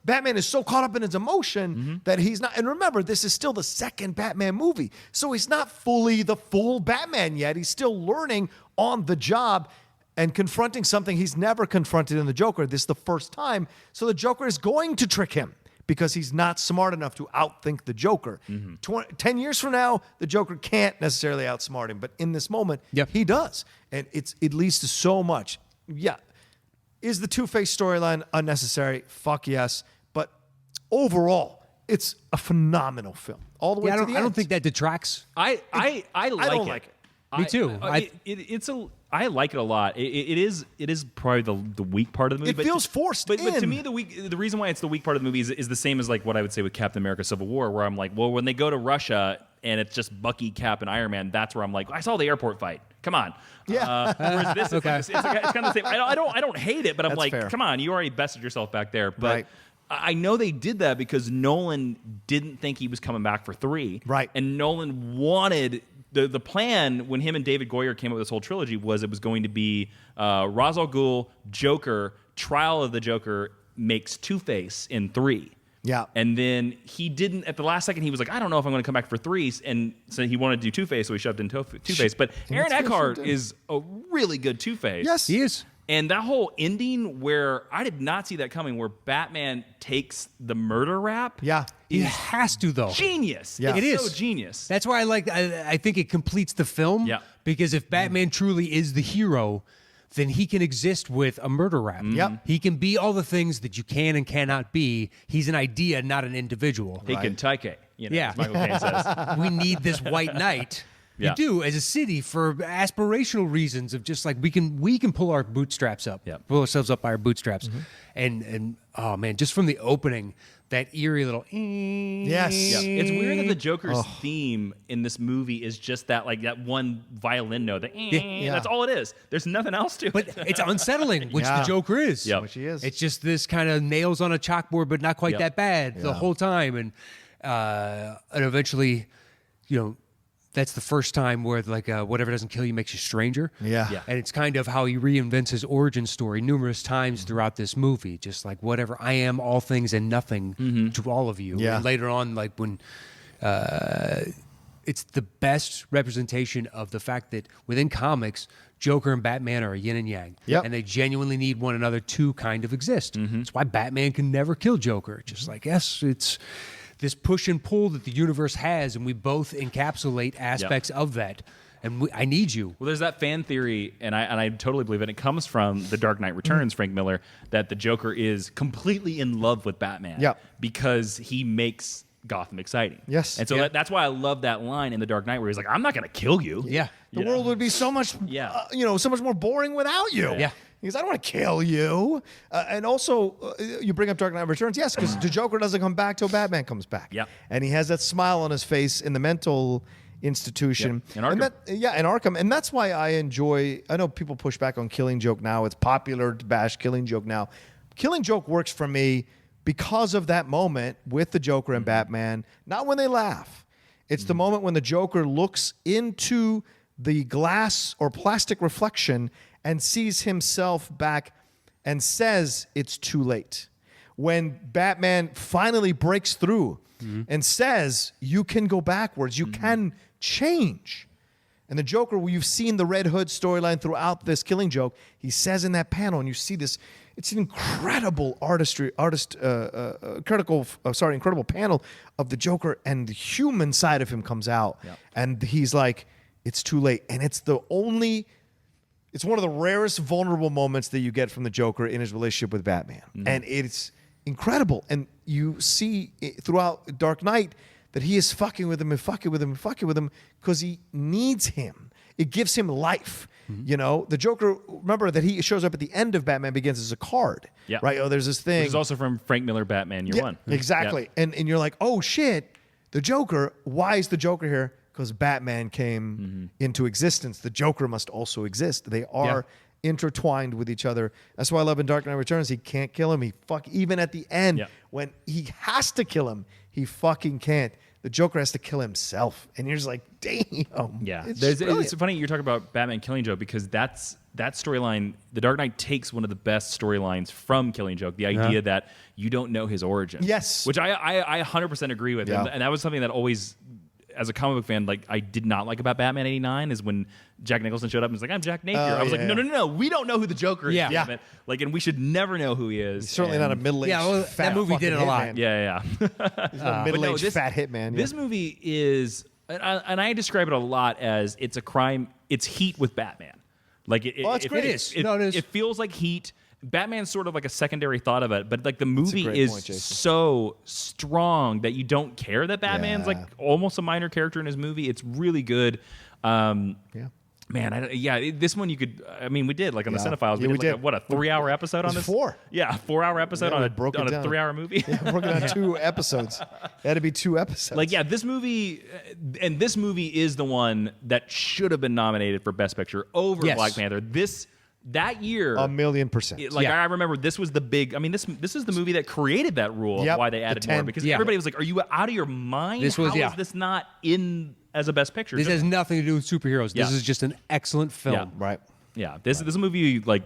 Batman is so caught up in his emotion that he's not. And remember, this is still the second Batman movie. So he's not fully the full Batman yet. He's still learning on the job and confronting something he's never confronted in the Joker. This is the first time. So the Joker is going to trick him because he's not smart enough to outthink the Joker. 10 years from now, the Joker can't necessarily outsmart him. But in this moment, he does. And it leads to so much. Yeah. Is the Two-Face storyline unnecessary? Fuck yes. But overall, it's a phenomenal film. All the way to the end. I don't think that detracts. I don't like it. Me too. I like it a lot. It is probably the weak part of the movie. It feels forced But to in. me, the reason why it's the weak part of the movie is the same as like what I would say with Captain America: Civil War, where I'm like, well, when they go to Russia and it's just Bucky, Cap, and Iron Man, that's where I'm like, I saw the airport fight. Come on. Yeah. Whereas this, it's kind of the same. I don't hate it, but I'm That's like, fair. come on, you already bested yourself back there. But Right. I know they did that because Nolan didn't think he was coming back for 3. Right. And Nolan wanted the plan when him and David Goyer came up with this whole trilogy was it was going to be Ra's al Ghul, Joker, Trial of the Joker makes Two-Face in 3. Yeah. And then he didn't, at the last second, he was like, I don't know if I'm going to come back for 3. And so he wanted to do Two-Face, so he shoved in Two-Face. But Aaron that's what Eckhart she did. is a really good Two-Face. Yes. He is. And that whole ending where I did not see that coming, where Batman takes the murder rap. Yeah. He has to, though. Genius. Yeah. It's It so is. genius. That's why I think it completes the film. Yeah. Because if Batman truly is the hero, then he can exist with a murder rap. Yep. He can be all the things that you can and cannot be. He's an idea, not an individual. He can taike, Yeah. as Michael Caine says. We need this white knight. Yeah. You do as a city for aspirational reasons of just like we can pull our bootstraps up, Yeah. pull ourselves up by our bootstraps, and oh man, just from the opening, that eerie little Yes. Yeah. It's weird that the Joker's theme in this movie is just that, like that one violin note. That's all it is. There's nothing else to it. But it's unsettling, which Yeah. the Joker is. Yep. Which he is. It's just this kind of nails on a chalkboard, but not quite Yep. that bad the whole time, and eventually, that's the first time where like whatever doesn't kill you makes you stranger. Yeah. Yeah. And it's kind of how he reinvents his origin story numerous times throughout this movie. Just like whatever, I am all things and nothing to all of you. Yeah. And later on, like when it's the best representation of the fact that within comics, Joker and Batman are a yin and yang. Yep. And they genuinely need one another to kind of exist. That's why Batman can never kill Joker. Just like, yes, it's this push and pull that the universe has, and we both encapsulate aspects of that. and I need you. Well, there's that fan theory, and I totally believe it. It comes from The Dark Knight Returns, Frank Miller, that the Joker is completely in love with Batman. Yeah. Because he makes Gotham exciting. Yes. And so that's why I love that line in The Dark Knight where he's like, I'm not going to kill you. Yeah. The world would be so much, so much more boring without you. Yeah. Because I don't want to kill you. And also, you bring up Dark Knight Returns. Yes, because the Joker doesn't come back till Batman comes back. Yeah. And he has that smile on his face in the mental institution. Yep. In Arkham. In Arkham. And that's why I know people push back on Killing Joke now. It's popular to bash Killing Joke now. Killing Joke works for me because of that moment with the Joker and Batman, not when they laugh. It's the moment when the Joker looks into the glass or plastic reflection and sees himself back and says it's too late. When Batman finally breaks through and says, you can go backwards, you can change. And the Joker, you've seen the Red Hood storyline throughout this Killing Joke, he says in that panel, and you see this, it's an incredible incredible panel of the Joker, and the human side of him comes out. Yep. And he's like, it's too late. And it's one of the rarest vulnerable moments that you get from the Joker in his relationship with Batman. And it's incredible. And you see throughout Dark Knight that he is fucking with him and fucking with him and fucking with him because he needs him. It gives him life. You know, the Joker, remember that he shows up at the end of Batman Begins as a card. Yeah. Right? Oh, there's this thing. Which is also from Frank Miller Batman Year One. Exactly. Yeah. And you're like, oh shit, the Joker, why is the Joker here? Because Batman came into existence. The Joker must also exist. They are intertwined with each other. That's why I love in Dark Knight Returns, he can't kill him. Even at the end, when he has to kill him, he fucking can't. The Joker has to kill himself. And you're just like, damn. Yeah. It's funny you're talking about Batman Killing Joke because that storyline, The Dark Knight takes one of the best storylines from Killing Joke, the idea that you don't know his origin. Yes. Which I 100% agree with. Yeah. And that was something that always, as a comic book fan, like I did not like about Batman 89 is when Jack Nicholson showed up and was like, I'm Jack Napier. I was like, no, we don't know who the Joker is. Yeah. Damn it. Like, and we should never know who he is. He's certainly not a middle-aged fat that movie did it a lot. hitman. Yeah. He's not a middle-aged fat hitman. This movie is, and I describe it a lot as it's a crime. It's Heat with Batman. Like it great. It is. It feels like Heat. Batman's sort of like a secondary thought of it, but like the movie great is point, Jason. so strong that you don't care that Batman's like almost a minor character in his movie. It's really good. Man, this one you could. I mean, we did like on the Cinephiles. We did like a 3-hour episode on this. 4. Yeah, 4-hour episode on a 3-hour movie. Broken down 2 episodes. It had to be 2 episodes. Like, yeah, this movie, and this movie is the one that should have been nominated for Best Picture over Black Panther. That year, 1,000,000%. I remember this was the big. I mean, this is the movie that created that rule of why they added more because everybody was like, "Are you out of your mind? How is this not in as a Best Picture?" This has nothing to do with superheroes. This is just an excellent film. Yeah. Right. Yeah, this movie, like,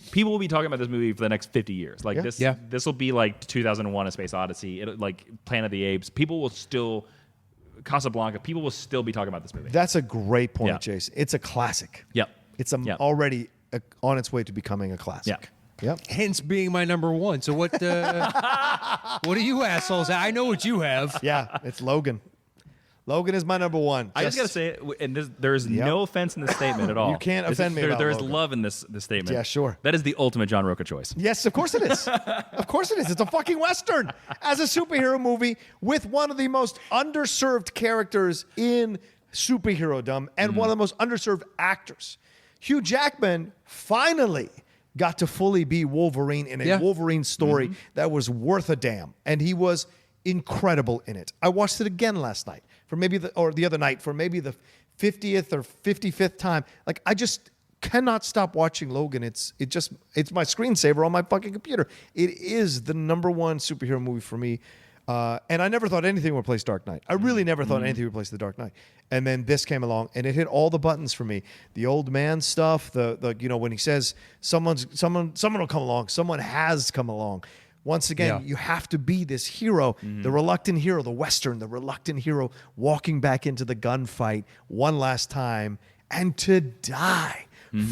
people will be talking about this movie for the next 50 years. Like, this will be like 2001: A Space Odyssey, like Planet of the Apes. People will still, Casablanca. People will still be talking about this movie. That's a great point, Jason. It's a classic. Yep. It's already on its way to becoming a classic. Yep. Hence being my number one. So what? What do you assholes? I know what you have. Yeah, it's Logan. Logan is my number one. I just got to say it, and there is no offense in this statement at all. You can't offend me about There is Logan. love in this statement. Yeah, sure. That is the ultimate John Roca choice. Yes, of course it is. Of course it is. It's a fucking Western as a superhero movie with one of the most underserved characters in superhero-dom and one of the most underserved actors. Hugh Jackman finally got to fully be Wolverine in a Wolverine story that was worth a damn. And he was incredible in it. I watched it again last night the other night for maybe the 50th or 55th time. Like, I just cannot stop watching Logan. It's my screensaver on my fucking computer. It is the number one superhero movie for me. And I never thought anything would replace Dark Knight. I really never thought anything would replace The Dark Knight. And then this came along, and it hit all the buttons for me. The old man stuff, when he says someone will come along, someone has come along. Once again, you have to be this hero, the reluctant hero, the Western, the reluctant hero walking back into the gunfight one last time and to die.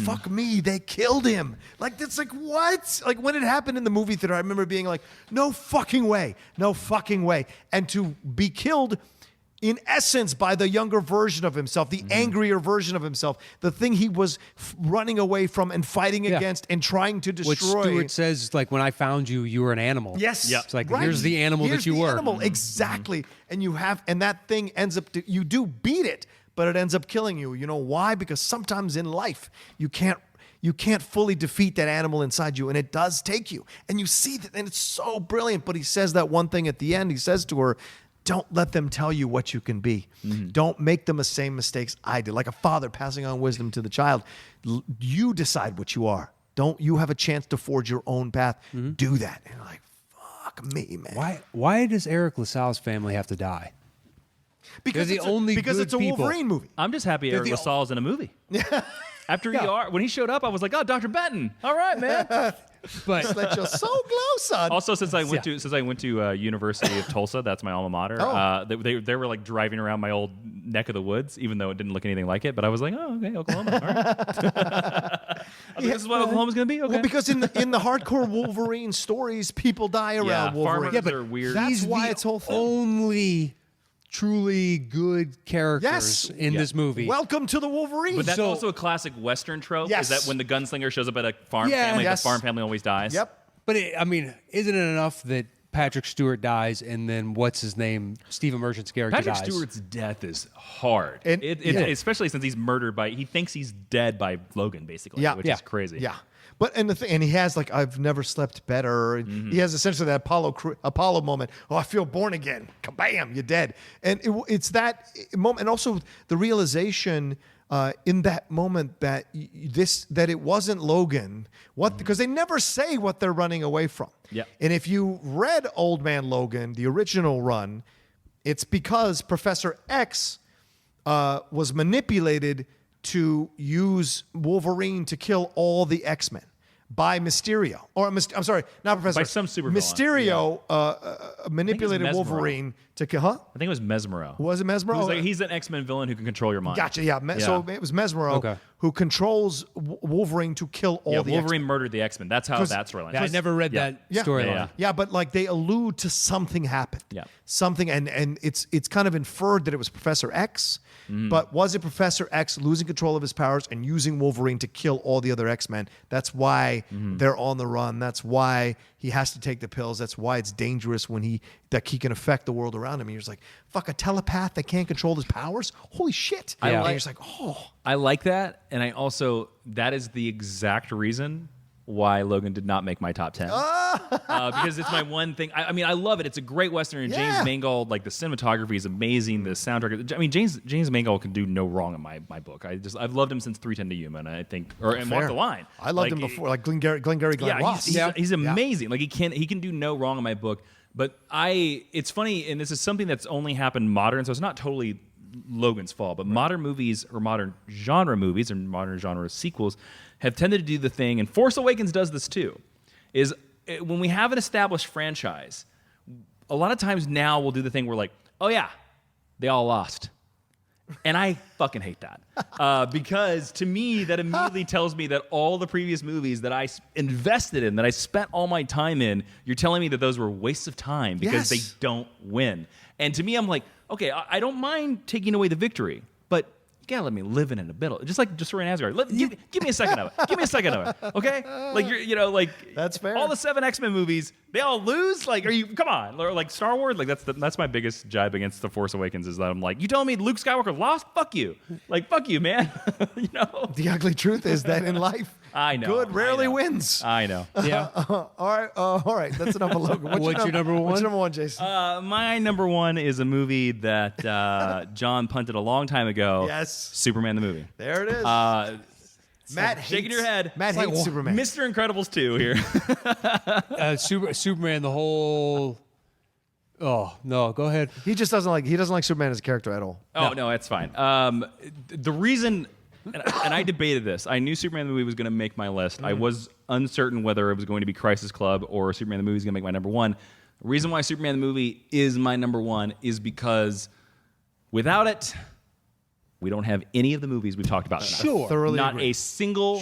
Fuck me, they killed him. Like, that's like, what? Like, when it happened in the movie theater, I remember being like, no fucking way. And to be killed in essence, by the younger version of himself, the angrier version of himself, the thing he was running away from and fighting against and trying to destroy. Which Stewart says, like, when I found you, you were an animal. Yes. It's like, here's the animal that you were. Animal. Exactly. And that thing ends up, you do beat it, but it ends up killing you. You know why? Because sometimes in life, you can't fully defeat that animal inside you, and it does take you. And you see that, and it's so brilliant. But he says that one thing at the end. He says to her, don't let them tell you what you can be. Don't make them the same mistakes I did. Like a father passing on wisdom to the child. You decide what you are. You have a chance to forge your own path. Do that. And you're like, fuck me, man. Why does Eric LaSalle's family have to die? Because They're the only because good it's a people. Wolverine movie. I'm just happy Eric LaSalle's in a movie. After when he showed up, I was like, oh, Dr. Benton. All right, man. But Let you so glow, son. Also, since I went to University of Tulsa, that's my alma mater. They were like driving around my old neck of the woods, even though it didn't look anything like it. But I was like, oh, okay, Oklahoma. All right. This is what Oklahoma's gonna be. Okay. Well, because in the hardcore Wolverine stories, people die around Wolverine. Farmers are weird. That's he's why the it's whole thing. only truly good characters in this movie. Welcome to the Wolverine. But that's also a classic Western trope. Yes. Is that when the gunslinger shows up at a farm family, the farm family always dies. Yep. But isn't it enough that Patrick Stewart dies and then what's his name, Stephen Merchant's character Patrick dies? Stewart's death is hard, And- especially since he's murdered by. He thinks he's dead by Logan, basically, which is crazy. Yeah. But and he has like, I've never slept better. He has essentially that Apollo moment. Oh, I feel born again. Kabam, you're dead. And it's that moment, and also the realization in that moment that that it wasn't Logan. Because they never say what they're running away from. Yeah. And if you read Old Man Logan, the original run, it's because Professor X was manipulated to use Wolverine to kill all the X-Men by Mysterio. I'm sorry, not Professor. By some supervillain. Mysterio manipulated Mesmero. Wolverine to kill. Huh? I think it was Mesmero. Was it Mesmero? He's an X-Men villain who can control your mind. Gotcha. Yeah. So it was Mesmero who controls Wolverine to kill all the Wolverine X-Men. murdered the X-Men. That's how that storyline. I never read that storyline. Yeah, but like they allude to something happened. Yeah. Something, and it's kind of inferred that it was Professor X, but was it Professor X losing control of his powers and using Wolverine to kill all the other X-Men? That's why they're on the run. That's why he has to take the pills. That's why it's dangerous when he can affect the world around him. And you're just like, fuck, a telepath that can't control his powers? Holy shit. And you're just like, oh. I like that, and I also that is the exact reason why Logan did not make my top 10. Because it's my one thing. I mean, I love it. It's a great Western. And James Mangold, like the cinematography is amazing. The soundtrack. I mean, James Mangold can do no wrong in my book. I've loved him since 3:10 to Yuma, and I think, and Walk the Line. I loved him before, like Glengarry Glen Ross. He's amazing. Like he can do no wrong in my book. But it's funny, and this is something that's only happened modern, so it's not totally Logan's fault. But modern movies or modern genre movies or modern genre sequels have tended to do the thing, and Force Awakens does this too, is when we have an established franchise, a lot of times now we'll do the thing where like, oh yeah, they all lost. And I fucking hate that. Because to me, that immediately tells me that all the previous movies that I invested in, that I spent all my time in, you're telling me that those were wastes of time because they don't win. And to me, I'm like, okay, I don't mind taking away the victory, but you gotta let me live in a bit. Just like Destroying Asgard. Give me a second of it. Give me a second of it. Okay? Like that's fair. All the 7 X-Men movies, they all lose? Like, come on. Or like Star Wars, like that's my biggest jibe against The Force Awakens is that I'm like, you telling me Luke Skywalker lost? Fuck you. Like, fuck you, man. The ugly truth is that in life, I know. good rarely wins. I know. Yeah. All right. That's enough of Logan. What's your number one? What's your number one, Jason? My number one is a movie that John punted a long time ago. Yes. Superman the movie. There it is. Matt shaking your head. Matt hates Superman. Mr. Incredibles 2 here. Superman, the whole. Oh no, go ahead. He just doesn't like Superman as a character at all. Oh no, it's fine. The reason, and I debated this. I knew Superman the movie was going to make my list. I was uncertain whether it was going to be Crisis Club or Superman the movie was going to make my number one. The reason why Superman the movie is my number one is because without it, we don't have any of the movies we've talked about tonight. Sure. Thoroughly Not agree. a single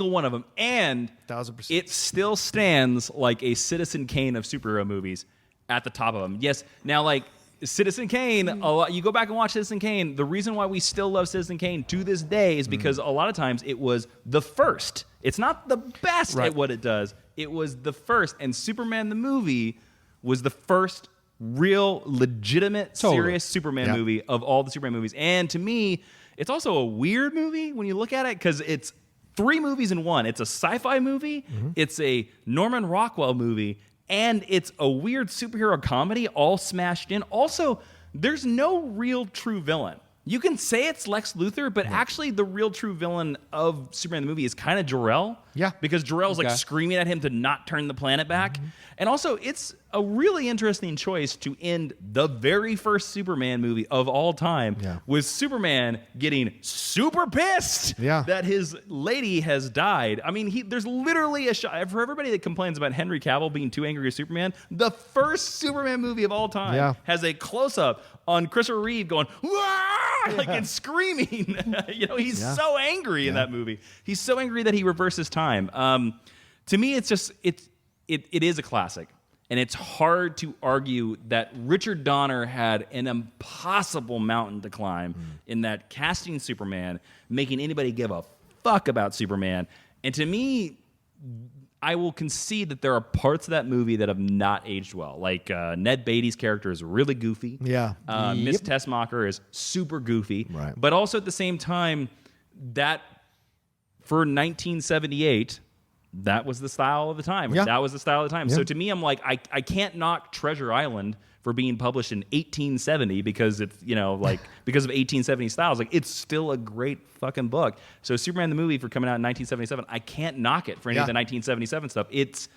one of them. And 1000%. it still stands like a Citizen Kane of superhero movies at the top of them. Yes, now like Citizen Kane, you go back and watch Citizen Kane, the reason why we still love Citizen Kane to this day is because a lot of times it was the first. It's not the best at what it does. It was the first. And Superman the movie was the first real, legitimate, serious Superman movie of all the Superman movies. And to me, it's also a weird movie when you look at it because it's 3 movies in one. It's a sci-fi movie, it's a Norman Rockwell movie, and it's a weird superhero comedy all smashed in. Also, there's no real true villain. You can say it's Lex Luthor, but actually the real true villain of Superman the movie is kind of Jor-El. Yeah. Because Jor-El's like screaming at him to not turn the planet back. And also, it's a really interesting choice to end the very first Superman movie of all time with Superman getting super pissed that his lady has died. I mean, there's literally a shot. For everybody that complains about Henry Cavill being too angry with Superman, the first Superman movie of all time has a closer on Christopher Reeve going, and screaming. He's so angry in that movie. He's so angry that he reverses time. To me, it's just it is a classic, and it's hard to argue that Richard Donner had an impossible mountain to climb in that casting Superman, making anybody give a fuck about Superman. And to me, I will concede that there are parts of that movie that have not aged well. Like Ned Beatty's character is really goofy. Yeah. Miss Tessmacher is super goofy. Right. But also at the same time, that for 1978, that was the style of the time. Yeah. That was the style of the time. Yeah. So to me, I'm like, I can't knock Treasure Island for being published in 1870 because it's, because of 1870 styles. Like, it's still a great fucking book. So Superman the movie for coming out in 1977, I can't knock it for any of the 1977 stuff. It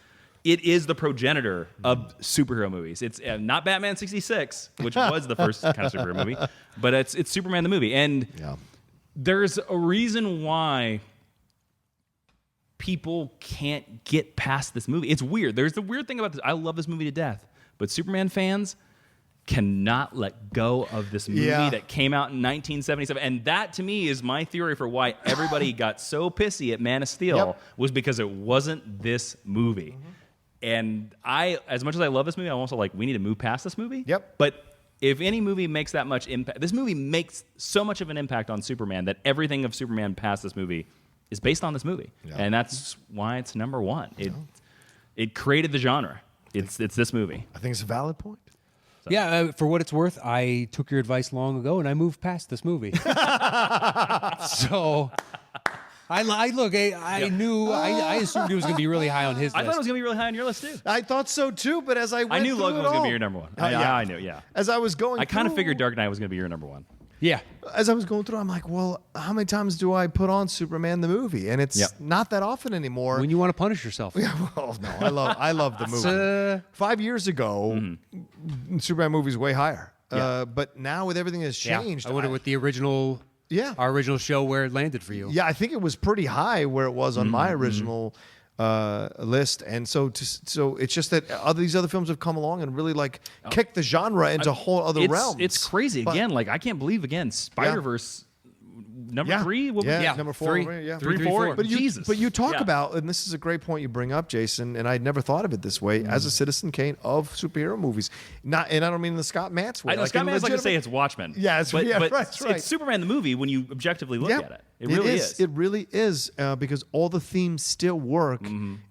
is the progenitor of superhero movies. It's not Batman 66, which was the first kind of superhero movie, but it's Superman the movie. And there's a reason why people can't get past this movie. It's weird. There's the weird thing about this. I love this movie to death, but Superman fans cannot let go of this movie that came out in 1977. And that, to me, is my theory for why everybody got so pissy at Man of Steel was because it wasn't this movie. And as much as I love this movie, I'm also like, we need to move past this movie. But if any movie makes that much impact, this movie makes so much of an impact on Superman that everything of Superman past this movie is based on this movie. And that's why it's number one. It created the genre. It's this movie. I think it's a valid point. So. Yeah, for what it's worth, I took your advice long ago and I moved past this movie. So I knew I assumed it was going to be really high on his list. I thought it was going to be really high on your list too. I thought so too, but as I knew Logan was going to be your number one. I knew. As I was going, I kind of figured Dark Knight was going to be your number one. Yeah. As I was going through, I'm like, well, how many times do I put on Superman the movie? And it's not that often anymore. When you want to punish yourself. Yeah, well, no, I love the movie. 5 years ago, Superman movie was way higher. But now with everything that's changed, I wonder with the original, our original show where it landed for you. Yeah, I think it was pretty high where it was on my original list, and so it's just that these other films have come along and really kicked the genre into whole other realms. It's crazy. Again, I can't believe Spider-Verse number 3. Number 4. 3, 4. But Jesus. But you talk about, and this is a great point you bring up, Jason, and I'd never thought of it this way, as a Citizen Kane of superhero movies. And I don't mean the Scott Mantz way. I know Scott Mantz like to say it's Watchmen. Yeah, it's Superman the movie when you objectively look at it. It really is. It really is because all the themes still work.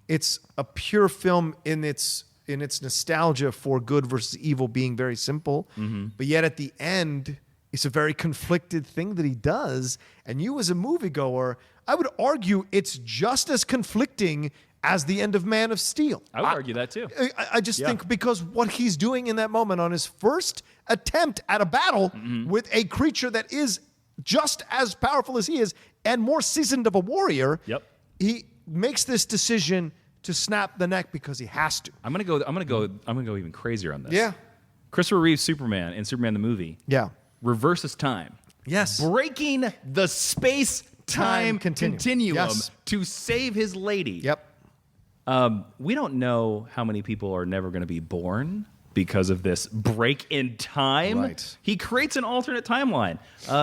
It's a pure film in its nostalgia for good versus evil being very simple, but yet at the end, it's a very conflicted thing that he does. And you as a moviegoer, I would argue it's just as conflicting as the end of Man of Steel. I would argue that too. I just think because what he's doing in that moment on his first attempt at a battle with a creature that is just as powerful as he is and more seasoned of a warrior, he makes this decision to snap the neck because he has to. I'm gonna go even crazier on this. Yeah. Christopher Reeve's Superman in Superman the movie. Yeah. Reverses time. Yes. Breaking the space-time continuum Yes. to save his lady. Yep. We don't know how many people are never going to be born because of this break in time. Right. He creates an alternate timeline.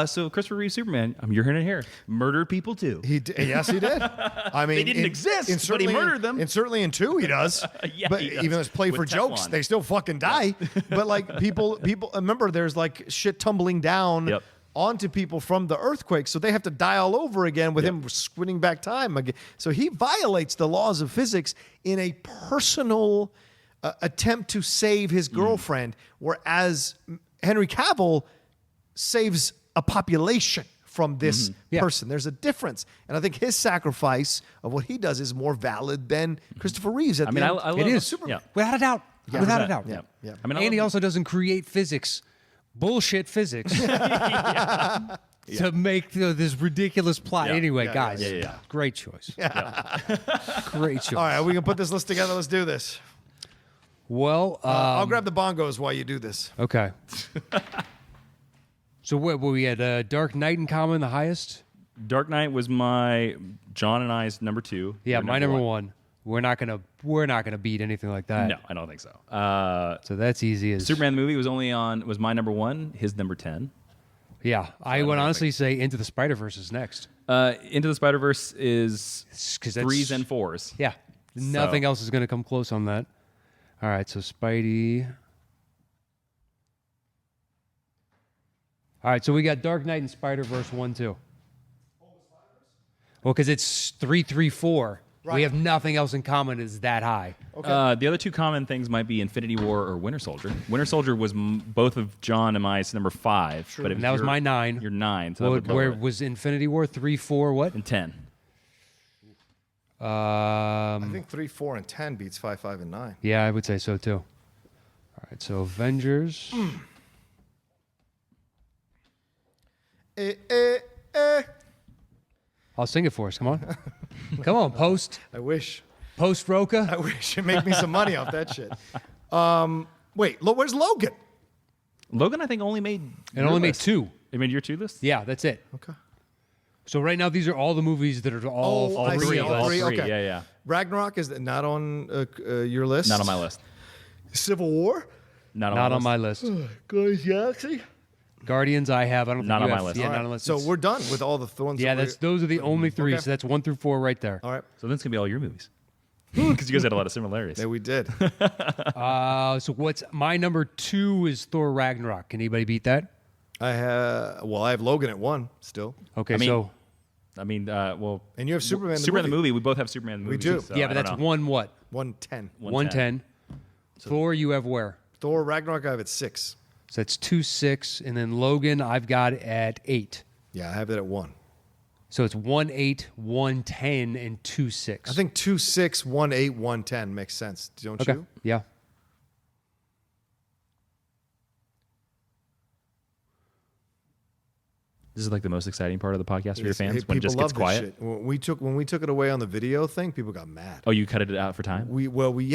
So Christopher Reeve Superman, you're hearing it here, murdered people too. Yes, he did. I mean, They didn't exist, but he murdered them. And certainly in 2, he does. Yeah, but he does. even though it's play With for jokes, Teflon. they still fucking die. But like people, remember, there's like shit tumbling down. Yep. Onto people from the earthquake, so they have to die all over again with him squinting back time again. So he violates the laws of physics in a personal attempt to save his girlfriend, whereas Henry Cavill saves a population from this person. There's a difference, and I think his sacrifice of what he does is more valid than Christopher Reeves. I mean, I love It is. Superman. Yeah. Without a doubt. Without a doubt. Yeah. I mean, And he love- also doesn't create physics. Bullshit physics. To make this ridiculous plot. Yeah. Anyway, Yeah, guys. yeah. Great choice. Great choice. All right, we can put this list together. Let's do this. Well, I'll grab the bongos while you do this. okay. So what we had? Dark Knight in common, the highest? Dark Knight was John and I's number 2. Yeah, Your my number one. We're not gonna beat anything like that. No, I don't think so. So that's easy as Superman the movie was my number 1, his number 10. Yeah, I would honestly say Into the Spider-Verse is next. Into the Spider-Verse is 'Cause that's- 3s and 4s. Yeah, nothing else is gonna come close on that. All right, so Spidey. All right, so we got Dark Knight and Spider-Verse 1, 2. Well, because it's 3, 3, 4. We Right. have nothing else in common is that high. The other 2 common things might be Infinity War or Winter Soldier. Winter Soldier was both of John and I's number 5. But And that was my 9. Your 9. So Well, that would lower where it. was Infinity War 3, 4, what? And 10. I think 3, 4, and 10 beats 5, 5, and 9. Yeah, I would say so too. All right, so Avengers. I'll sing it for us. Come on. Come on, post I wish. Roca. I wish you'd make me some money off that shit. Wait, where's Logan? Logan, I think, only made. It your only made list. 2. It made your 2 list? Yeah, that's it. Okay. So right now these are all the movies that are all Oh, I three see, of all us. three. All Okay. Yeah. Ragnarok is not on your list? Not on my list. Civil War? Not Not my on my list. Guardians of the Galaxy? Guardians I have. I don't think Not you on my have. list. Yeah, All not Right. on the list. So It's- we're done with all the ones. yeah, those are the only 3. Okay. So that's 1 through 4 right there. All right. So then it's going to be all your movies. Because you guys had a lot of similarities. Yeah, we did. So what's my number 2 is Thor Ragnarok. Can anybody beat that? I have Logan at 1 still. Okay, I mean, so well. And you have Superman the Superman the movie. movie. We both have Superman the movie. do. So yeah, I but don't that's know. 1 what? 110. 110. Thor you have where? Thor Ragnarok I have at 6. So that's 2, 6, and then Logan I've got at 8. Yeah, I have it at 1. So it's 1, 8, 1, 10, and 2, 6. I think 2, 6, 1, 8, 1, 10 makes sense. Don't Okay. you? Yeah. This is like the most exciting part of the podcast for your Hey, fans when it people just love gets this quiet. shit. When we took it away on the video thing, people got mad. Oh, you cut it out for time? We would cut We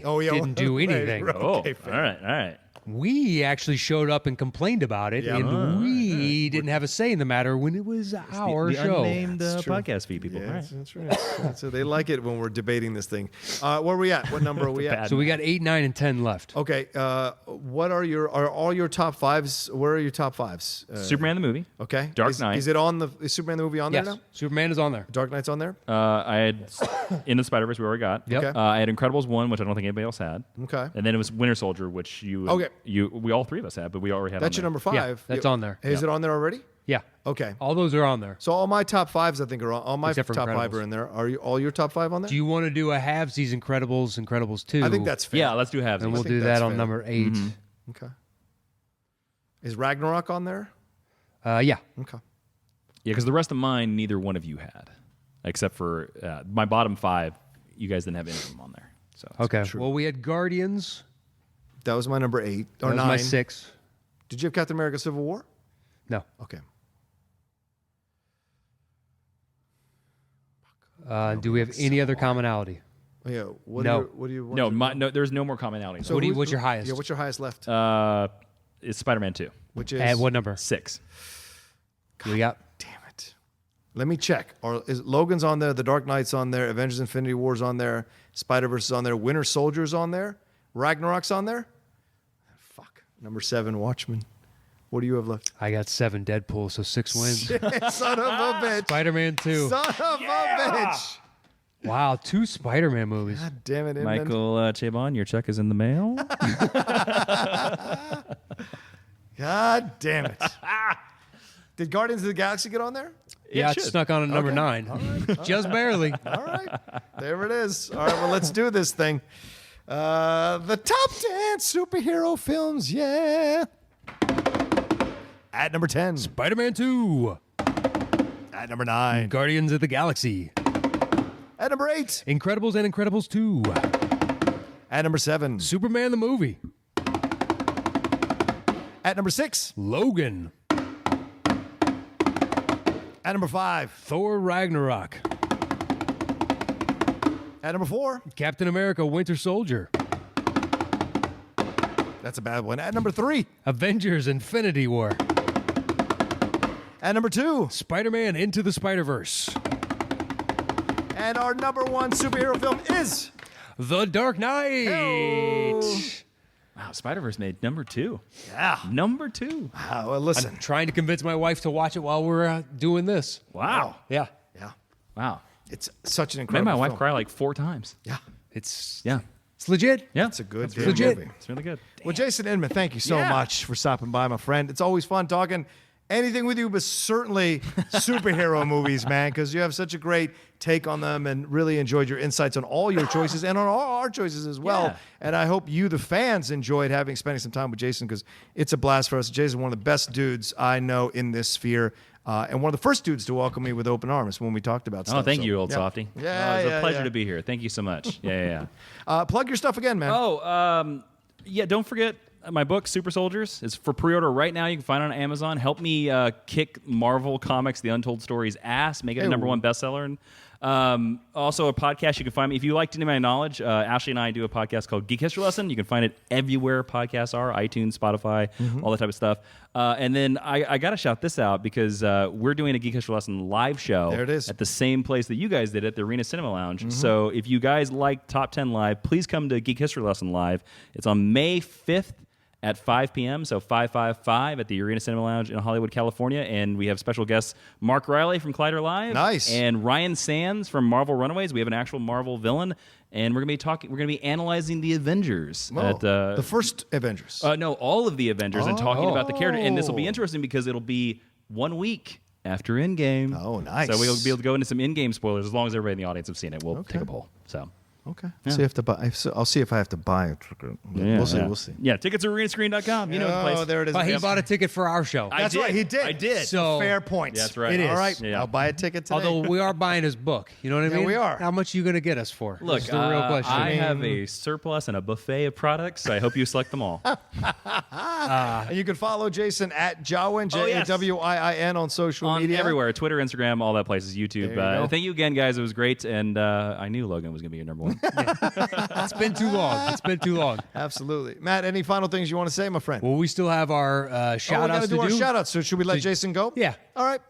it out. Oh, yeah, didn't do right, anything. right. Oh, Okay, all right, all right. We actually showed up and complained about it, Yeah. and we didn't have a say in the matter when it was our the show. unnamed That's true. podcast feed people. Yeah, All right. that's right. So they like it when we're debating this thing. Where are we at? What number are we at? So we got 8, 9, and 10 left. Okay. What are all your top 5s? Where are your top 5s? Superman the movie. Okay. Dark Knight. Is it on is Superman the movie on Yes, there now? Superman is on there. Dark Knight's on there. I had Into the Spider-Verse. We already got. Yep. Okay. I had Incredibles 1, which I don't think anybody else had. Okay. And then it was Winter Soldier, which we all 3 of us had, but we already had. That's your on number Yeah, 5. that's on there. Is it on there already? Yeah. Okay. All those are on there. So all my top 5s, I think, are on. All my top Except for 5 Incredibles. are in there. Are you all your top 5 on there? Do you want to do a halvesies Incredibles 2? I think that's fair. Yeah, let's do halves. And we'll think do that's that on fair. number 8. Okay. Is Ragnarok on there? Yeah. Okay. Yeah, because the rest of mine, neither one of you had, except for my bottom 5. You guys didn't have any of them on there. So Okay. True. Well, we had Guardians. That was my number 8 or That was 9. my 6. Did you have Captain America: Civil War? No. Okay. Do we have any other commonality? Oh, yeah. What No. do you? no, there's no more commonality. So what's your highest? Yeah. What's your highest left? It's Spider-Man 2. Which is At what number? 6. We got Damn it. Let me check. Is Logan's on there? The Dark Knight's on there. Avengers: Infinity War's on there. Spider-Verse is on there. Winter Soldier's on there. Ragnarok's on there. Fuck. Number 7, Watchmen. What do you have left? I got 7 Deadpool, so 6 wins. Son of a bitch. Spider-Man 2. Son of a bitch. Wow, 2 Spider-Man movies. God damn it, Inman. Michael Chabon, your check is in the mail. God damn it. Did Guardians of the Galaxy get on there? Yeah, it should. snuck on at number Okay. 9. All right. Just barely. All right. There it is. All right, well, let's do this thing. The top 10 superhero films, yeah. At number 10. Spider-Man 2. At number 9. Guardians of the Galaxy. At number 8. Incredibles and Incredibles 2. At number 7. Superman the movie. At number 6. Logan. At number 5. Thor Ragnarok. At number 4. Captain America Winter Soldier. That's a bad one. At number 3. Avengers Infinity War. At number 2. Spider-Man Into the Spider-Verse. And our number 1 superhero film is The Dark Knight. Hey-o. Wow, Spider-Verse made number 2. Yeah. Number 2. Well, listen. Trying to convince my wife to watch it while we're doing this. Wow. Yeah. Yeah. Wow. It's such an Made incredible my wife film. cry like 4 times. Yeah. It's Yeah. legit. Yeah. It's a good damn legit. movie. It's really good. Well, Jason Inman, thank you so Yeah. much for stopping by, my friend. It's always fun talking anything with you, but certainly superhero movies, man, because you have such a great take on them and really enjoyed your insights on all your choices and on all our choices as well. Yeah. And I hope you, the fans, enjoyed spending some time with Jason because it's a blast for us. Jason's one of the best dudes I know in this sphere. And one of the first dudes to welcome me with open arms when we talked about stuff. Oh, thank So, you, old yeah. softy. Yeah, It was yeah, a pleasure yeah. to be here. Thank you so much. Yeah. Plug your stuff again, man. Yeah, don't forget my book, Super Soldiers, is for pre-order right now. You can find it on Amazon. Help me kick Marvel Comics, The Untold Stories ass, make it a number 1 bestseller. And, also a podcast you can find me. If you like to know my knowledge, Ashley and I do a podcast called Geek History Lesson. You can find it everywhere podcasts are, iTunes, Spotify, all that type of stuff. And then I got to shout this out because we're doing a Geek History Lesson live show. There it is. At the same place that you guys did at the Arena Cinema Lounge. So if you guys like Top 10 Live, please come to Geek History Lesson live. It's on May 5th. At 5 p.m., so 555 at the Arena Cinema Lounge in Hollywood, California. And we have special guests Mark Riley from Collider Live. Nice. And Ryan Sands from Marvel Runaways. We have an actual Marvel villain. And we're going to be analyzing the Avengers. Oh, the first Avengers. No, all of the Avengers and talking about the character. And this will be interesting because it'll be 1 week after Endgame. Oh, nice. So we'll be able to go into some Endgame spoilers as long as everybody in the audience have seen it. We'll take a poll. So. Okay. See if I'll see if I have to buy it. We'll see. We'll see. Yeah, tickets at arenascreen.com. You know the place. Oh, there it is. But he Yep. bought a ticket for our show. That's right. He did. I did. So- fair point. That's right. It is. All right. Yeah. I'll buy a ticket today. Although we are buying his book. You know what I Yeah, mean? we are. How much are you going to get us for? Look, This is the real question. I have a surplus and a buffet of products, so I hope you select them all. and you can follow Jason at Jawin, Oh, yes. Jawiin on social On media. everywhere, Twitter, Instagram, all that places, YouTube. There you go. Thank you again, guys. It was great, and I knew Logan was going to be your number 1. It's been too long. It's been too long. Absolutely. Matt, any final things you want to say, my friend? Well, we still have our shout we outs got to do our shout outs. So should we let Jason go? Yeah. All right.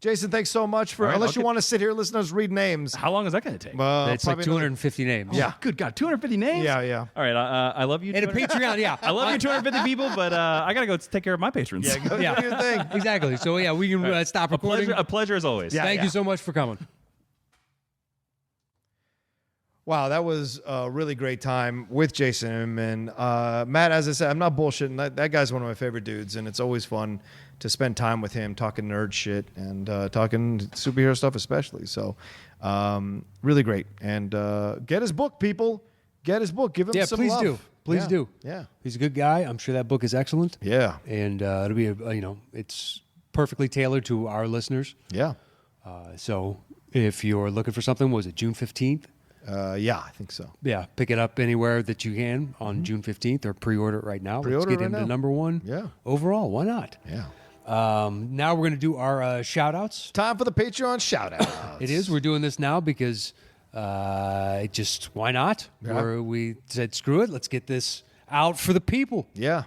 Jason, thanks so much for, All right, unless you okay. want to sit here and listen to us read names. How long is that going to take? It's like probably 250 names. Yeah. Good God, 250 names? Yeah. All right, I love you. And a 250 Patreon, yeah. I love you, 250 people, but I got to go take care of my patrons. Yeah, go Yeah. do your thing. Exactly. So, yeah, we can stop recording. A pleasure as always. Yeah. Thank you so much for coming. Wow, that was a really great time with Jason. And Matt, as I said, I'm not bullshitting. That guy's one of my favorite dudes, and it's always fun to spend time with him talking nerd shit and talking superhero stuff especially. So really great. And get his book, people. Get his book. Give him some please love. do. Please Yeah. do. Yeah. He's a good guy. I'm sure that book is excellent. Yeah. And it'll be, it's perfectly tailored to our listeners. Yeah. So if you're looking for something, was it June 15th? Yeah, I think so. Yeah, pick it up anywhere that you can on June 15th or pre-order it right now. Pre-order Let's get right him now. to number 1 Yeah. overall. Why not? Yeah. Now we're going to do our shout-outs. Time for the Patreon shout out. It is. We're doing this now because why not? Yeah. We said, screw it. Let's get this out for the people. Yeah.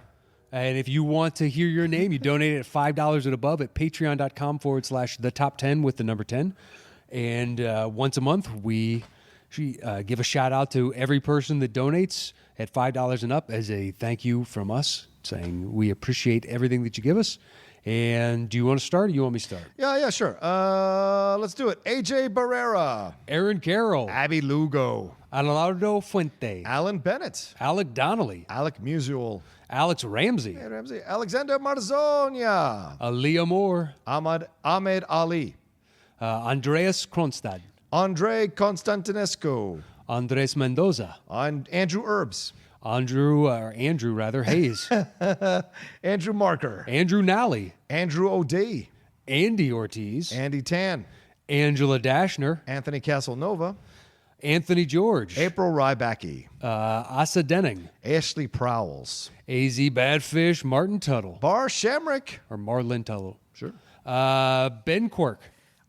And if you want to hear your name, you donate at $5 and above at patreon.com/the top 10 with the number 10. And once a month, we give a shout out to every person that donates at $5 and up as a thank you from us, saying we appreciate everything that you give us. And do you want to start or you want me to start? Yeah, sure. Let's do it. AJ Barrera. Aaron Carroll. Abby Lugo. Adelardo Fuente. Alan Bennett. Alec Donnelly. Alec Musuel. Alex Ramsey. Hey, Ramsey. Alexander Marzonia. Aaliyah Moore. Ahmed Ali. Andreas Kronstad. Andre Constantinescu. Andres Mendoza. Andrew Herbs. Andrew Hayes. Andrew Marker. Andrew Nally. Andrew O'Day. Andy Ortiz. Andy Tan. Angela Dashner. Anthony Casanova. Anthony George. April Rybacki. Asa Denning. Ashley Prowls. AZ Badfish. Martin Tuttle. Bar Shamrick. Or Marlin Tuttle. Sure. Ben Quirk.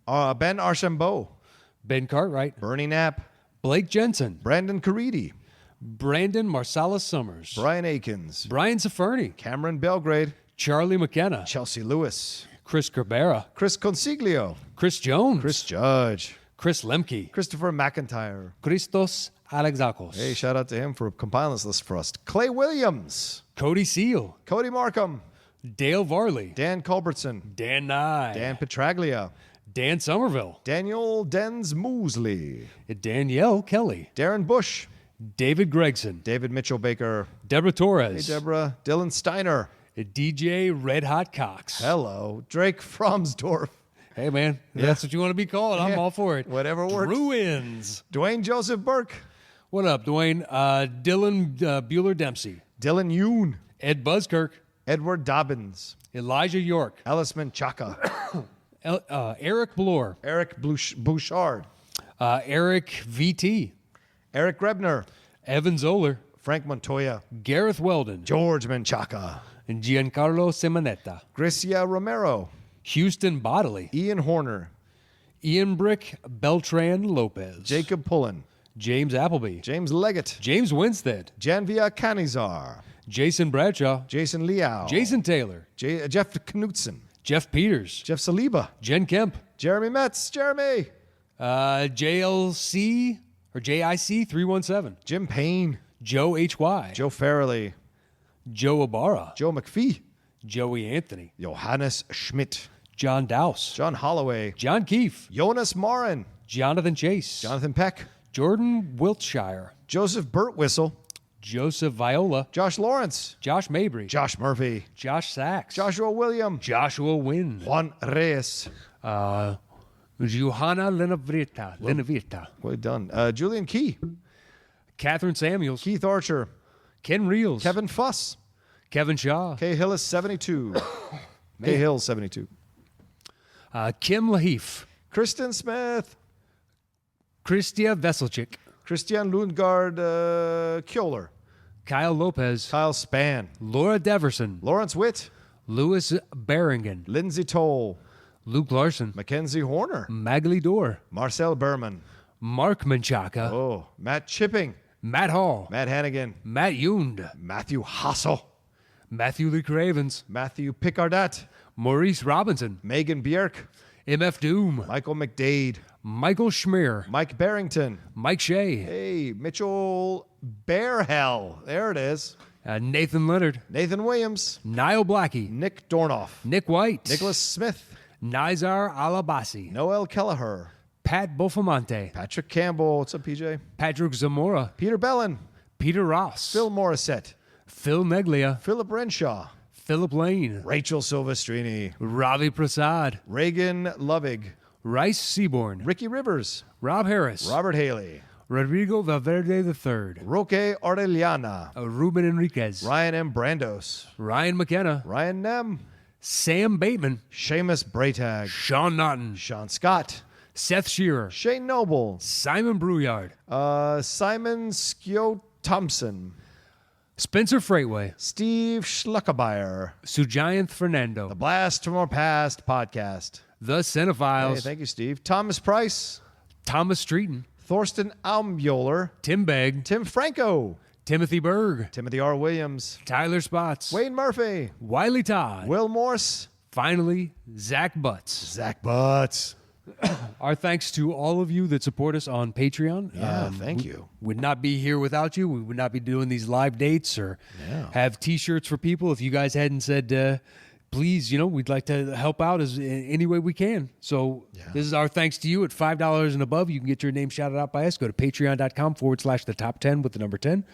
Ben Archambault. Ben Cartwright. Bernie Knapp. Blake Jensen. Brandon Caridi. Brandon Marsalis Summers. Brian Akins. Brian Saferni. Cameron Belgrade. Charlie McKenna. Chelsea Lewis. Chris Cabrera. Chris Consiglio. Chris Jones. Chris Judge. Chris Lemke. Christopher McIntyre. Christos Alexakos. Hey, shout out to him for compiling this list for us. Clay Williams. Cody Seal. Cody Markham. Dale Varley. Dan Culbertson. Dan Nye. Dan Petraglia. Dan Somerville. Daniel Dens Moosley. Danielle Kelly. Darren Bush. David Gregson. David Mitchell Baker. Deborah Torres. Hey, Deborah. Dylan Steiner. DJ Red Hot Cox. Hello. Drake Fromsdorf. Hey, man. If that's what you want to be called. I'm all for it. Whatever works. Ruins. Dwayne Joseph Burke. What up, Dwayne? Dylan Bueller Dempsey. Dylan Yoon. Ed Buzzkirk. Edward Dobbins. Elijah York. Alice Menchaca. Eric Bloor. Eric Bouchard. Eric VT. Eric Grebner. Evan Zoller. Frank Montoya. Gareth Weldon. George Menchaca. And Giancarlo Simonetta. Gracia Romero. Houston Bodley. Ian Horner. Ian Brick. Beltran Lopez. Jacob Pullen. James Appleby. James Leggett. James Winstead. Janvia Canizar. Jason Bradshaw. Jason Liao. Jason Taylor. Jeff Knutson. Jeff Peters. Jeff Saliba. Jen Kemp. Jeremy Metz. Jeremy. JLC or JIC 317. Jim Payne. Joe HY. Joe Farrelly. Joe Ibarra. Joe McPhee. Joey Anthony. Johannes Schmidt. John Dowse. John Holloway. John Keefe. Jonas Marin. Jonathan Chase. Jonathan Peck. Jordan Wiltshire. Joseph Burtwhistle. Joseph Viola. Josh Lawrence. Josh Mabry. Josh Murphy. Josh Sachs. Joshua William. Joshua Wynn. Juan Reyes. Johanna Lenavirta. Well done. Julian Key. Catherine Samuels. Keith Archer. Ken Reels. Kevin Fuss. Kevin Shaw. K. Hillis 72. K. Hill 72. Kim Laheef. Kristen Smith. Christia Veselchik. Christian Lundgaard Kjoller. Kyle Lopez. Kyle Spann. Laura Deverson. Lawrence Witt. Louis Berringen. Lindsay Toll. Luke Larson. Mackenzie Horner. Magali Dorr. Marcel Berman. Mark Menchaca. Oh, Matt Chipping. Matt Hall. Matt Hannigan. Matt Yund. Matthew Hassel. Matthew Lee Cravens. Matthew Picardat. Maurice Robinson. Megan Bjerk. MF Doom. Michael McDade. Michael Schmier. Mike Barrington. Mike Shea. Hey, Mitchell Bearhell. There it is. Nathan Leonard. Nathan Williams. Niall Blackie. Nick Dornoff. Nick White. Nicholas Smith. Nizar Alabasi. Noel Kelleher. Pat Bofamonte. Patrick Campbell. What's up, PJ? Patrick Zamora. Peter Bellin. Peter Ross. Phil Morissette. Phil Neglia. Philip Renshaw. Philip Lane. Rachel Silvestrini. Ravi Prasad. Reagan Lovig. Rice Seaborn. Ricky Rivers. Rob Harris. Robert Haley. Rodrigo Valverde III. Roque Orellana. Ruben Enriquez. Ryan M. Brandos. Ryan McKenna. Ryan Nem. Sam Bateman. Seamus Braytag. Sean Naughton. Sean Scott. Seth Shearer. Shane Noble. Simon Brouillard. Simon Skio Thompson. Spencer Freightway. Steve Schluckabeyer. Sujayanth Fernando. The Blast from Our Past podcast. The Cinephiles. Hey, thank you, Steve. Thomas Price. Thomas Streeton. Thorsten Almbuehler. Tim Begg. Tim Franco. Timothy Berg. Timothy R. Williams. Tyler Spots. Wayne Murphy. Wiley Todd. Will Morse. Finally, Zach Butts. Zach Butts. Our thanks to all of you that support us on Patreon. Yeah, thank you. Would not be here without you. We would not be doing these live dates or have T-shirts for people if you guys hadn't said, please, we'd like to help out as any way we can. So this is our thanks to you. At $5 and above, you can get your name shouted out by us. Go to patreon.com/the top 10 with the number 10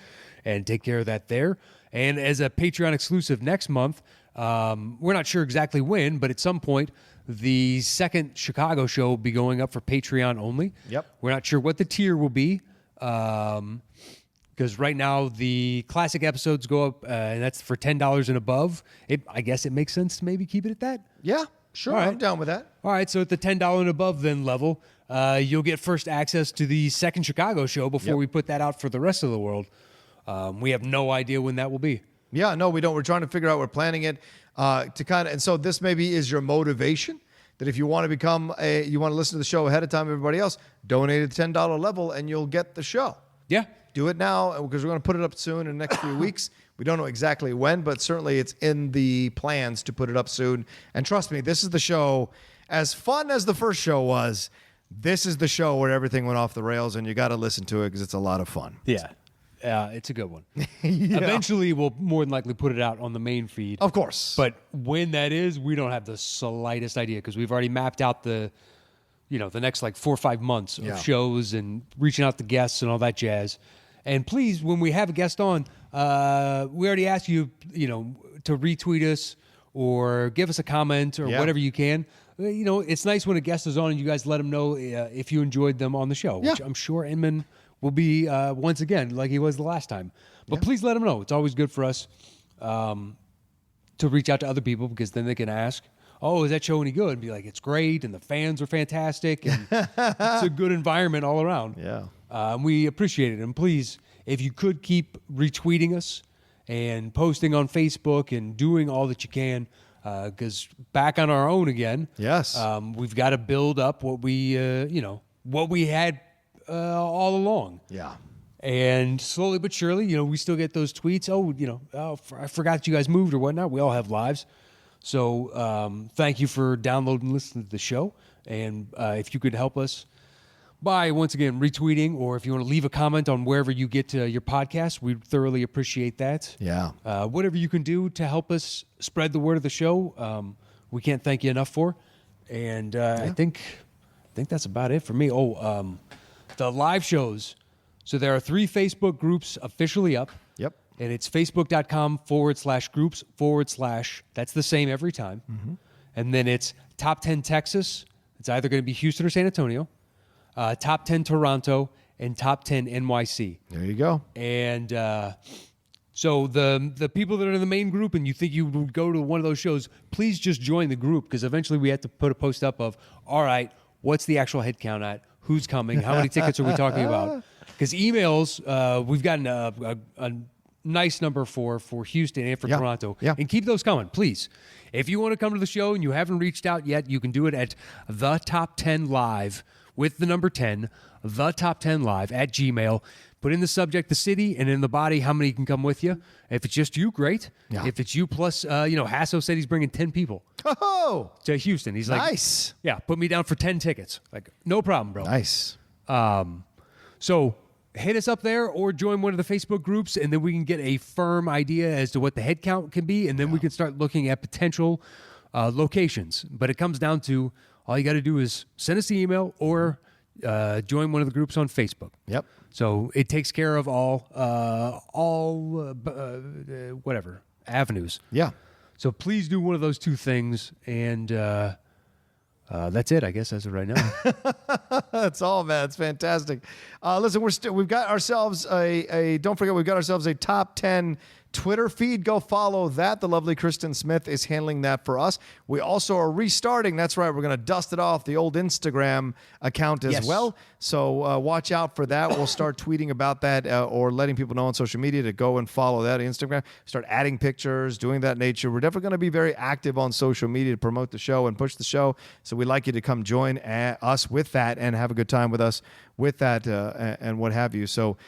and take care of that there. And as a Patreon exclusive next month, we're not sure exactly when, but at some point, the second Chicago show will be going up for Patreon only. Yep. We're not sure what the tier will be because right now the classic episodes go up, and that's for $10 and above. I guess it makes sense to maybe keep it at that. Yeah, sure. All right. I'm down with that. All right, so at the $10 and above then level, you'll get first access to the second Chicago show before we put that out for the rest of the world. We have no idea when that will be. Yeah, no, we don't. We're trying to figure out. We're planning it to kind of, and so this maybe is your motivation that if you want to you want to listen to the show ahead of time, everybody else, donate at the $10 level and you'll get the show. Yeah. Do it now because we're going to put it up soon in the next few weeks. We don't know exactly when, but certainly it's in the plans to put it up soon. And trust me, this is the show. As fun as the first show was, this is the show where everything went off the rails, and you got to listen to it because it's a lot of fun. Yeah. It's a good one. Eventually, we'll more than likely put it out on the main feed. Of course. But when that is, we don't have the slightest idea because we've already mapped out the next like 4 or 5 months of shows and reaching out to guests and all that jazz. And please, when we have a guest on, we already asked you, to retweet us or give us a comment or whatever you can. It's nice when a guest is on and you guys let them know if you enjoyed them on the show, which I'm sure Inman will be once again like he was the last time. But please let them know. It's always good for us to reach out to other people because then they can ask, oh, is that show any good? And be like, it's great, and the fans are fantastic, and it's a good environment all around. Yeah. We appreciate it. And please, if you could keep retweeting us and posting on Facebook and doing all that you can, because back on our own again. Yes. We've got to build up what we had all along. Yeah. And slowly but surely, we still get those tweets. I forgot that you guys moved or whatnot. We all have lives. So thank you for downloading and listening to the show. And if you could help us by, once again, retweeting, or if you want to leave a comment on wherever you get your podcast, we'd thoroughly appreciate that. Yeah. Whatever you can do to help us spread the word of the show, we can't thank you enough for. And I think that's about it for me. The live shows. So there are 3 Facebook groups officially up. Yep. And it's facebook.com/groups/ that's the same every time. Mm-hmm. And then it's Top 10 Texas. It's either going to be Houston or San Antonio. Top 10 Toronto and Top 10 NYC. There you go. And so the people that are in the main group and you think you would go to one of those shows, please just join the group because eventually we have to put a post up of, all right, what's the actual head count at? Who's coming? How many tickets are we talking about? Because emails, we've gotten a nice number for Houston and for Toronto. Yeah. And keep those coming, please. If you want to come to the show and you haven't reached out yet, you can do it at the Top 10 Live with the number 10, the Top 10 Live at Gmail. Put in the subject, the city, and in the body, how many can come with you. If it's just you, great. Yeah. If it's you plus, Hasso said he's bringing 10 people to Houston. He's like, nice. Yeah, put me down for 10 tickets. Like, no problem, bro. Nice. So hit us up there or join one of the Facebook groups, and then we can get a firm idea as to what the head count can be, and then we can start looking at potential locations. But it comes down to all you got to do is send us an email or join one of the groups on Facebook. Yep. So it takes care of all whatever avenues. Yeah. So please do one of those 2 things, and that's it, I guess, as of right now. That's all, man. It's fantastic. Listen, we've got ourselves don't forget, we've got ourselves a top 10 Twitter feed. Go follow that. The lovely Kristen Smith is handling that for us. We also are restarting. That's right. We're going to dust it off the old Instagram account as well. So watch out for that. We'll start tweeting about that or letting people know on social media to go and follow that Instagram. Start adding pictures, doing that nature. We're definitely going to be very active on social media to promote the show and push the show. So we'd like you to come join us with that and have a good time with us with that and what have you. So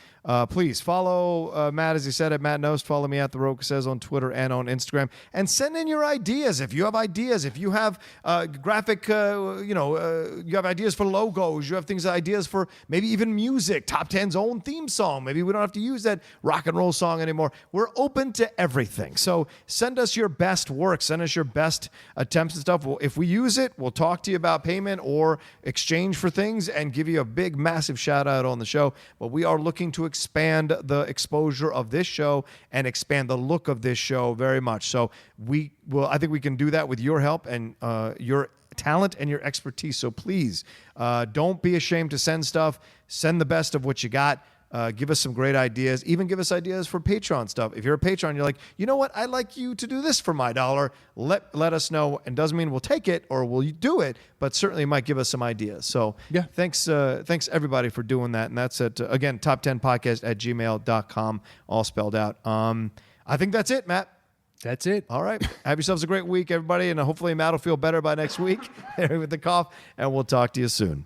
Please follow Matt, as he said, at Matt Nost. Follow me at The Roca Says on Twitter and on Instagram. And send in your ideas. If you have ideas, if you have graphic, you have ideas for logos, you have ideas for maybe even music, Top 10's own theme song. Maybe we don't have to use that rock and roll song anymore. We're open to everything. So send us your best work. Send us your best attempts and stuff. If we use it, we'll talk to you about payment or exchange for things and give you a big, massive shout out on the show. But we are looking to expand the exposure of this show and expand the look of this show very much. So I think we can do that with your help and your talent and your expertise. So please don't be ashamed to send stuff. Send the best of what you got. Give us some great ideas. Even give us ideas for Patreon stuff. If you're a Patreon, you're like, you know what? I'd like you to do this for my $1. Let us know. And doesn't mean we'll take it or we'll do it, but certainly might give us some ideas. So yeah, thanks everybody for doing that. And that's at, again, top10podcast@gmail.com, all spelled out. I think that's it, Matt. That's it. All right. Have yourselves a great week, everybody. And hopefully Matt will feel better by next week with the cough. And we'll talk to you soon.